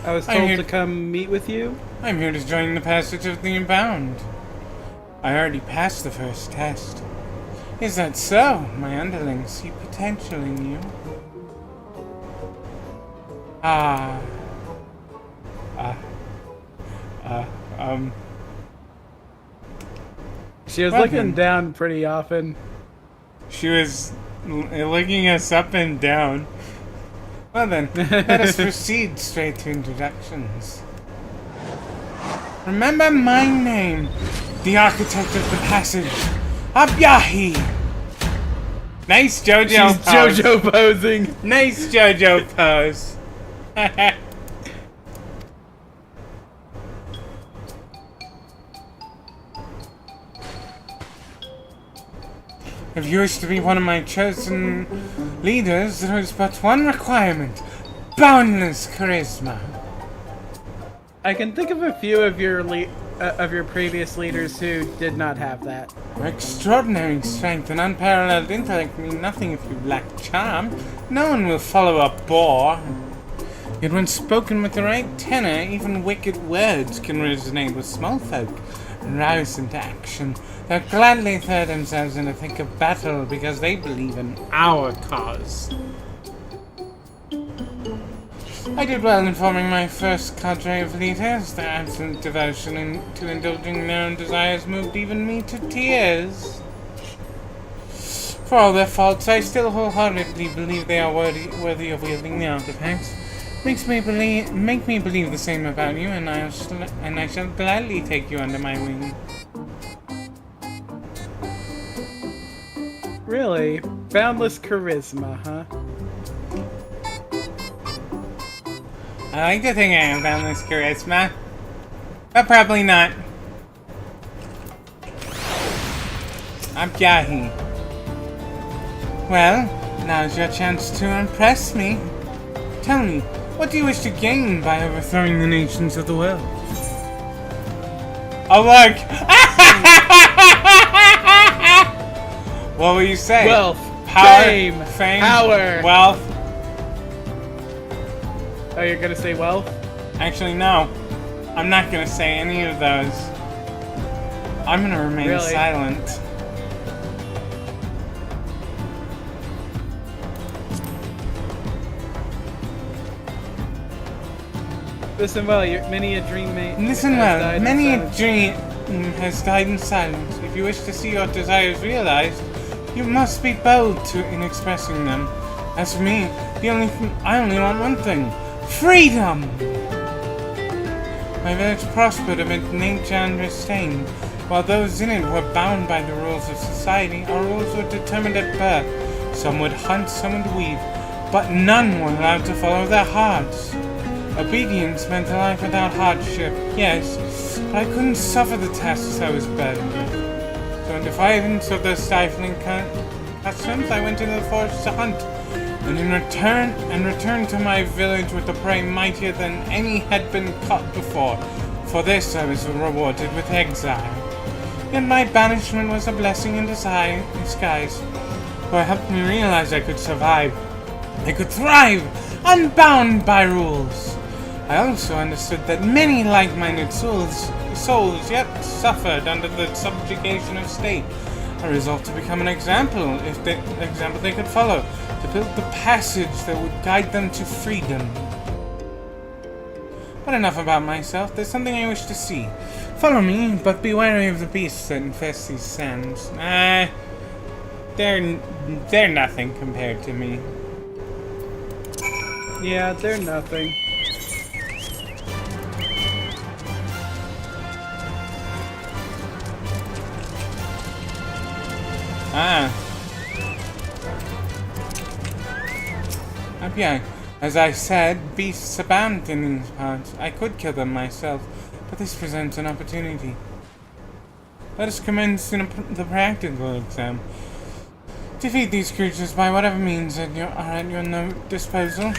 I was I'm told here- to come meet with you. I'm here to join the passage of the Unbound. I already passed the first test. Is that so? My underlings see potential in you. She was Well looking then. down pretty often. She was looking us up and down. Well then, let us proceed straight to introductions. Remember my name, the architect of the passage, Abyahi. Nice JoJo She's pose. JoJo posing. Nice JoJo pose. If you wish to be one of my chosen leaders, there is but one requirement. Boundless charisma. I can think of a few of your previous leaders who did not have that. Extraordinary strength and unparalleled intellect mean nothing if you lack charm. No one will follow a bore. Yet when spoken with the right tenor, even wicked words can resonate with small folk and rouse them to action. They'll gladly throw themselves in the thick of battle because they believe in our cause. I did well in forming my first cadre of leaders. Their absolute devotion to indulging their own desires moved even me to tears. For all their faults, I still wholeheartedly believe they are worthy of wielding the artifacts. Make me believe the same about you, and I shall gladly take you under my wing. Really? Boundless charisma, huh? I like to think I have boundless charisma, but probably not. I'm Yahi. Well, now's your chance to impress me. Tell me, what do you wish to gain by overthrowing the nations of the world? Oh look! What will you say? Wealth, Power, fame, power. wealth. Oh, you're gonna say wealth? Actually, no. I'm not gonna say any of those. I'm gonna remain Really? silent. Listen well, many a dream may Listen has well, died in many a silence. dream has died in silence. If you wish to see your desires realized, you must be bold in expressing them. As for me, I only want one thing: freedom! My village prospered amid nature unrestrained. While those in it were bound by the rules of society, our rules were determined at birth. Some would hunt, some would weave, but none were allowed to follow their hearts. Obedience meant a life without hardship, yes, but I couldn't suffer the tasks I was burdened with. So in defiance of those stifling customs, I went into the forest to hunt, and returned to my village with a prey mightier than any had been caught before. For this I was rewarded with exile. Yet my banishment was a blessing in disguise, for it helped me realize I could survive. I could thrive, unbound by rules. I also understood that many like-minded souls yet suffered under the subjugation of state. I resolved to become an example, example they could follow, to build the passage that would guide them to freedom. But enough about myself. There's something I wish to see. Follow me, but be wary of the beasts that infest these sands. They're nothing compared to me. Yeah, they're nothing. Okay. As I said, beasts abound in these parts. I could kill them myself, but this presents an opportunity. Let us commence the practical exam. Defeat these creatures by whatever means are at your disposal.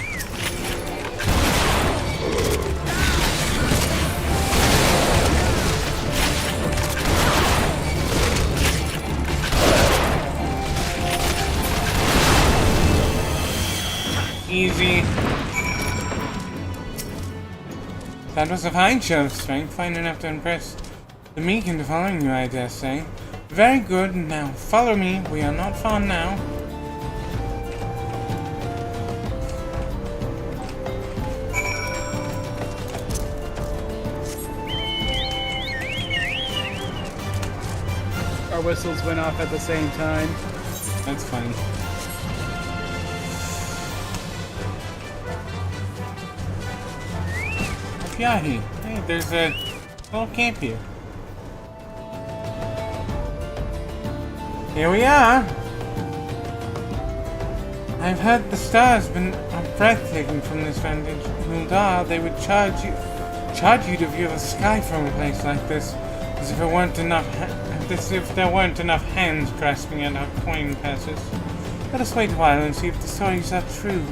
Easy. That was a fine show of strength, fine enough to impress the meek into following you, I dare say. Very good. Now follow me. We are not far now. Our whistles went off at the same time. That's funny. Yahi. Hey, there's a little camp here. Here we are. I've heard the stars are breathtaking from this vantage. Huldar, they would charge you to view the sky from a place like this, as if there weren't enough hands grasping at our coin passes. Let us wait a while and see if the stories are true.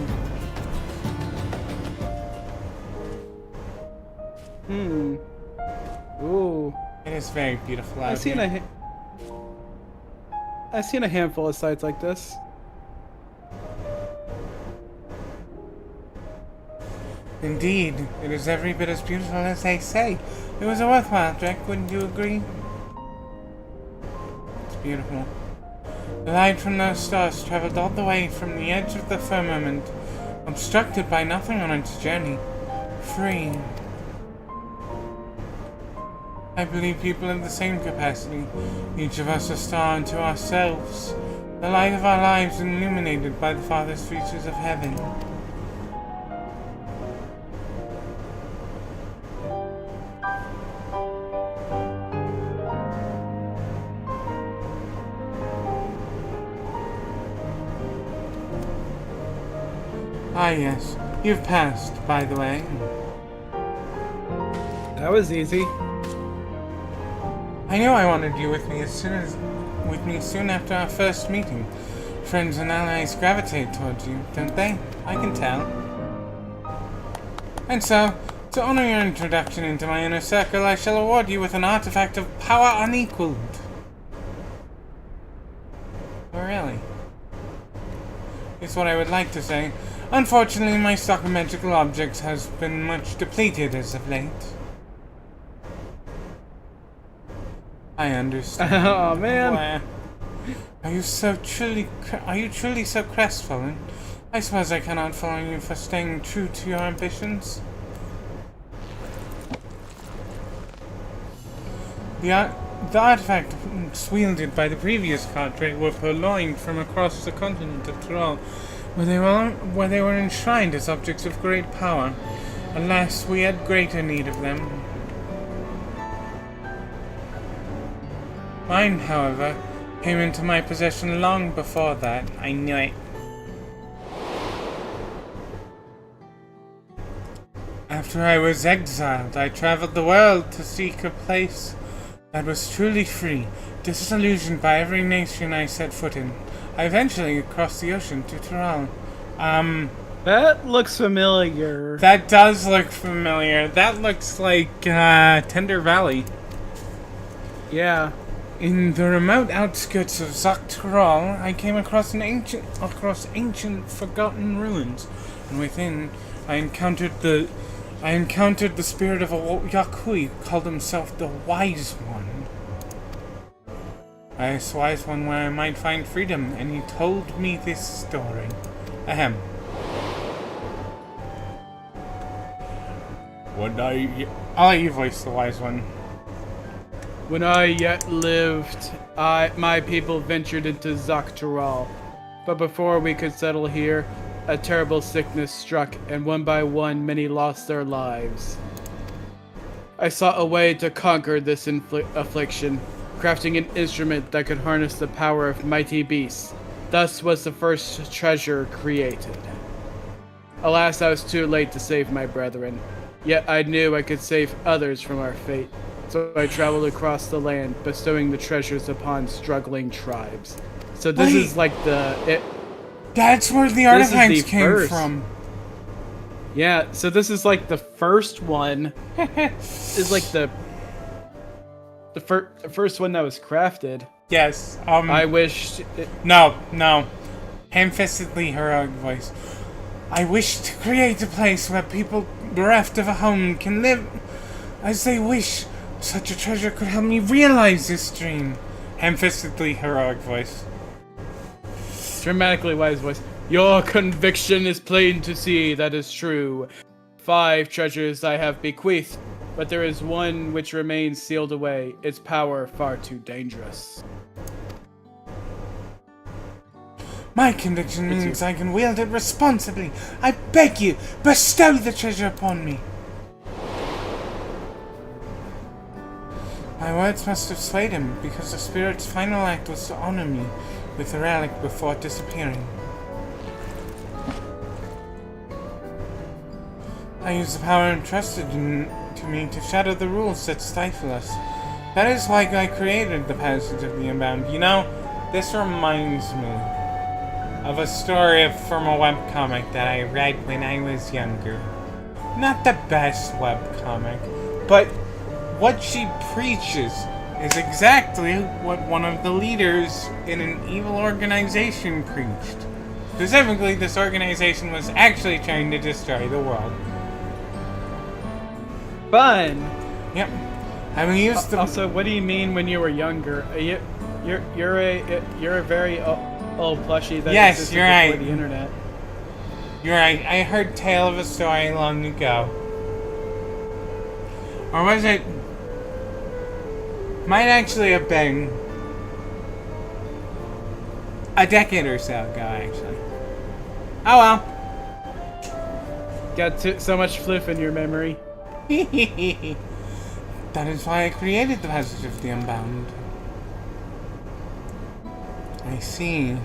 Ooh. It is very beautiful out I've seen here. I've seen a handful of sites like this. Indeed, it is every bit as beautiful as they say. It was a worthwhile trek, wouldn't you agree? It's beautiful. The light from those stars traveled all the way from the edge of the firmament, obstructed by nothing on its journey. Free. I believe people have the same capacity, each of us a star unto ourselves, the light of our lives illuminated by the farthest reaches of heaven. Ah yes, you've passed, by the way. That was easy. I knew I wanted you with me soon after our first meeting. Friends and allies gravitate towards you, don't they? I can tell. And so, to honor your introduction into my inner circle, I shall award you with an artifact of power unequaled. Oh, really? Here's what I would like to say. Unfortunately, my stock of magical objects has been much depleted as of late. I understand. Oh man. Are you truly so crestfallen? I suppose I cannot follow you for staying true to your ambitions. The artifacts wielded by the previous cadre were purloined from across the continent of Tyrol, where they were enshrined as objects of great power. Alas, we had greater need of them. Mine, however, came into my possession long before that. I knew it. After I was exiled, I traveled the world to seek a place that was truly free, disillusioned by every nation I set foot in. I eventually crossed the ocean to Tyrol. That looks familiar. That does look familiar. That looks like, Tender Valley. Yeah. In the remote outskirts of Tyrol, I came across ancient forgotten ruins, and within, I encountered the spirit of a Yakui who called himself the Wise One. I asked Wise One where I might find freedom, and he told me this story. Ahem. I'll let you voice the Wise One. When I yet lived, my people ventured into Tyrol. But before we could settle here, a terrible sickness struck, and one by one many lost their lives. I sought a way to conquer this affliction, crafting an instrument that could harness the power of mighty beasts. Thus was the first treasure created. Alas, I was too late to save my brethren. Yet I knew I could save others from our fate. So I traveled across the land, bestowing the treasures upon struggling tribes. So this is like That's where the artifacts came from. Yeah, so this is like the first one. Is like the first one that was crafted. Yes. I wished. No. Ham-fistedly heroic voice. I wish to create a place where people bereft of a home can live as they wish. Such a treasure could help me realize this dream. Ham-fistedly heroic voice. Dramatically wise voice. Your conviction is plain to see, that is true. 5 treasures I have bequeathed, but there is one which remains sealed away, its power far too dangerous. My conviction means I can wield it responsibly. I beg you, bestow the treasure upon me. My words must have swayed him, because the spirit's final act was to honor me with the relic before disappearing. I used the power entrusted to me to shatter the rules that stifle us. That is why I created the Passage of the Unbound. You know, this reminds me of a story from a webcomic that I read when I was younger. Not the best webcomic, but what she preaches is exactly what one of the leaders in an evil organization preached. Specifically, this organization was actually trying to destroy the world. Fun! Yep. I mean, used the... Also, what do you mean when you were younger? You're a very old plushie that yes, you're right. The internet. You're right. I heard tale of a story long ago. Or was it... Might actually have been a decade or so ago, actually. Oh well. Got so much fluff in your memory. That is why I created the Passage of the Unbound. I see.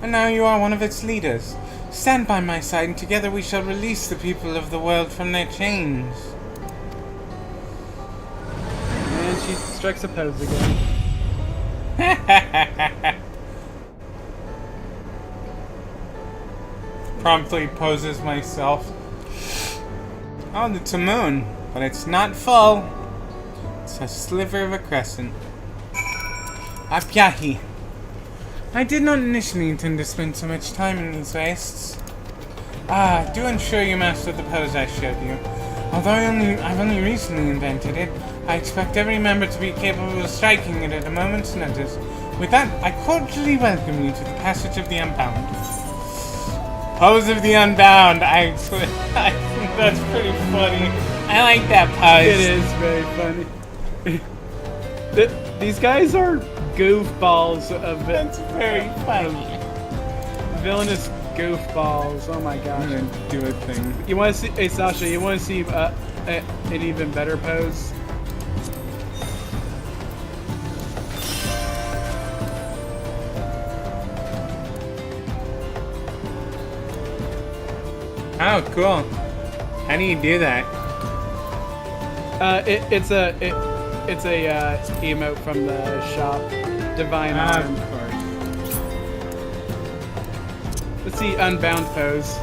And now you are one of its leaders. Stand by my side, and together we shall release the people of the world from their chains. And she strikes a pose again. Promptly poses myself. Oh, it's a moon, but it's not full. It's a sliver of a crescent. Apyahi. I did not initially intend to spend so much time in these wastes. Do ensure you master the pose I showed you. Although I've only recently invented it, I expect every member to be capable of striking it at a moment's notice. With that, I cordially welcome you to the Passage of the Unbound. Pose of the Unbound. I think that's pretty funny. I like that pose. It is very funny. These guys are goofballs of it. That's very funny. Villainous goofballs. Oh my gosh. I'm gonna do a thing. You want to see? Hey Sasha, you want to see an even better pose? Oh, cool. How do you do that? It's a emote from the shop. Divine Arm. Of course. Let's see Unbound pose.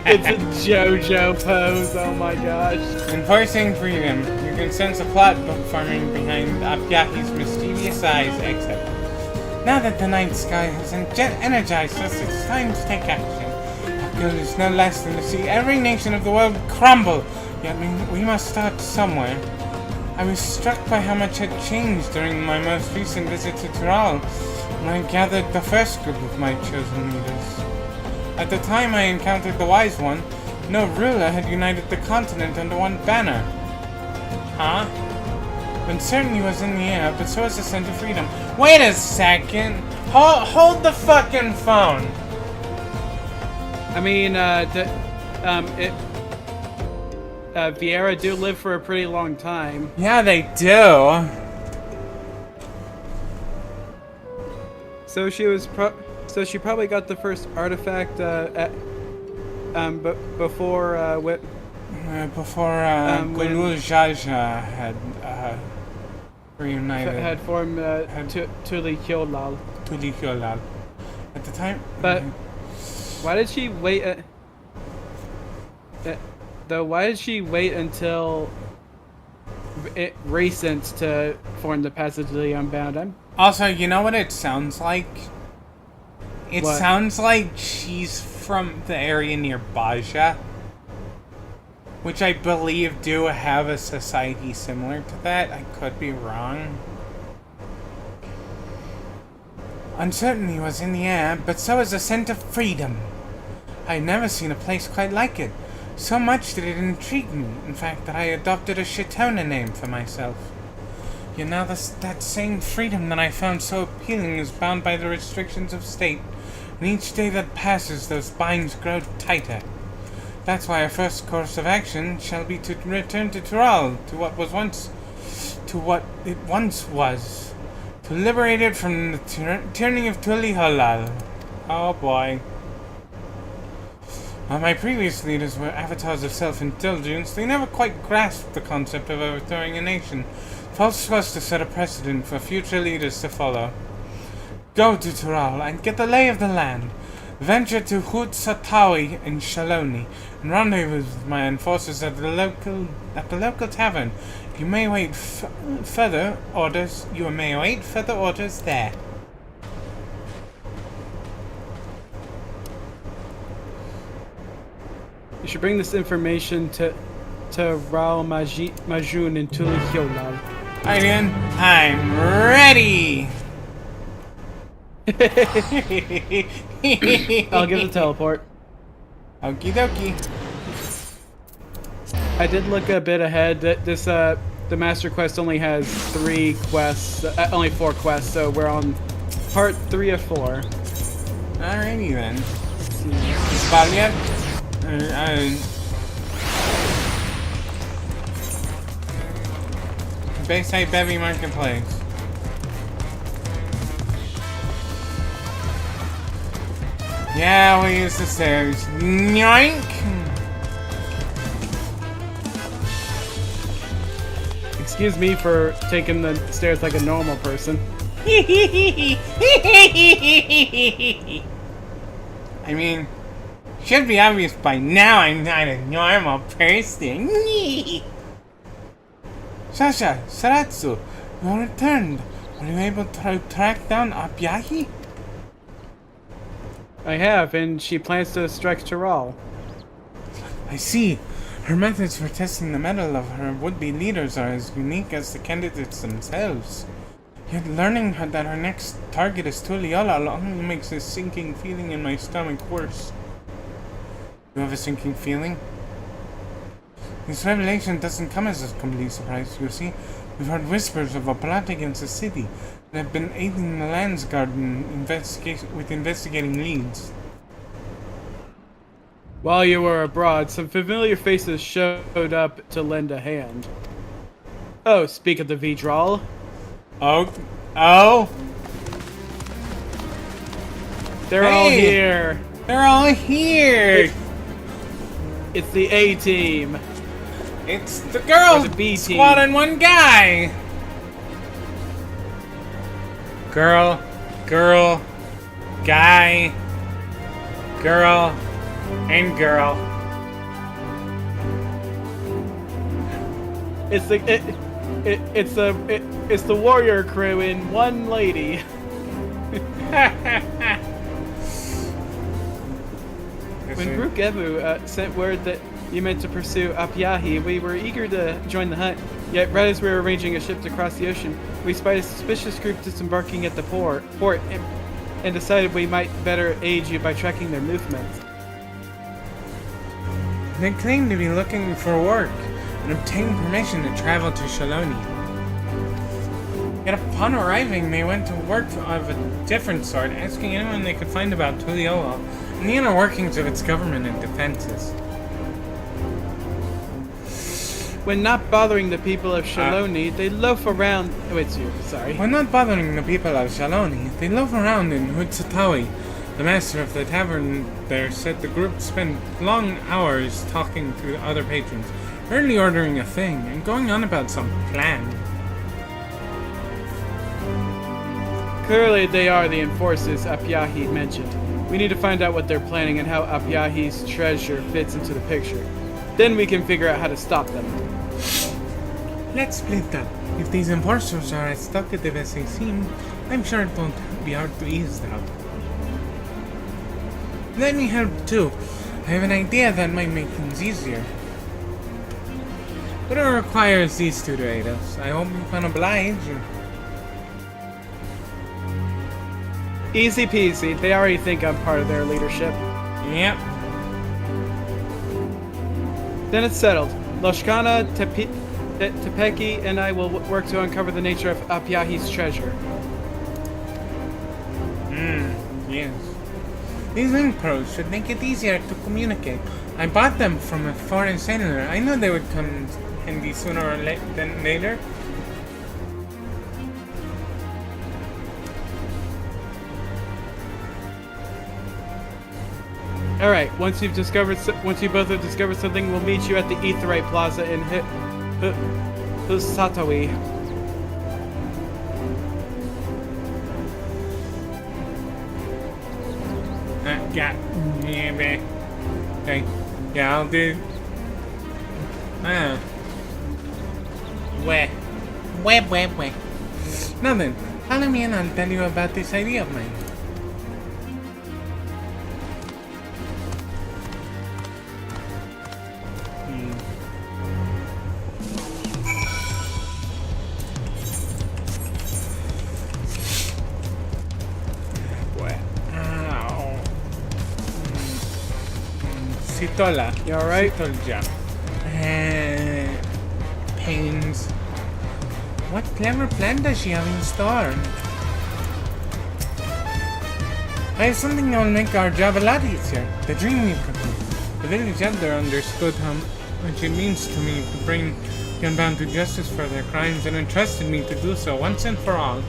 It's a JoJo pose. Oh my gosh. Enforcing freedom. You can sense a plot forming behind Abyahi's mischievous eyes, except now that the night sky has energized us, it's time to take action. Our goal is no less than to see every nation of the world crumble. Yet we must start somewhere. I was struck by how much had changed during my most recent visit to Tural, when I gathered the first group of my chosen leaders. At the time I encountered the Wise One, no ruler had united the continent under one banner. Huh? Uncertainty was in the air, but so was the sense of freedom. Wait a second! Hold the fucking phone! I mean, Vieira do live for a pretty long time. Yeah, they do. So she probably got the first artifact before Gulul Jaja had reunited. had formed Tuli Kyolal. Tuli Kyolal. At the time. But why did she wait? Why did she wait until recent to form the passage of the Unbound? Also, you know what it sounds like? It What? sounds like she's from the area near Baja, which I believe do have a society similar to that. I could be wrong. Uncertainty was in the air, but so was a scent of freedom. I had never seen a place quite like it. So much did it intrigue me, in fact, that I adopted a Shitona name for myself. Yet now that same freedom that I found so appealing is bound by the restrictions of state, and each day that passes those binds grow tighter. That's why our first course of action shall be to return to Tural, to what it once was, to liberate it from the tyranny of Tuli Halal. Oh boy. While my previous leaders were avatars of self-indulgence, they never quite grasped the concept of overthrowing a nation. False was to set a precedent for future leaders to follow. Go to Tural and get the lay of the land. Venture to Hut Satawi in Shaloni and rendezvous with my enforcers at the local tavern. You may await further orders. You may await further orders there. You should bring this information to Rao Majun in Tuli Kyolal. Alright, then. I'm ready! I'll give the teleport. Okie dokie. I did look a bit ahead. The master quest only has 3 quests, only 4 quests, so we're on part 3 of 4. Alrighty then. Spaliat? Bayside Bevy Marketplace. Yeah, we use the stairs. Yoink! Excuse me for taking the stairs like a normal person. I mean, should be obvious by now I'm not a normal person. Sascha, Saratsu, you returned. Were you able to track down Abyahi? I have, and she plans to strike Tural. I see. Her methods for testing the mettle of her would-be leaders are as unique as the candidates themselves. Yet learning that her next target is Tuliolal only makes this sinking feeling in my stomach worse. You have a sinking feeling? This revelation doesn't come as a complete surprise, you see. We've heard whispers of a plot against the city and have been aiding the Lands Guard with investigating leads. While you were abroad, some familiar faces showed up to lend a hand. Oh, speak of the Vidral. Oh? They're all here. They're all here! It's the A team. It's the girl Or the B team. squad and one guy! Girl, guy, girl, and girl. It's the warrior crew in one lady. When Brukevu sent word that you meant to pursue Apyahi, we were eager to join the hunt. Yet, right as we were arranging a ship to cross the ocean, we spied a suspicious group disembarking at the port and decided we might better aid you by tracking their movements. They claimed to be looking for work and obtained permission to travel to Shaloni. Yet upon arriving, they went to work of a different sort, asking anyone they could find about Tuliolo and the inner workings of its government and defenses. When not bothering the people of Shaloni, they loaf around. Oh, it's you. Sorry. When not bothering the people of Shaloni, they loaf around in Hutsatawi. The master of the tavern there said the group spent long hours talking to other patrons, rarely ordering a thing, and going on about some plan. Clearly, they are the enforcers Apyahi mentioned. We need to find out what they're planning and how Apyahi's treasure fits into the picture. Then we can figure out how to stop them. Let's split up. If these enforcers are as talkative as they seem, I'm sure it won't be hard to ease them. Let me help too. I have an idea that might make things easier. But it requires these two to aid us. I hope you can oblige. Easy peasy. They already think I'm part of their leadership. Yep. Then it's settled. Loshkana, Tepeki, and I will work to uncover the nature of Apyahi's treasure. Yes. These link pros should make it easier to communicate. I bought them from a foreign settler. I knew they would come handy sooner or than later. Alright, once you both have discovered something, we'll meet you at the Aetheryte Plaza in Husatawi. Yeah, I'll do. Where? Now then, follow me and I'll tell you about this idea of mine. Sitola. You alright? Sitolja. Pains. What clever plan does she have in store? I have something that will make our job a lot easier. The dream we've completed. The village elder understood how much it means to me to bring the unbound to justice for their crimes and entrusted me to do so once and for all.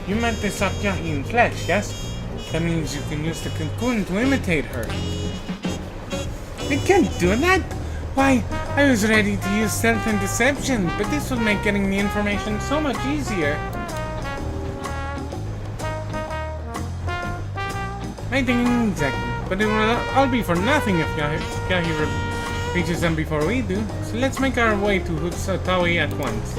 You met this Apyahi in flesh, yes? That means you can use the cocoon to imitate her. I can't do that! Why, I was ready to use stealth and deception, but this will make getting the information so much easier. I think exactly, but it will all be for nothing if Yahi reaches them before we do. So let's make our way to Hutsatawi at once.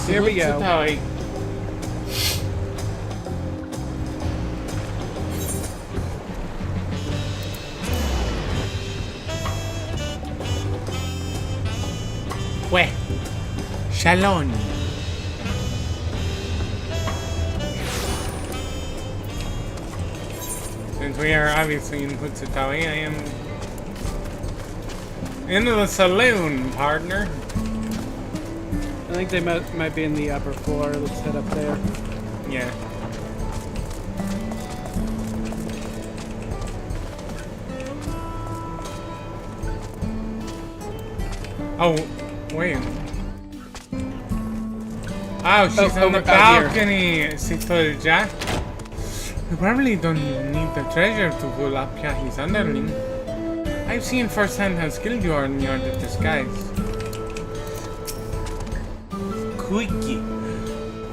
Here we go. Shalom. Since we are obviously in Putsutawi, I am into the saloon, partner. I think they might be in the upper floor. Let's head up there. Yeah. Oh, wait. Oh, she's on the balcony, Sister Jack. We probably don't need the treasure to pull up Yahi's underling. I've seen firsthand how skilled you are in the art of disguise. Quickie.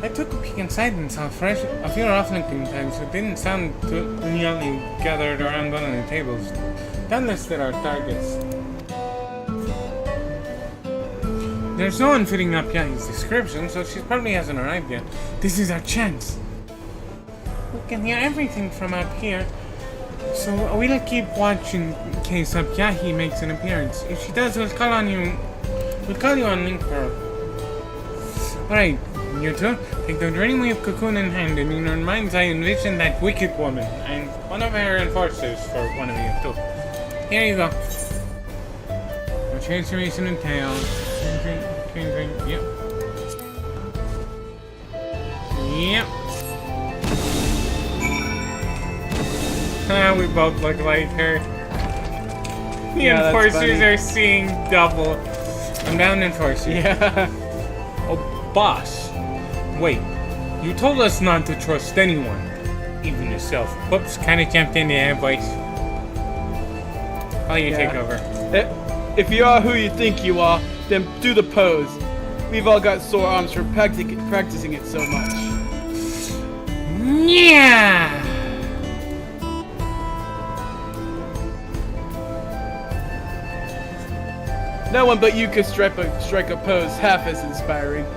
I took a peek inside and saw a few rough-looking types who didn't sound too nearly gathered around one of the tables. Doubtless there are targets. There's no one fitting up Yahi's description, so she probably hasn't arrived yet. This is our chance. We can hear everything from up here, so we'll keep watching in case up Yahi makes an appearance. If she does, we'll call you on link for her. Alright, you two, take the dream wave cocoon in hand, and in your mind's eye envision that wicked woman, and one of her enforcers for one of you too. Here you go. No transformation and tail. Yep. Yep. We both look like her. The enforcers are seeing double. I'm down enforcer. Yeah. Oh, boss. Wait. You told us not to trust anyone. Even yourself. Whoops, kinda jumped into that voice. I'll let you take over. If you are who you think you are, then do the pose. We've all got sore arms from practicing it so much. Yeah. No one but you could strike a pose half as inspiring.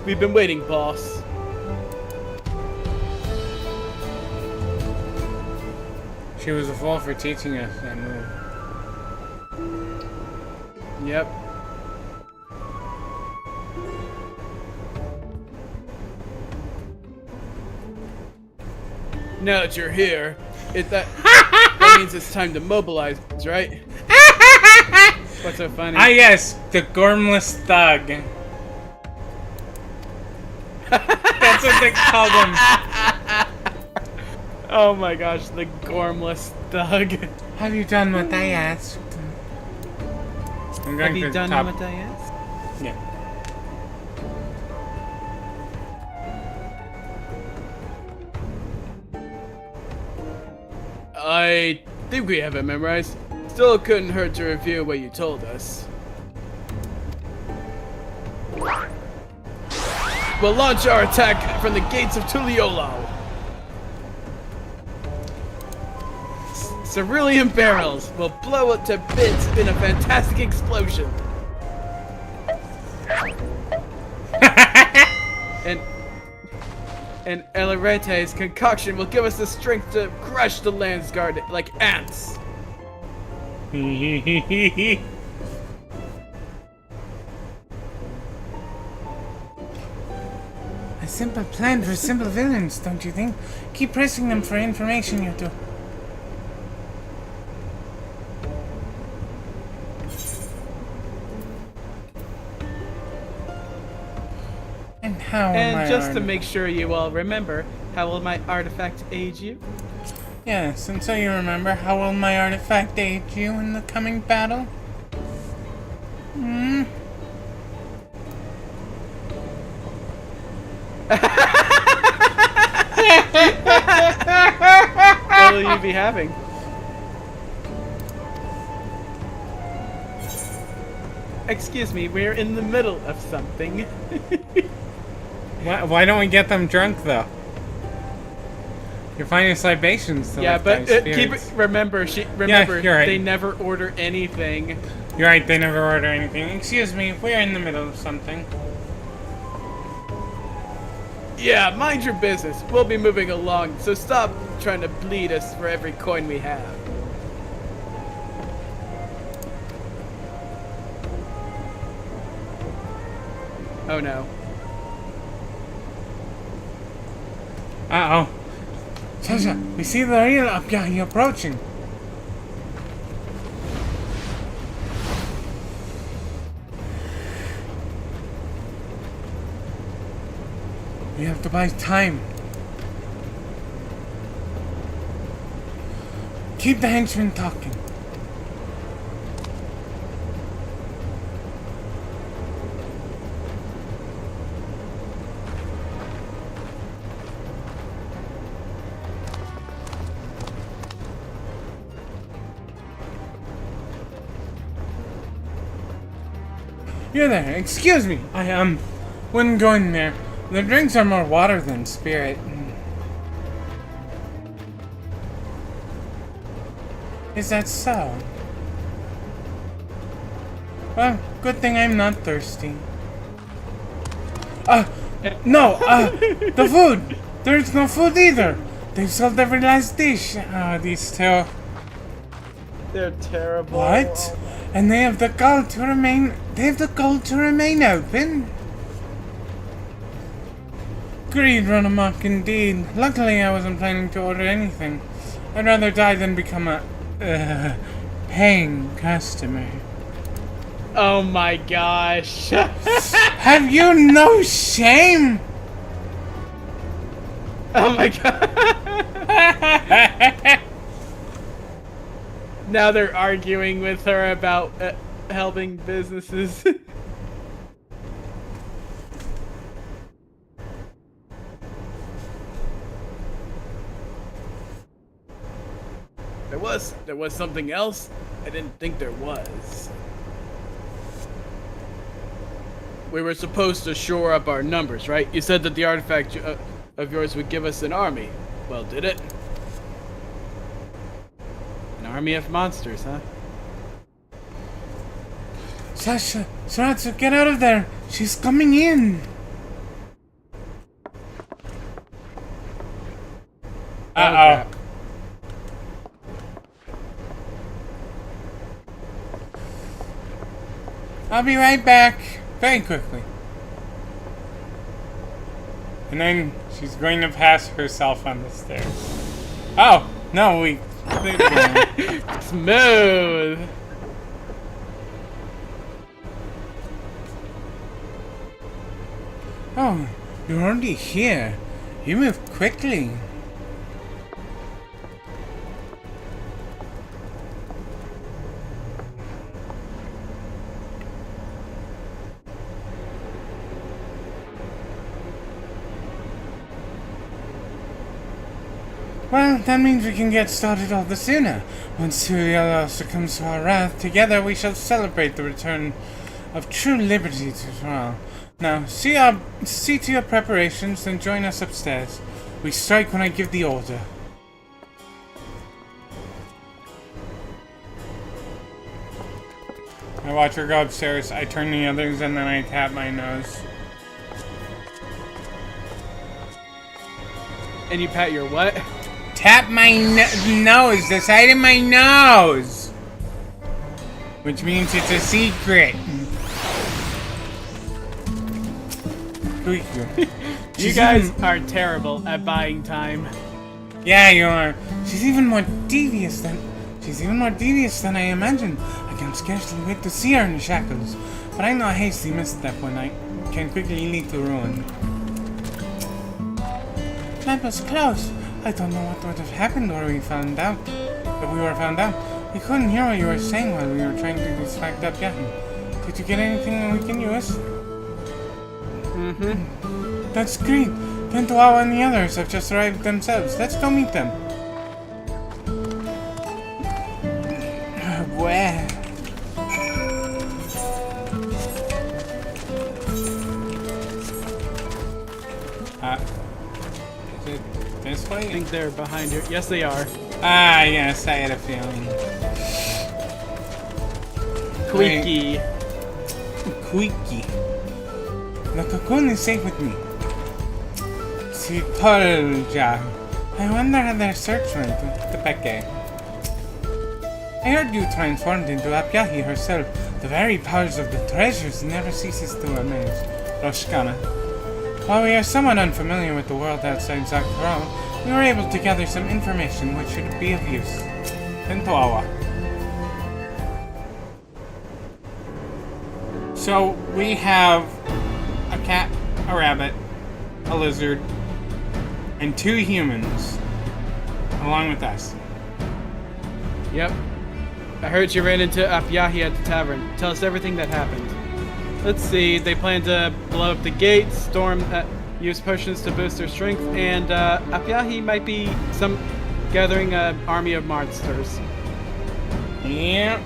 We've been waiting, boss. She was a fool for teaching us that move. Yep. Now that you're here, that means it's time to mobilize, right? What's so funny? Ah yes, the gormless thug. That's what they called him. Oh my gosh, the gormless thug. Have you done what I asked? Have you done what I asked? Yeah. I think we have it memorized. Still couldn't hurt to review what you told us. We'll launch our attack from the gates of Tuliolo. Cerulean barrels will blow it to bits in a fantastic explosion. and Elarete's concoction will give us the strength to crush the Landsguard like ants. A simple plan for simple villains, don't you think? Keep pressing them for information, you two. And just to make sure you all remember, how will my artifact aid you? Yes, and so you remember, how will my artifact aid you in the coming battle? Hmm? What will you be having? Excuse me, we're in the middle of something. Why don't we get them drunk, though? You're finding libations to remember, you're right. They never order anything. You're right, they never order anything. Excuse me, we're in the middle of something. Yeah, mind your business. We'll be moving along, so stop trying to bleed us for every coin we have. Oh no. Uh-oh. Sasha, we see the real Apyahi approaching. We have to buy time. Keep the henchmen talking. You're there. Excuse me. I wouldn't go in there. The drinks are more water than spirit. Is that so? Well, good thing I'm not thirsty. No, the food! There's no food either! They've sold every last dish. These two. They're terrible. What? And they have the gall to remain open? Greed run amok indeed. Luckily I wasn't planning to order anything. I'd rather die than become a paying customer. Oh my gosh. Have you no shame? Oh my god. Now they're arguing with her about helping businesses. There was something else? I didn't think there was. We were supposed to shore up our numbers, right? You said that the artifact of yours would give us an army. Well, did it? An army of monsters, huh? Sasha, Saratsu, get out of there! She's coming in! Uh-oh. I'll be right back. Very quickly. And then she's going to pass herself on the stairs. Oh, no, we... Smooth! Oh, you're already here. You moved quickly. Well, that means we can get started all the sooner. Once Suriel succumbs to our wrath, together we shall celebrate the return of true liberty to Thrall. Now, see to your preparations, then join us upstairs. We strike when I give the order. I watch her go upstairs, I turn the others, and then I tap my nose. And you pat your what? Tap my nose, the side of my nose! Which means it's a secret. You guys are terrible at buying time. Yeah, you are. She's even more devious than I imagined. I can scarcely wait to see her in the shackles. But I know a hasty misstep when I can quickly lead to ruin. That was close. I don't know what would have happened where we were found out. We couldn't hear what you were saying while we were trying to distract Apyahi. Did you get anything we can use? Mm-hmm. That's great. Tentuawa and the others have just arrived themselves. Let's go meet them. Where? Is it this way? I think they're behind her. Yes, they are. Ah, yes, I had a feeling. Queaky. Queaky. The cocoon is safe with me. Sitolja. I wonder how their search went with the Peke. I heard you transformed into Apyahi herself. The very powers of the treasures never ceases to amaze. Roshkana. While we are somewhat unfamiliar with the world outside Zakharal, we were able to gather some information which should be of use. Pentoawa. So, we have a cat, a rabbit, a lizard, and 2 humans, along with us. Yep. I heard you ran into Apyahi at the tavern. Tell us everything that happened. Let's see, they plan to blow up the gates, use potions to boost their strength, and Apyahi might be gathering an army of monsters. Yeah.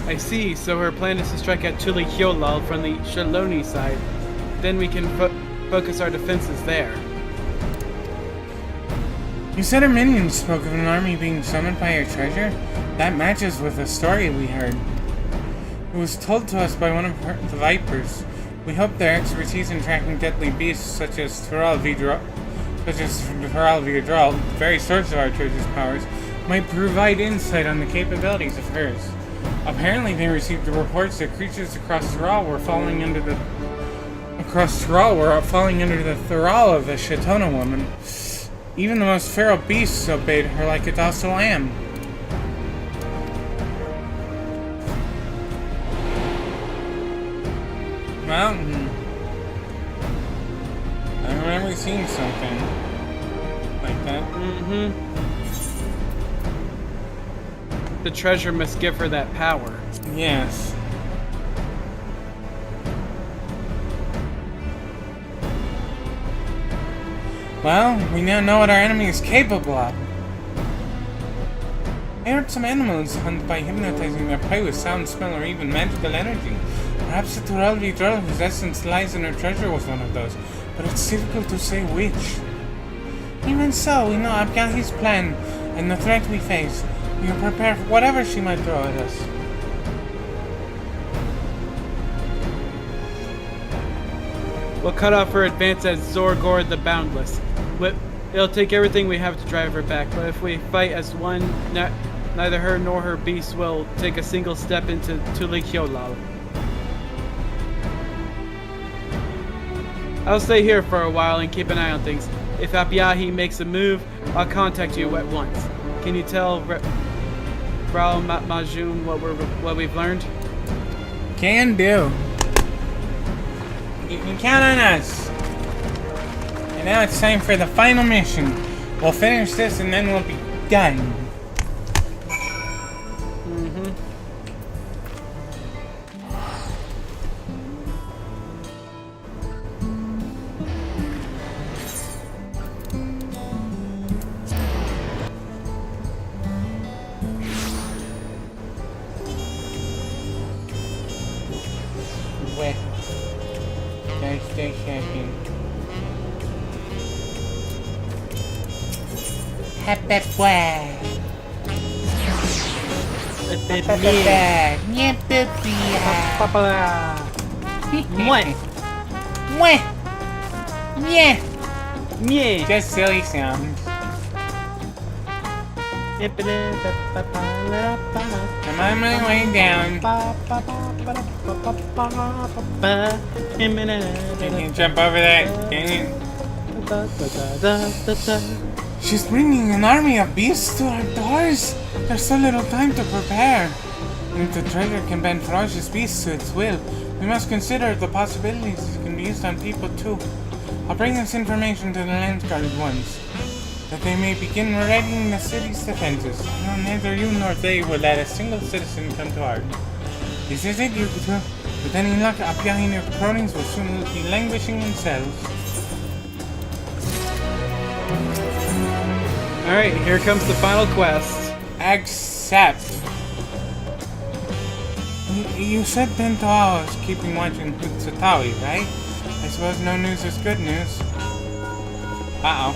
I see, so her plan is to strike at Tuli Hyolal from the Shaloni side. Then we can focus our defenses there. You said her minions spoke of an army being summoned by your treasure? That matches with a story we heard. It was told to us by one of the Vipers. We hope their expertise in tracking deadly beasts such as Tharal Vidral, the very source of our treasure's powers, might provide insight on the capabilities of hers. Apparently they received the reports that creatures across Tharal were falling under the thrall of the Shatona woman. Even the most feral beasts obeyed her like a docile lamb. Well, I remember seeing something like that. Mm-hmm. The treasure must give her that power. Yes. Well, we now know what our enemy is capable of. I heard some animals hunt by hypnotizing their prey with sound, smell, or even magical energy. Perhaps the Tharal Vidral, whose essence lies in her treasure, was one of those, but it's difficult to say which. Even so, we know Apyahi's plan and the threat we face. We are prepared for whatever she might throw at us. We'll cut off her advance as Zorgor the Boundless. It'll take everything we have to drive her back, but if we fight as one, neither her nor her beast will take a single step into Tuli Hyolal. I'll stay here for a while and keep an eye on things. If Apyahi makes a move, I'll contact you at once. Can you tell Raul Majun what we've learned? Can do. You can count on us. And now it's time for the final mission. We'll finish this and then we'll be done. Wait. Just a second. Happy boy. Yeah, baby. Yeah. Yeah. Just silly sounds. I'm on my way down. Can you jump over that? Can you? She's bringing an army of beasts to our doors. There's so little time to prepare. If the treasure can bend ferocious beasts to its will, we must consider the possibilities it can be used on people too. I'll bring this information to the Landsguard once, that they may begin readying the city's defenses. No, neither you nor they will let a single citizen come to harm. This is it, Yukuto. With any luck, Apyahi and her cronies will soon be languishing in cells. Alright, here comes the final quest. Accept. You said Pentoa was keeping watch in Hutsutawi, right? I suppose no news is good news. Uh-oh.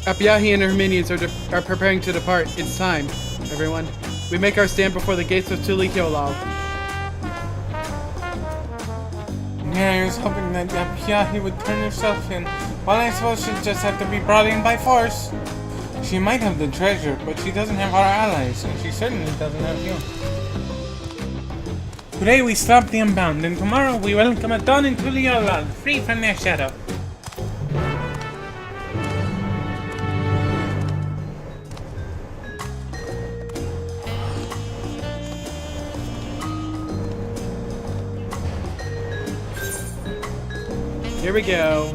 Apyahi and her minions are preparing to depart. It's time, everyone. We make our stand before the gates of Tuli Hyolal. Yeah, I was hoping that Apyahi would turn herself in Well, I suppose she'll just have to be brought in by force. She might have the treasure, but she doesn't have our allies, and she certainly doesn't have you. Today we stop the Unbound, and tomorrow we welcome a dawn into the Olal, free from their shadow. Here we go.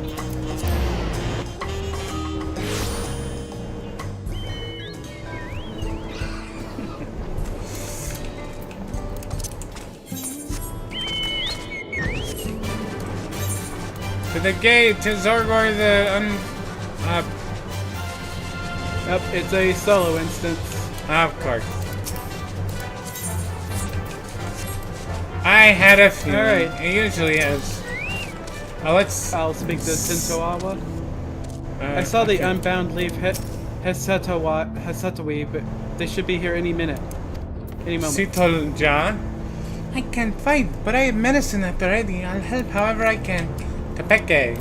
To the gate, to Zorgor Yep, it's a solo instance. Of course. I had a feeling. Alright. It usually is. I'll speak to Tintoawa. I saw the Unbound leave Hesatawi, but they should be here any minute. Any moment. Sitolja. I can't fight, but I have medicine at the ready. I'll help however I can. Tepeke.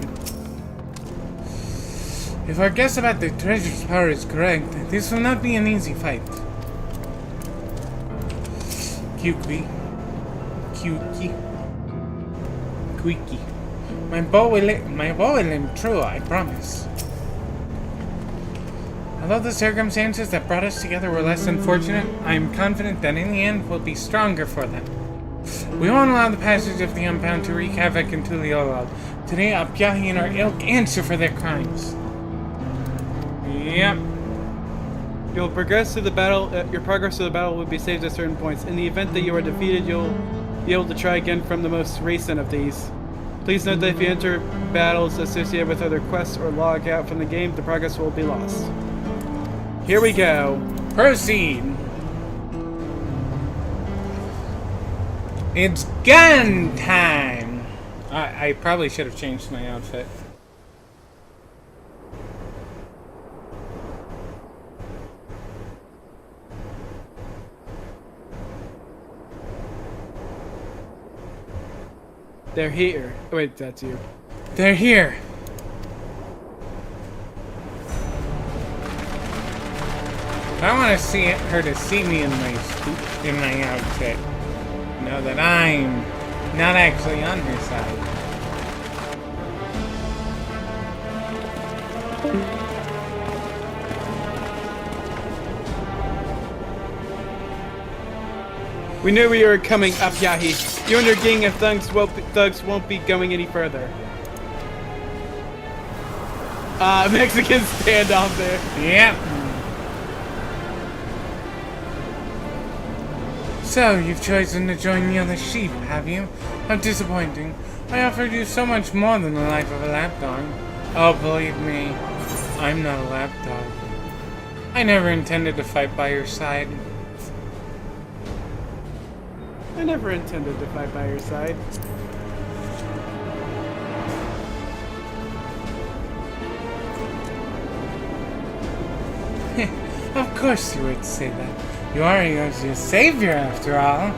If our guess about the treasure's power is correct, this will not be an easy fight. Kyukui. Quiki. My bow will aim true, I promise. Although the circumstances that brought us together were less than fortunate, I am confident that in the end we'll be stronger for them. We won't allow the passage of the Unbound to wreak havoc in Tuliolal. Today, Abyahi and our ilk answer for their crimes. Yep. You'll progress through the battle. Your progress through the battle will be saved at certain points. In the event that you are defeated, you'll be able to try again from the most recent of these. Please note that if you enter battles associated with other quests or log out from the game, the progress will be lost. Here we go. Proceed. It's gun time. I probably should have changed my outfit. They're here. Oh, wait, that's you. They're here. I want to see her to see me in my outfit. Know that I'm not actually on her side. We knew we were coming up, Yahi. You and your gang of thugs won't be going any further. Mexican standoff there. Yep. So, you've chosen to join me on the sheep, have you? How disappointing. I offered you so much more than the life of a lapdog. Oh, believe me, I'm not a lapdog. I never intended to fight by your side. I never intended to fight by your side. Of course you would say that. You are your savior, after all.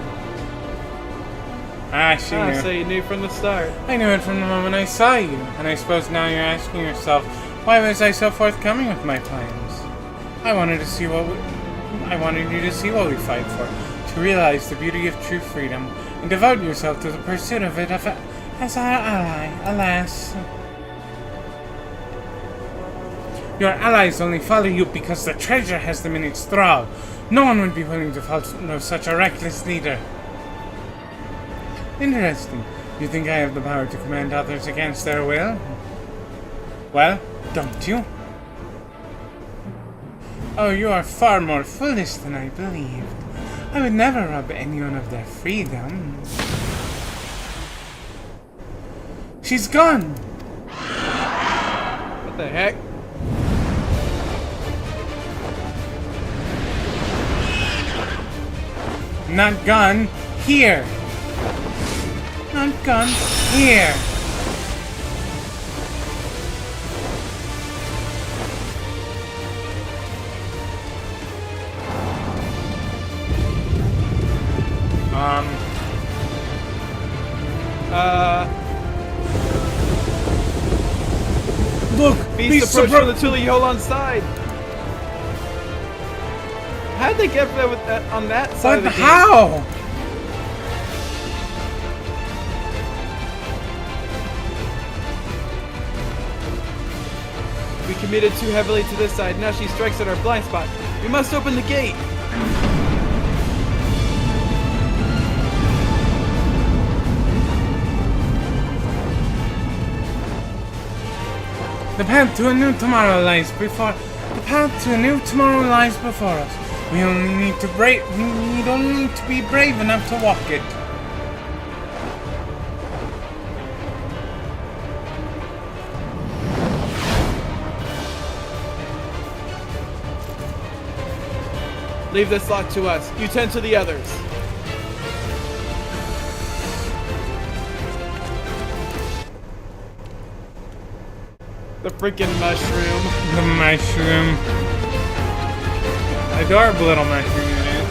She knew. So you knew from the start. I knew it from the moment I saw you, and I suppose now you're asking yourself, why was I so forthcoming with my plans? I wanted you to see what we fight for, to realize the beauty of true freedom, and devote yourself to the pursuit of it as our ally. Alas, your allies only follow you because the treasure has them in its thrall. No one would be willing to follow such a reckless leader. Interesting. You think I have the power to command others against their will? Well, don't you? Oh, you are far more foolish than I believed. I would never rob anyone of their freedom. She's gone! What the heck? Not gone. Here. Not gone. Here. beast approach from the Tuli Holon side. How'd they get there with that on that side of the game? How? We committed too heavily to this side. Now she strikes at our blind spot. We must open the gate. The path to a new tomorrow lies before. The path to a new tomorrow lies before us. We only need to be brave enough to walk it. Leave this lot to us. You tend to the others. The freaking mushroom. The mushroom. Adorable little mushroom it is.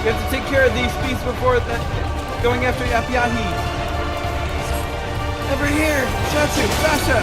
We have to take care of these beasts before going after Yapiahi. Over here! Shatsu! Sascha!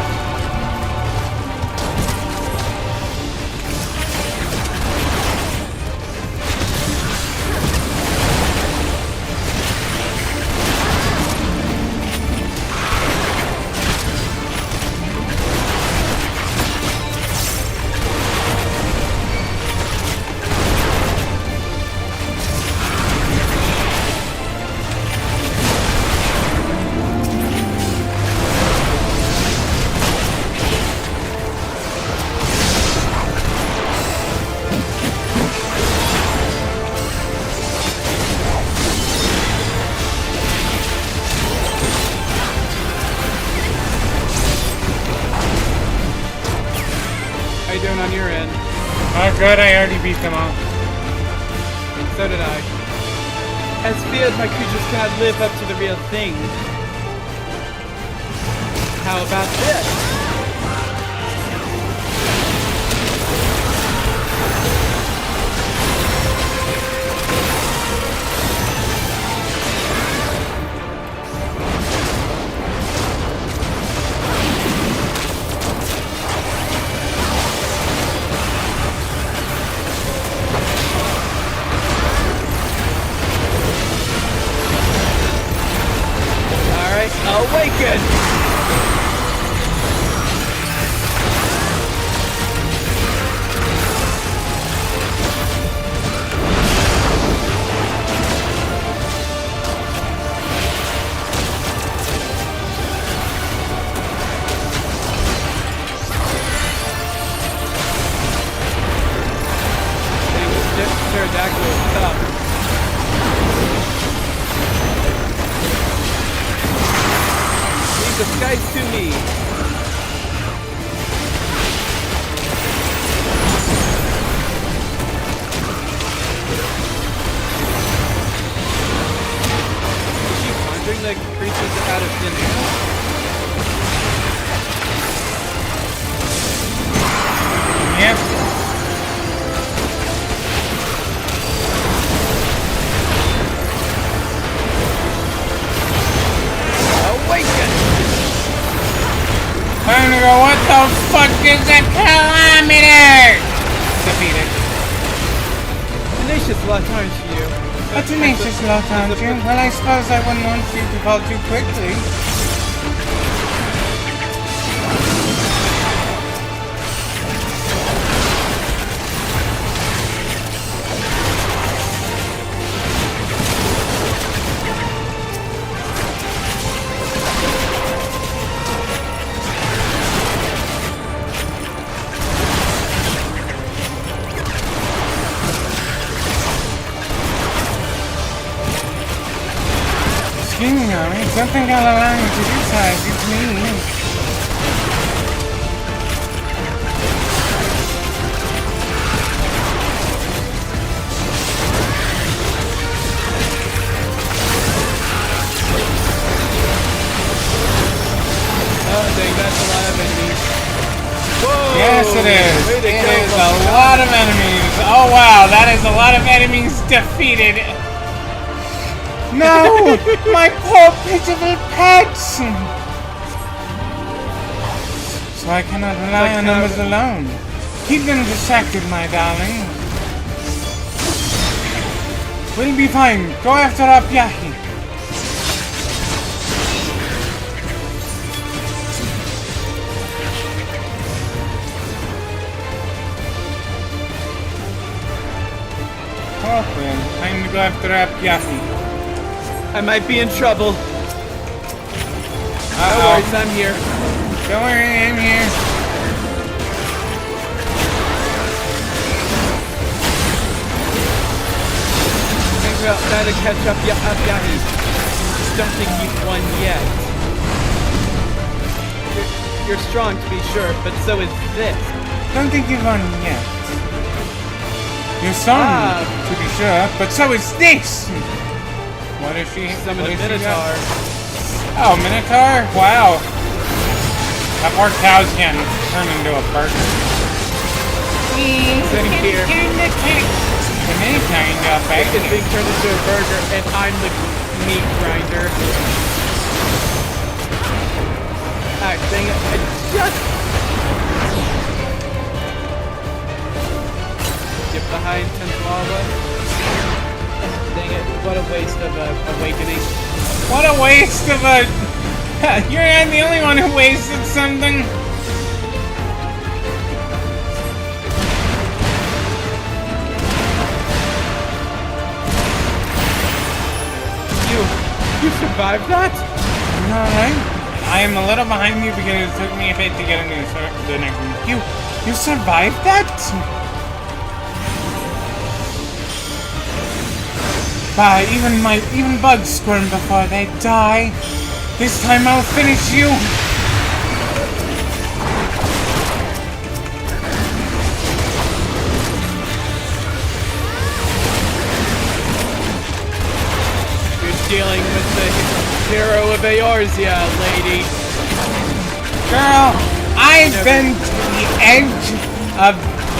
On your end. Oh good, I already beat them all. So did I. As feared, my creatures cannot live up to the real thing. How about this? Awaken! Pterodactyl is tough. The skies to me. Is she conjuring the creatures out of thin air? Yep. Awaken! Time to go, what the fuck is that kilometer? Defeated. Tenacious lot, aren't you? A tenacious lot, aren't you? Well, I suppose I wouldn't want you to fall too quickly. Excuse me, Army. Don't think I'll allow you to do size. It's me. Oh, dang, that's a lot of enemies. Whoa! Yes, it is. It is a lot of enemies. Oh, wow. That is a lot of enemies defeated. No! My poor pitiful pets! So I cannot rely on numbers alone. Keep them distracted, my darling. We'll be fine. Go after Abyahi. Oh, well, time to go after Abyahi. I might be in trouble. No worries, I'm here. Don't worry, I'm here. Maybe I'll try to catch up Yahi. Don't think you've won yet. You're strong to be sure, but so is this. Don't think you've won yet. You're strong to be sure, but so is this. What is she? Summon a Minotaur. Oh, Minotaur? Wow. That poor cow's getting turned into a burger. Sitting here. The Minotaur into a burger. It's being turned into a burger, and I'm the meat grinder. Alright, dang it. I just... Get behind Tentlava. Dang it, what a waste of awakening. What a waste of a... You're not the only one who wasted something. You survived that? Alright. I am a little behind you because it took me a bit to get into the next one. You survived that? Even bugs squirm before they die. This time I'll finish you. You're dealing with the hero of Eorzea, lady. Girl, I've been to the edge of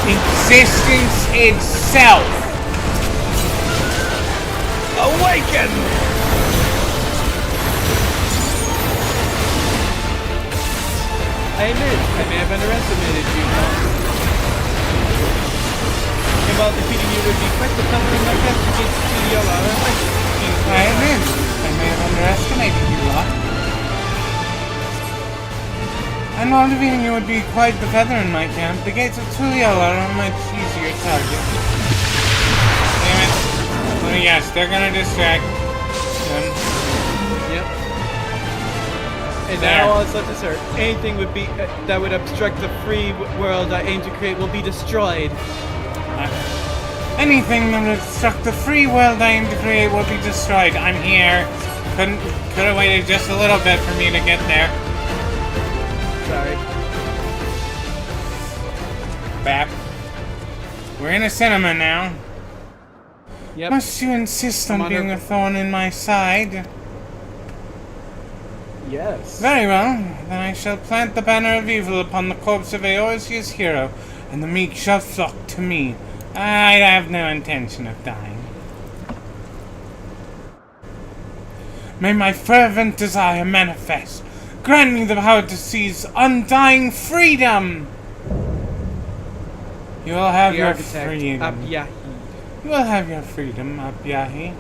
existence itself. Awaken! I admit, I may have underestimated you, Tom. And while defeating you would be quite the suffering my best against Yola. I admit, I may have underestimated you, lot. And while defeating you would be quite the feather in my cap, the gates of Tuliala are a much easier target. Damn it. Well, yes, they're gonna distract them. Yep. And There. now all that's left is her. Anything would be that would obstruct the free world I aim to create will be destroyed. Anything that would obstruct the free world I aim to create will be destroyed. I'm here. Could have waited just a little bit for me to get there. Sorry. Bap. We're in a cinema now. Yep. Must you insist on being a thorn in my side? Yes. Very well. Then I shall plant the banner of evil upon the corpse of Eorzea's hero, and the meek shall flock to me. I have no intention of dying. May my fervent desire manifest. Grant me the power to seize undying freedom. You will have your freedom. Abyahi. You will have your freedom, Abyahi.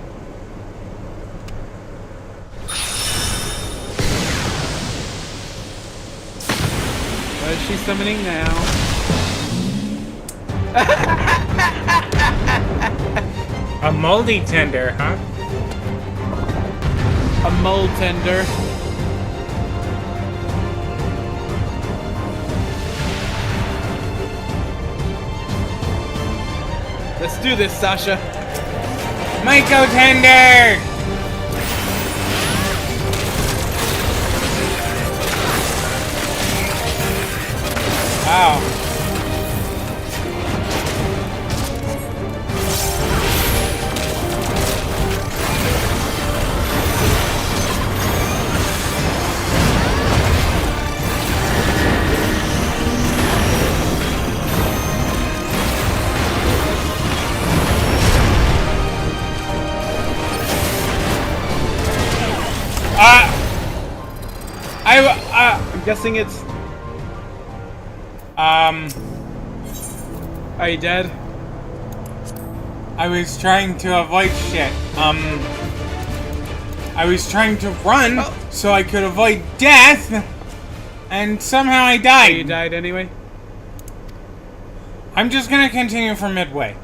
What is she summoning now? A moldy tender, huh? A mole tender. Let's do this, Sascha. Myco tender! Wow. I'm guessing it's... Are you dead? I was trying to avoid shit. I was trying to run so I could avoid death, and somehow I died. Oh, you died anyway? I'm just gonna continue from midway.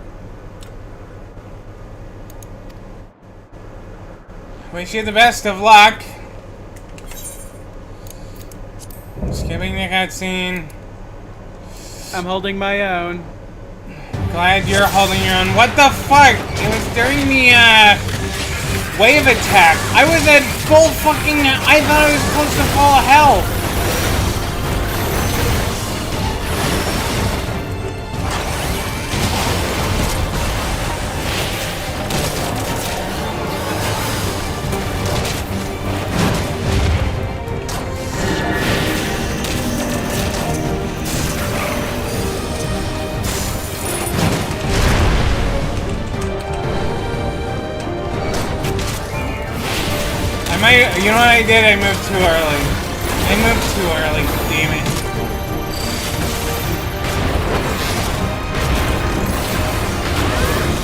Wish you the best of luck. Skipping the cutscene. I'm holding my own. Glad you're holding your own. What the fuck? It was during the, wave attack. I was at full fucking... I thought I was close to full health. You know what I did? I moved too early. Damn it.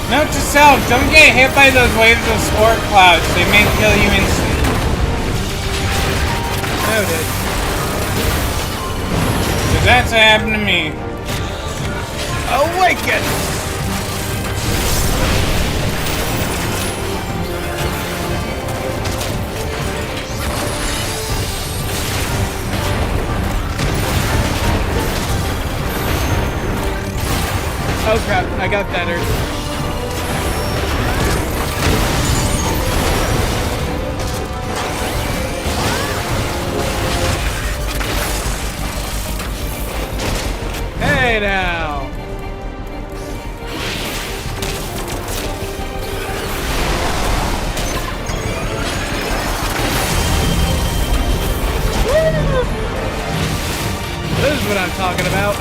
Note to self, don't get hit by those waves of spore clouds. They may kill you instantly. Noted. Cause that's what happened to me. Awaken! Oh crap, I got better. Hey now! Woo! This is what I'm talking about.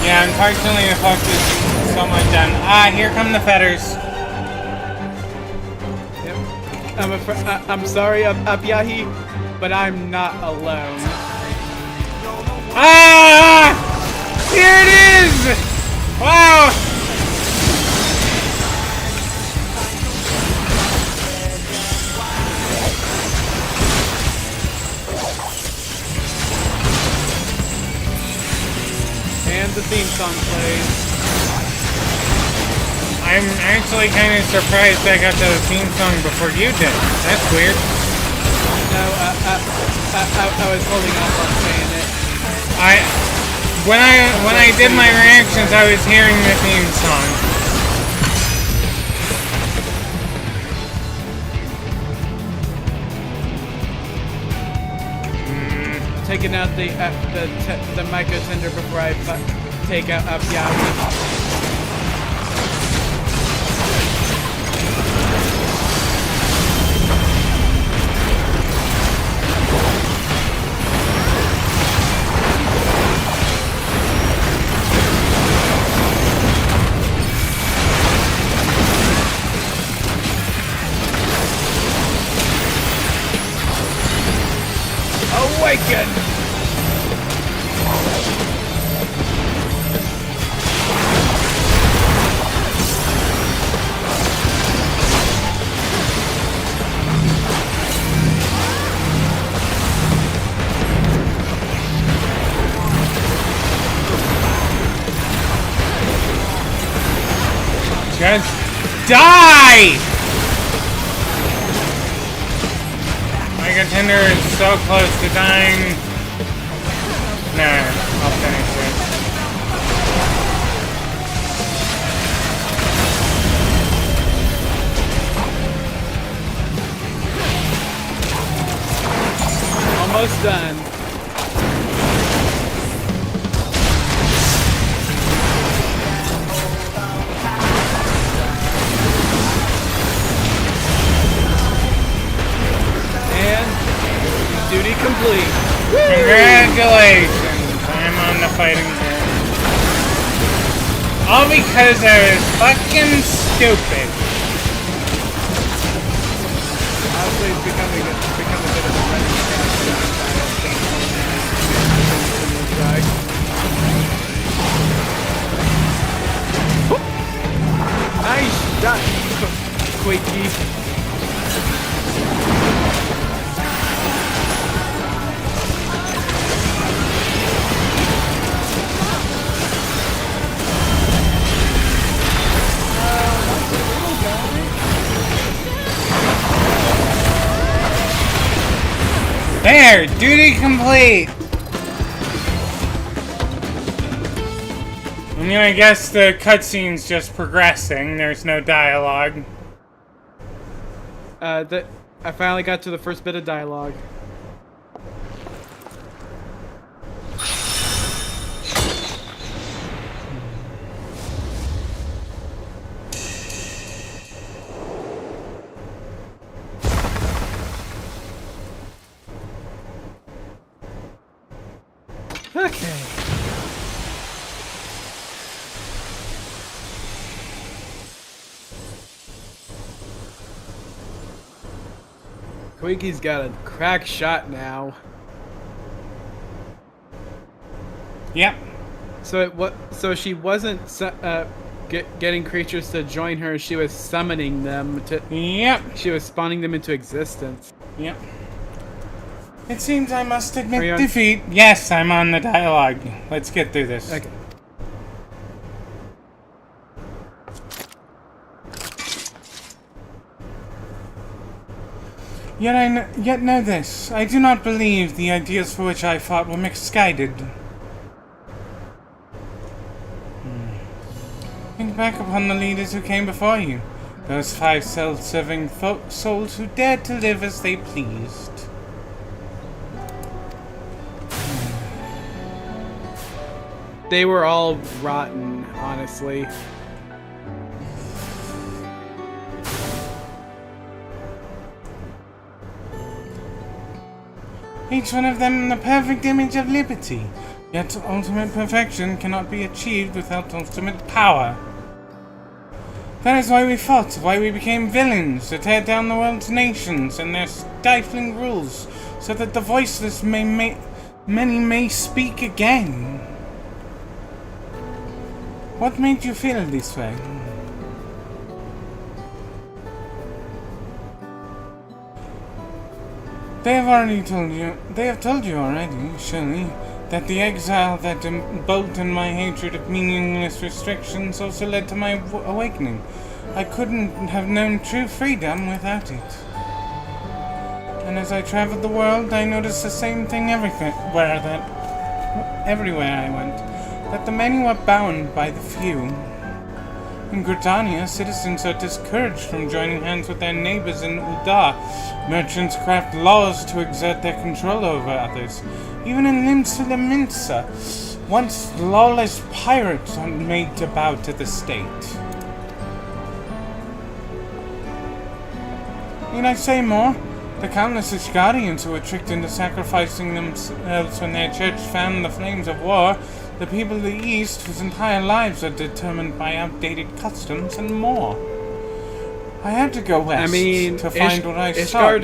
Yeah, unfortunately the focus is somewhat done. Ah, here come the fetters. Yep. I'm sorry, Abyahi, but I'm not alone. Ah! Here it is! Wow! And the theme song plays. I'm actually kind of surprised I got the theme song before you did. That's weird. No, I was holding off on saying it. When I did my reactions, I was hearing the theme song. Taking out the micro tender before I take out Abyahi. Awaken! Just die! My contender is so close to dying. Nah, I'll finish it. Almost done. All because I was fucking stupid. Honestly, it's become a bit of a running nice shot, Quakey. There! Duty complete! I guess the cutscene's just progressing. There's no dialogue. I finally got to the first bit of dialogue. Okay. Quakey's got a crack shot now. Yep. So she wasn't getting creatures to join her. She was summoning them to. Yep. She was spawning them into existence. Yep. It seems I must admit defeat. Yes, I'm on the dialogue. Let's get through this. Okay. Yet know this. I do not believe the ideas for which I fought were misguided. Think back upon the leaders who came before you. Those 5 self-serving souls who dared to live as they pleased. They were all rotten, honestly. Each one of them the perfect image of liberty. Yet ultimate perfection cannot be achieved without ultimate power. That is why we fought, why we became villains, to tear down the world's nations and their stifling rules, so that the voiceless many may speak again. What made you feel this way? They have told you already, surely, that the exile that emboldened my hatred of meaningless restrictions also led to my awakening. I couldn't have known true freedom without it. And as I traveled the world, I noticed the same thing everywhere I went, that the many were bound by the few. In Gridania, citizens are discouraged from joining hands with their neighbors in Udar. Merchants craft laws to exert their control over others. Even in Limsa Minsa, once lawless pirates are made to bow to the state. Need I say more? The countless Ishgarians who were tricked into sacrificing themselves when their church fanned the flames of war, the people of the East whose entire lives are determined by outdated customs, and more. I had to go west to find what I saw.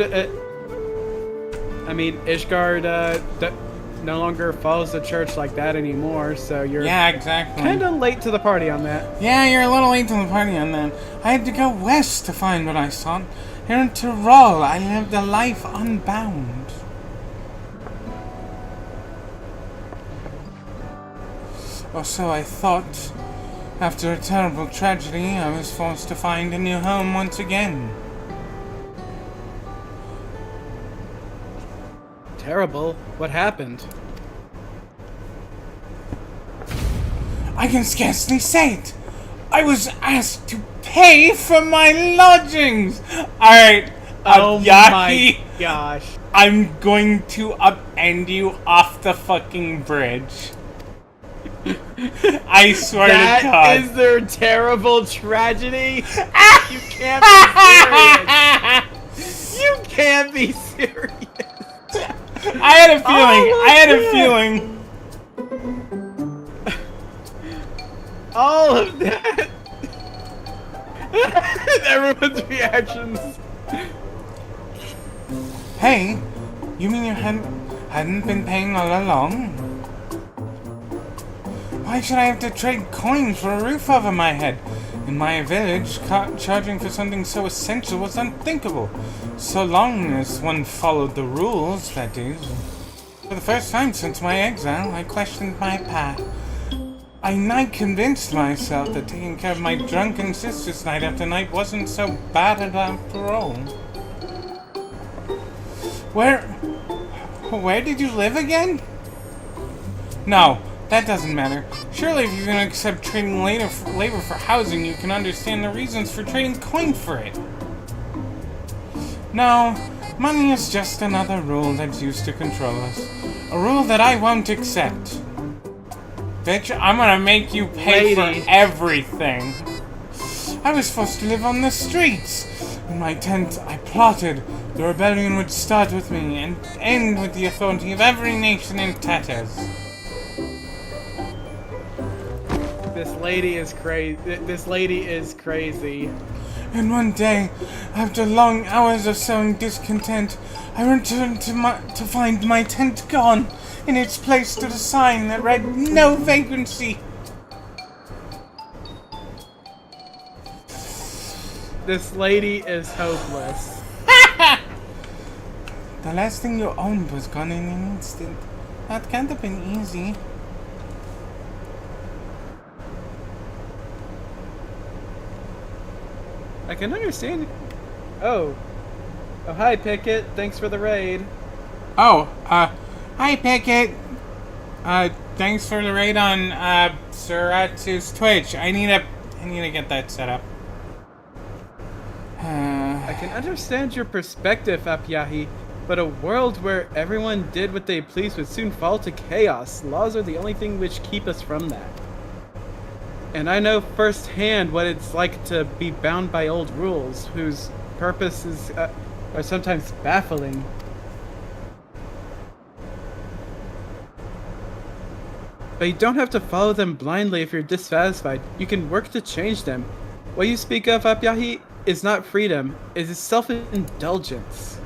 Ishgard no longer follows the church like that anymore, so you're exactly. kind of late to the party on that. Yeah, you're a little late to the party on that. I had to go west to find what I sought. Here in Tyrol, I lived a life unbound. Or so I thought. After a terrible tragedy, I was forced to find a new home once again. Terrible? What happened? I can scarcely say it. I was asked to pay for my lodgings. Alright, oh Yaki, my gosh. I'm going to upend you off the fucking bridge. I swear to God. That is their terrible tragedy? You can't be serious. You can't be serious. I had a feeling. All of that. Everyone's reactions. Hey, you mean you hadn't been paying all along? Why should I have to trade coins for a roof over my head? In my village, charging for something so essential was unthinkable. So long as one followed the rules, that is. For the first time since my exile, I questioned my path. I nigh convinced myself that taking care of my drunken sisters night after night wasn't so bad after all. Where did you live again? No, that doesn't matter. Surely if you can accept trading labor for housing, you can understand the reasons for trading coin for it. No, money is just another rule that's used to control us. A rule that I won't accept. Bitch, I'm gonna make you pay for everything. I was supposed to live on the streets. In my tent, I plotted. The rebellion would start with me and end with the authority of every nation in tatters. This lady is crazy. And one day, after long hours of sowing discontent, I returned to find my tent gone. In its place stood a sign that read, "No vacancy." This lady is hopeless. The last thing you owned was gone in an instant. That can't have been easy. I can understand. Oh, hi Pickett. Thanks for the raid. Oh, hi Pickett. Thanks for the raid on Suratu's Twitch. I need to get that set up. I can understand your perspective, Apyahi, but a world where everyone did what they pleased would soon fall to chaos. Laws are the only thing which keep us from that. And I know firsthand what it's like to be bound by old rules, whose purposes are sometimes baffling. But you don't have to follow them blindly if you're dissatisfied. You can work to change them. What you speak of, Apyahi, is not freedom. It is self-indulgence.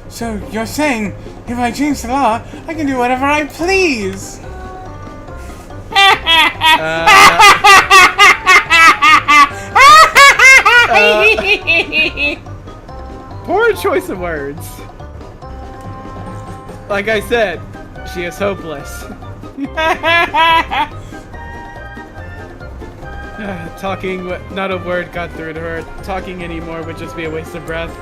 So you're saying, if I change the law, I can do whatever I please? Poor choice of words. Like I said, she is hopeless. Talking, not a word got through to her. Talking anymore would just be a waste of breath.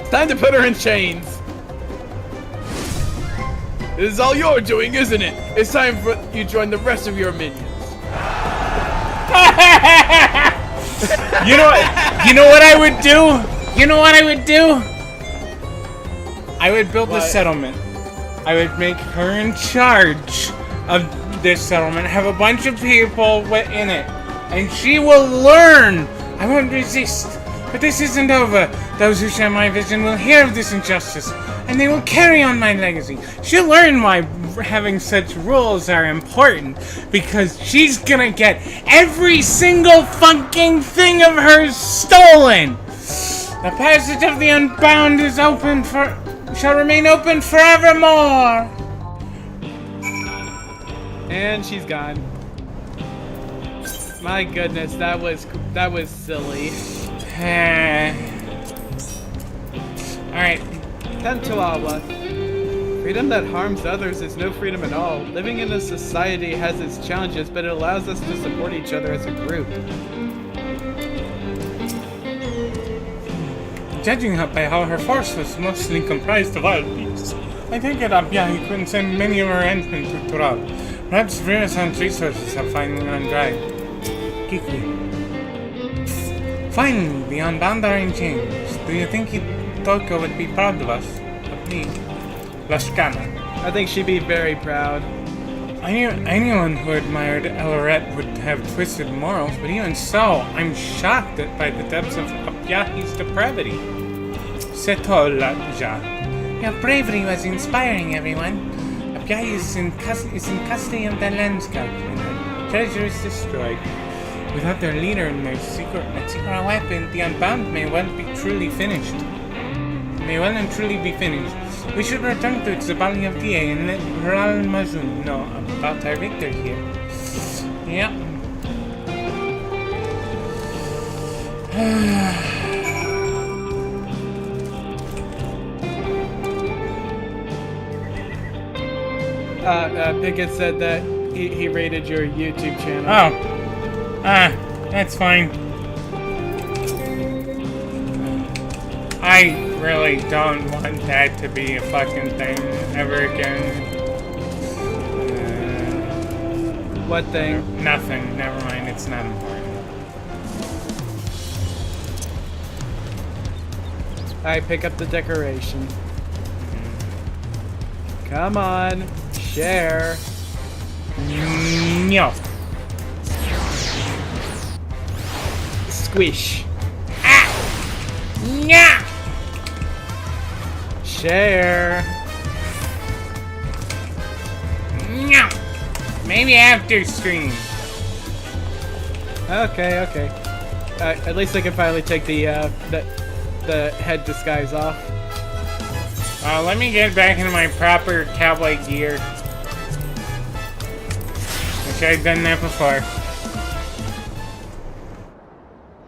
It's time to put her in chains. This is all you're doing, isn't it? It's time for you to join the rest of your minions. You know what I would do? You know what I would do? I would build a settlement. I would make her in charge of this settlement, have a bunch of people in it, and she will learn. I won't resist. But this isn't over. Those who share my vision will hear of this injustice, and they will carry on my legacy. She'll learn why having such rules are important, because she's gonna get every single fucking thing of hers stolen. The passage of the unbound is shall remain open forevermore. And she's gone. My goodness, that was silly. Alright. Tantuawa. Freedom that harms others is no freedom at all. Living in a society has its challenges, but it allows us to support each other as a group. Judging by how her force was mostly comprised of wild beasts, I think it Apyahi couldn't send many of her henchmen to Tural. Perhaps Otherside Researchers have finally run dry. Kiki. Finally, the Unbound are in chains. Do you think Toko would be proud of us? Of me? Lashkana. I think she'd be very proud. Anyone who admired Elorette would have twisted morals, but even so, I'm shocked by the depths of Apyahi's depravity. Setolaja. Your bravery was inspiring, everyone. Apyahi is in custody of the landscape, and the treasure is destroyed. Without their leader and their secret weapon, the Unbound may well and truly be finished. We should return to Zabali of DA and let Ral Majun know about our victor here. Yeah. Pickett said that he rated your YouTube channel. Oh. That's fine. I really don't want that to be a fucking thing ever again. What thing? Nothing. Never mind. It's not important. I pick up the decoration. Come on. Share. No. Squish. Yeah. Share. No. Maybe after stream. Okay. At least I can finally take the head disguise off. Let me get back into my proper cowboy gear. Which I've done that before.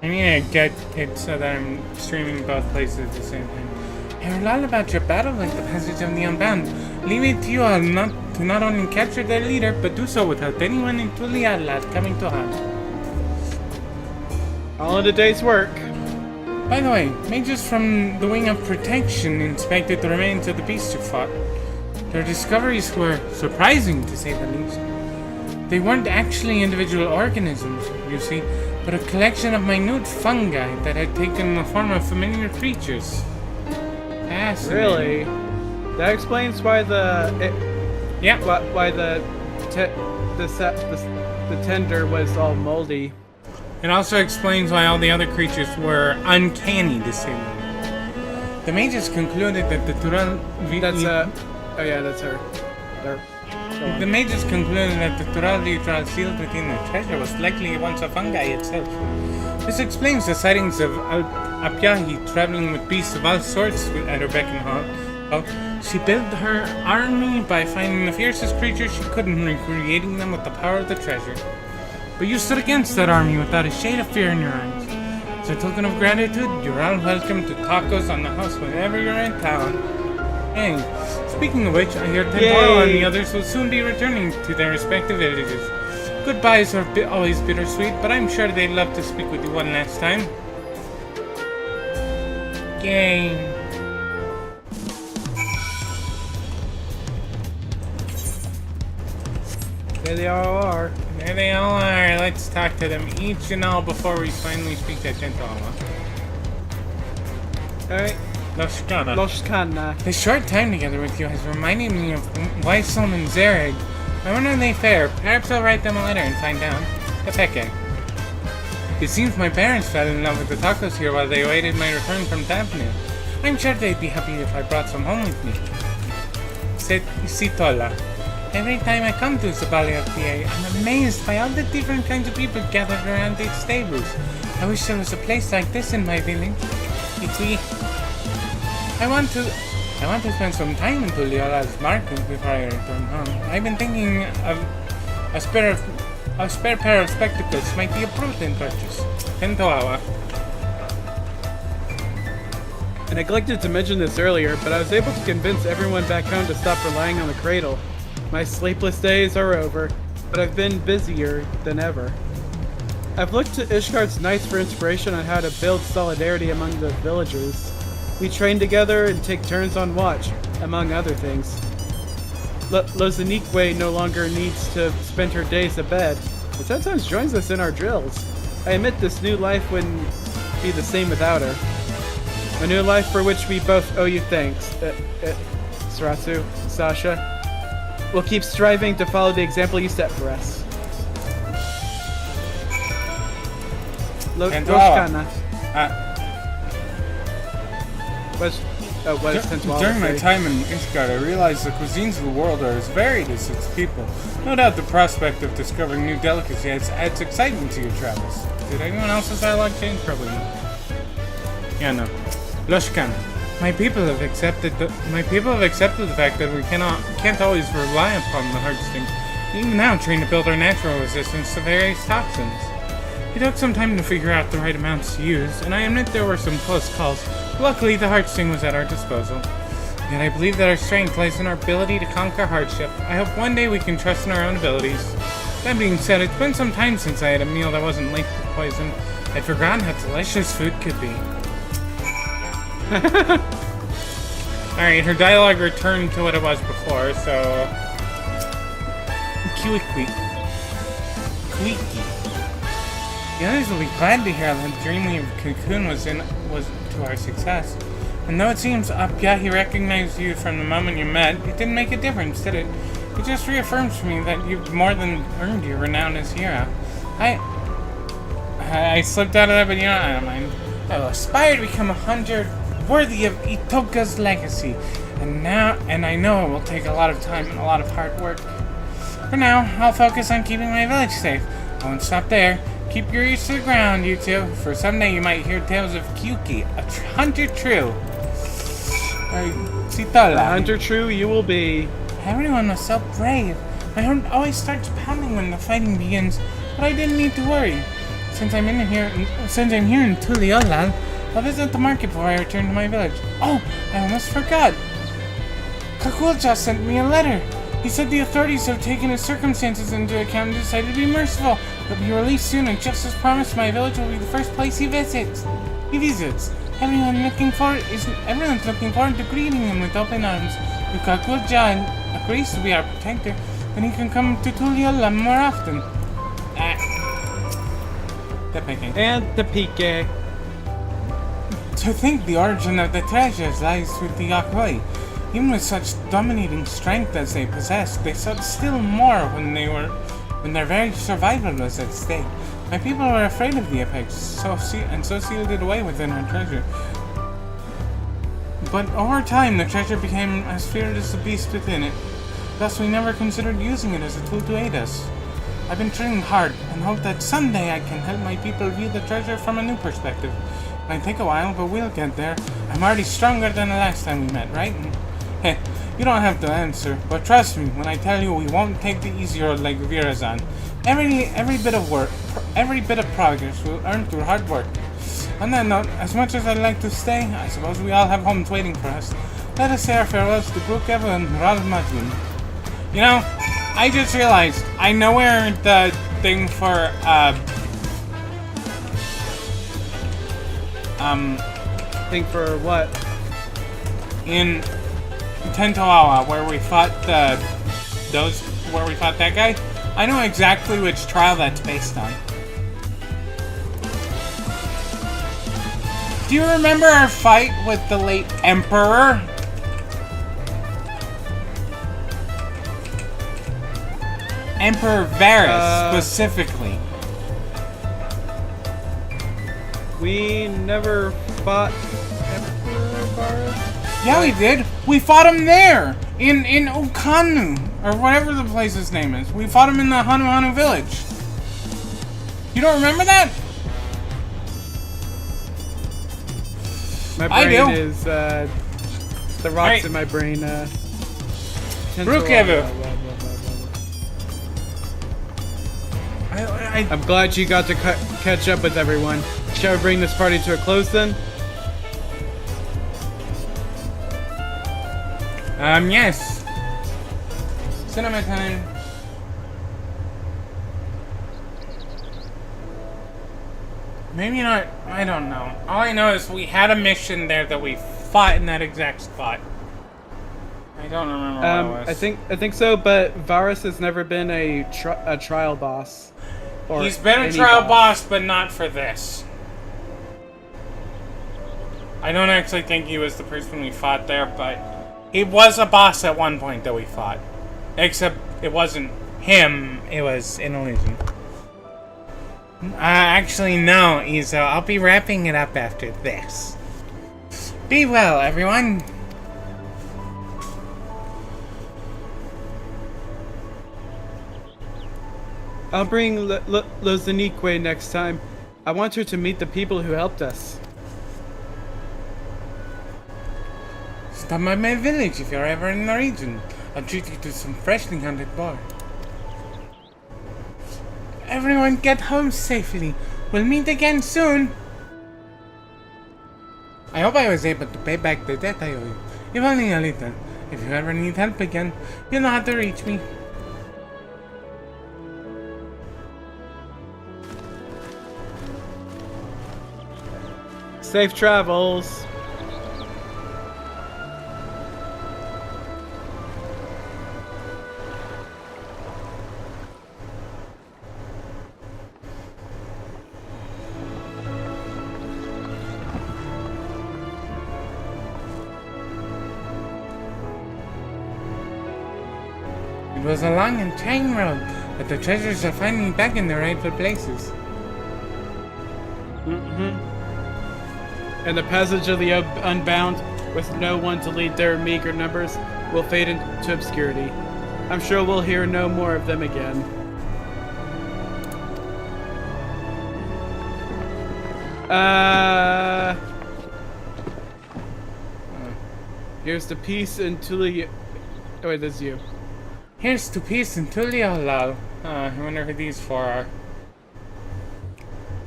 I need to get it so that I'm streaming both places at the same time. I heard all about your battle with the passage of the Unbound. Leave it to you all to not only capture their leader, but do so without anyone in Tuliala coming to harm. All in a day's work. By the way, mages from the Wing of Protection inspected the remains of the beasts who fought. Their discoveries were surprising, to say the least. They weren't actually individual organisms, you see, but a collection of minute fungi that had taken the form of familiar creatures. Fascinating. Really? That explains why the tender was all moldy. It also explains why all the other creatures were uncanny, to say the least. The mages concluded that the Tural... That's her. The mages concluded that the Tural Vitral sealed within the treasure was likely once a fungi itself. This explains the sightings of Apyahi traveling with beasts of all sorts at her beck and call. She built her army by finding the fiercest creatures she could and recreating them with the power of the treasure. But you stood against that army without a shade of fear in your eyes. As a token of gratitude, you're all welcome to tacos on the house whenever you're in town. Hey, speaking of which, I hear Temporal and the others will soon be returning to their respective villages. Goodbyes are always bittersweet, but I'm sure they'd love to speak with you one last time. Yay. There they all are. There they all are. Let's talk to them each and all before we finally speak to Temporal. Alright. Loshkana. This short time together with you has reminded me of Weissel and Zereg. I wonder how they fare. Perhaps I'll write them a letter and find out. Kapeke. It seems my parents fell in love with the tacos here while they awaited my return from Daphne. I'm sure they'd be happy if I brought some home with me. Sitola. Every time I come to Zabali of PA, I'm amazed by all the different kinds of people gathered around its stables. I wish there was a place like this in my village. I want to spend some time in Tuliola's market before I return home. I've been thinking of a spare pair of spectacles might be a prudent purchase. Tentoawa. I neglected to mention this earlier, but I was able to convince everyone back home to stop relying on the cradle. My sleepless days are over, but I've been busier than ever. I've looked to Ishgard's Knights for inspiration on how to build solidarity among the villagers. We train together and take turns on watch, among other things. Lozanique no longer needs to spend her days abed, but sometimes joins us in our drills. I admit this new life wouldn't be the same without her. A new life for which we both owe you thanks. Sarasu, Sascha. We'll keep striving to follow the example you set for us. Loshkana. During my time in Ishgard, I realized the cuisines of the world are as varied as its people. No doubt the prospect of discovering new delicacies adds excitement to your travels. Did anyone else's dialogue change? Probably not. Yeah, no. Loshkan, my people have accepted the fact that we can't always rely upon the Heartsting. Even now, trying to build our natural resistance to various toxins. It took some time to figure out the right amounts to use, and I admit there were some close calls. Luckily, the Heartsting was at our disposal. Yet I believe that our strength lies in our ability to conquer hardship. I hope one day we can trust in our own abilities. That being said, it's been some time since I had a meal that wasn't laced with poison. I'd forgotten how delicious food could be. Alright, her dialogue returned to what it was before, so... Quickie. The others will be glad to hear that the Dreamweaver cocoon was to our success. And though it seems Apyahi recognized you from the moment you met, it didn't make a difference, did it? It just reaffirms to me that you've more than earned your renown as hero. I slipped out of that, but you know, I don't mind. I will aspire to become a hunter worthy of Itoka's legacy. And I know it will take a lot of time and a lot of hard work. For now, I'll focus on keeping my village safe. I won't stop there. Keep your ears to the ground, you two, for someday you might hear tales of Kyuki, a hunter true. A hunter true you will be. Everyone was so brave. My heart always starts pounding when the fighting begins, but I didn't need to worry. Since I'm here in Tuliolal, I'll visit the market before I return to my village. Oh, I almost forgot. Kakulja sent me a letter. He said the authorities have taken his circumstances into account and decided to be merciful. He'll be released soon, and just as promised, my village will be the first place he visits. Everyone's looking forward to greeting him with open arms. If Kakulja agrees to be our protector, then he can come to Tuliola more often. And the Pike. To think the origin of the treasures lies with the Yakuai. Even with such dominating strength as they possessed, they sought still more when their very survival was at stake. My people were afraid of the apex, so sealed it away within our treasure. But over time, the treasure became as feared as the beast within it. Thus, we never considered using it as a tool to aid us. I've been training hard, and hope that someday I can help my people view the treasure from a new perspective. It might take a while, but we'll get there. I'm already stronger than the last time we met, right? Heh, you don't have to answer, but trust me when I tell you we won't take the easy road like Virazan. Every bit of progress we'll earn through hard work. On that note, as much as I'd like to stay, I suppose we all have homes waiting for us. Let us say our farewells to Brookhaven and Ralph Muslim. You know, I just realized I know where the thing for Thing for what? In Tentoawa, where we fought that guy. I know exactly which trial that's based on. Do you remember our fight with the late Emperor? Emperor Varus, specifically. We never fought Emperor Varus? Yeah, we did. We fought him there! In Ukanu, or whatever the place's name is. We fought him in the Hanu village. You don't remember that? My brain is, the rocks in my brain, Brookhaven. I'm glad you got to catch up with everyone. Shall we bring this party to a close then? Yes. Cinema time. Maybe not. I don't know. All I know is we had a mission there that we fought in that exact spot. I don't remember what it was. I think so, but Varus has never been a trial boss. He's been a trial boss, but not for this. I don't actually think he was the person we fought there, but he was a boss at one point that we fought. Except it wasn't him, it was an illusion. Actually, no, Izo. I'll be wrapping it up after this. Be well, everyone. I'll bring Lozanique next time. I want her to meet the people who helped us. Stop by my village if you're ever in the region. I'll treat you to some freshly hunted boar. Everyone get home safely. We'll meet again soon. I hope I was able to pay back the debt I owe you. If only a little. If you ever need help again, you know how to reach me. Safe travels. It was a long and trying road, but the treasures are finally back in their rightful places. And the passage of the unbound, with no one to lead their meager numbers, will fade into obscurity. I'm sure we'll hear no more of them again. Here's to peace and Tulio. Oh wait, that's you. Here's to peace and Tulio, lol. I wonder who these four are.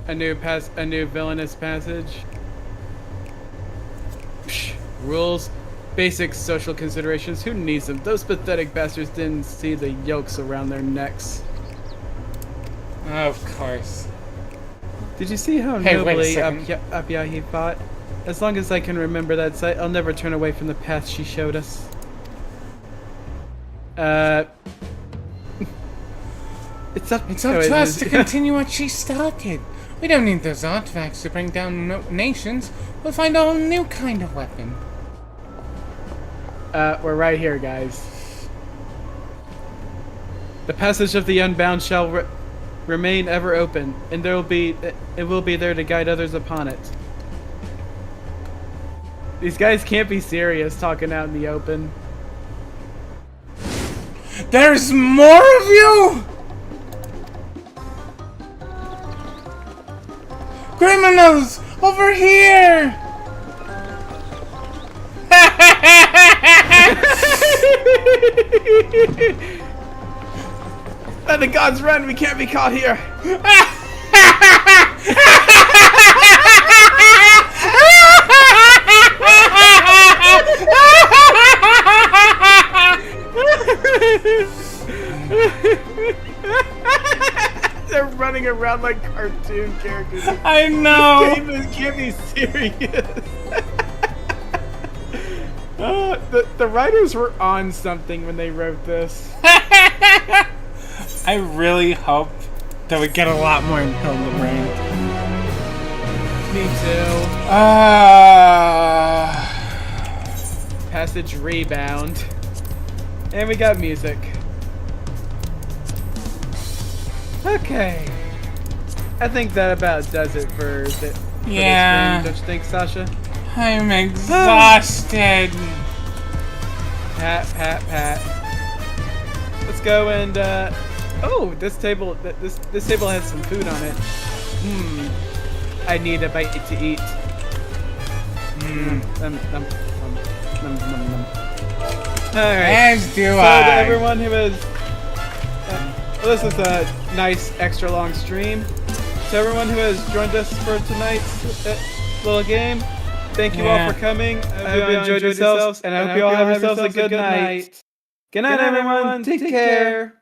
A new villainous passage. Psh, rules, basic social considerations. Who needs them? Those pathetic bastards didn't see the yokes around their necks. Of course. Did you see how nobly Abyahi fought? As long as I can remember that sight, I'll never turn away from the path she showed us. It's up to us to continue what she started. We don't need those artifacts to bring down nations. We'll find a whole new kind of weapon. We're right here, guys. The passage of the unbound shall remain ever open, and it will be there to guide others upon it. These guys can't be serious talking out in the open. There's more of you! Criminals! Over here! Let the gods run! We can't be caught here! They're running around like cartoon characters. I know! This can't be serious. The writers were on something when they wrote this. I really hope that we get a lot more in Hildebrand. Me too. Passage rebound. And we got music. Okay. I think that about does it for the Yeah. Don't you think, Sasha? I'm exhausted. Pat, pat, pat. Let's go and oh, this table has some food on it. I need a bite to eat. Alright. As do So I. to everyone who has well, this is a nice extra long stream. To everyone who has joined us for tonight's little game, thank you all for coming. I hope you enjoyed yourselves, and I hope you all have yourselves a good night. Good night, everyone. Take care.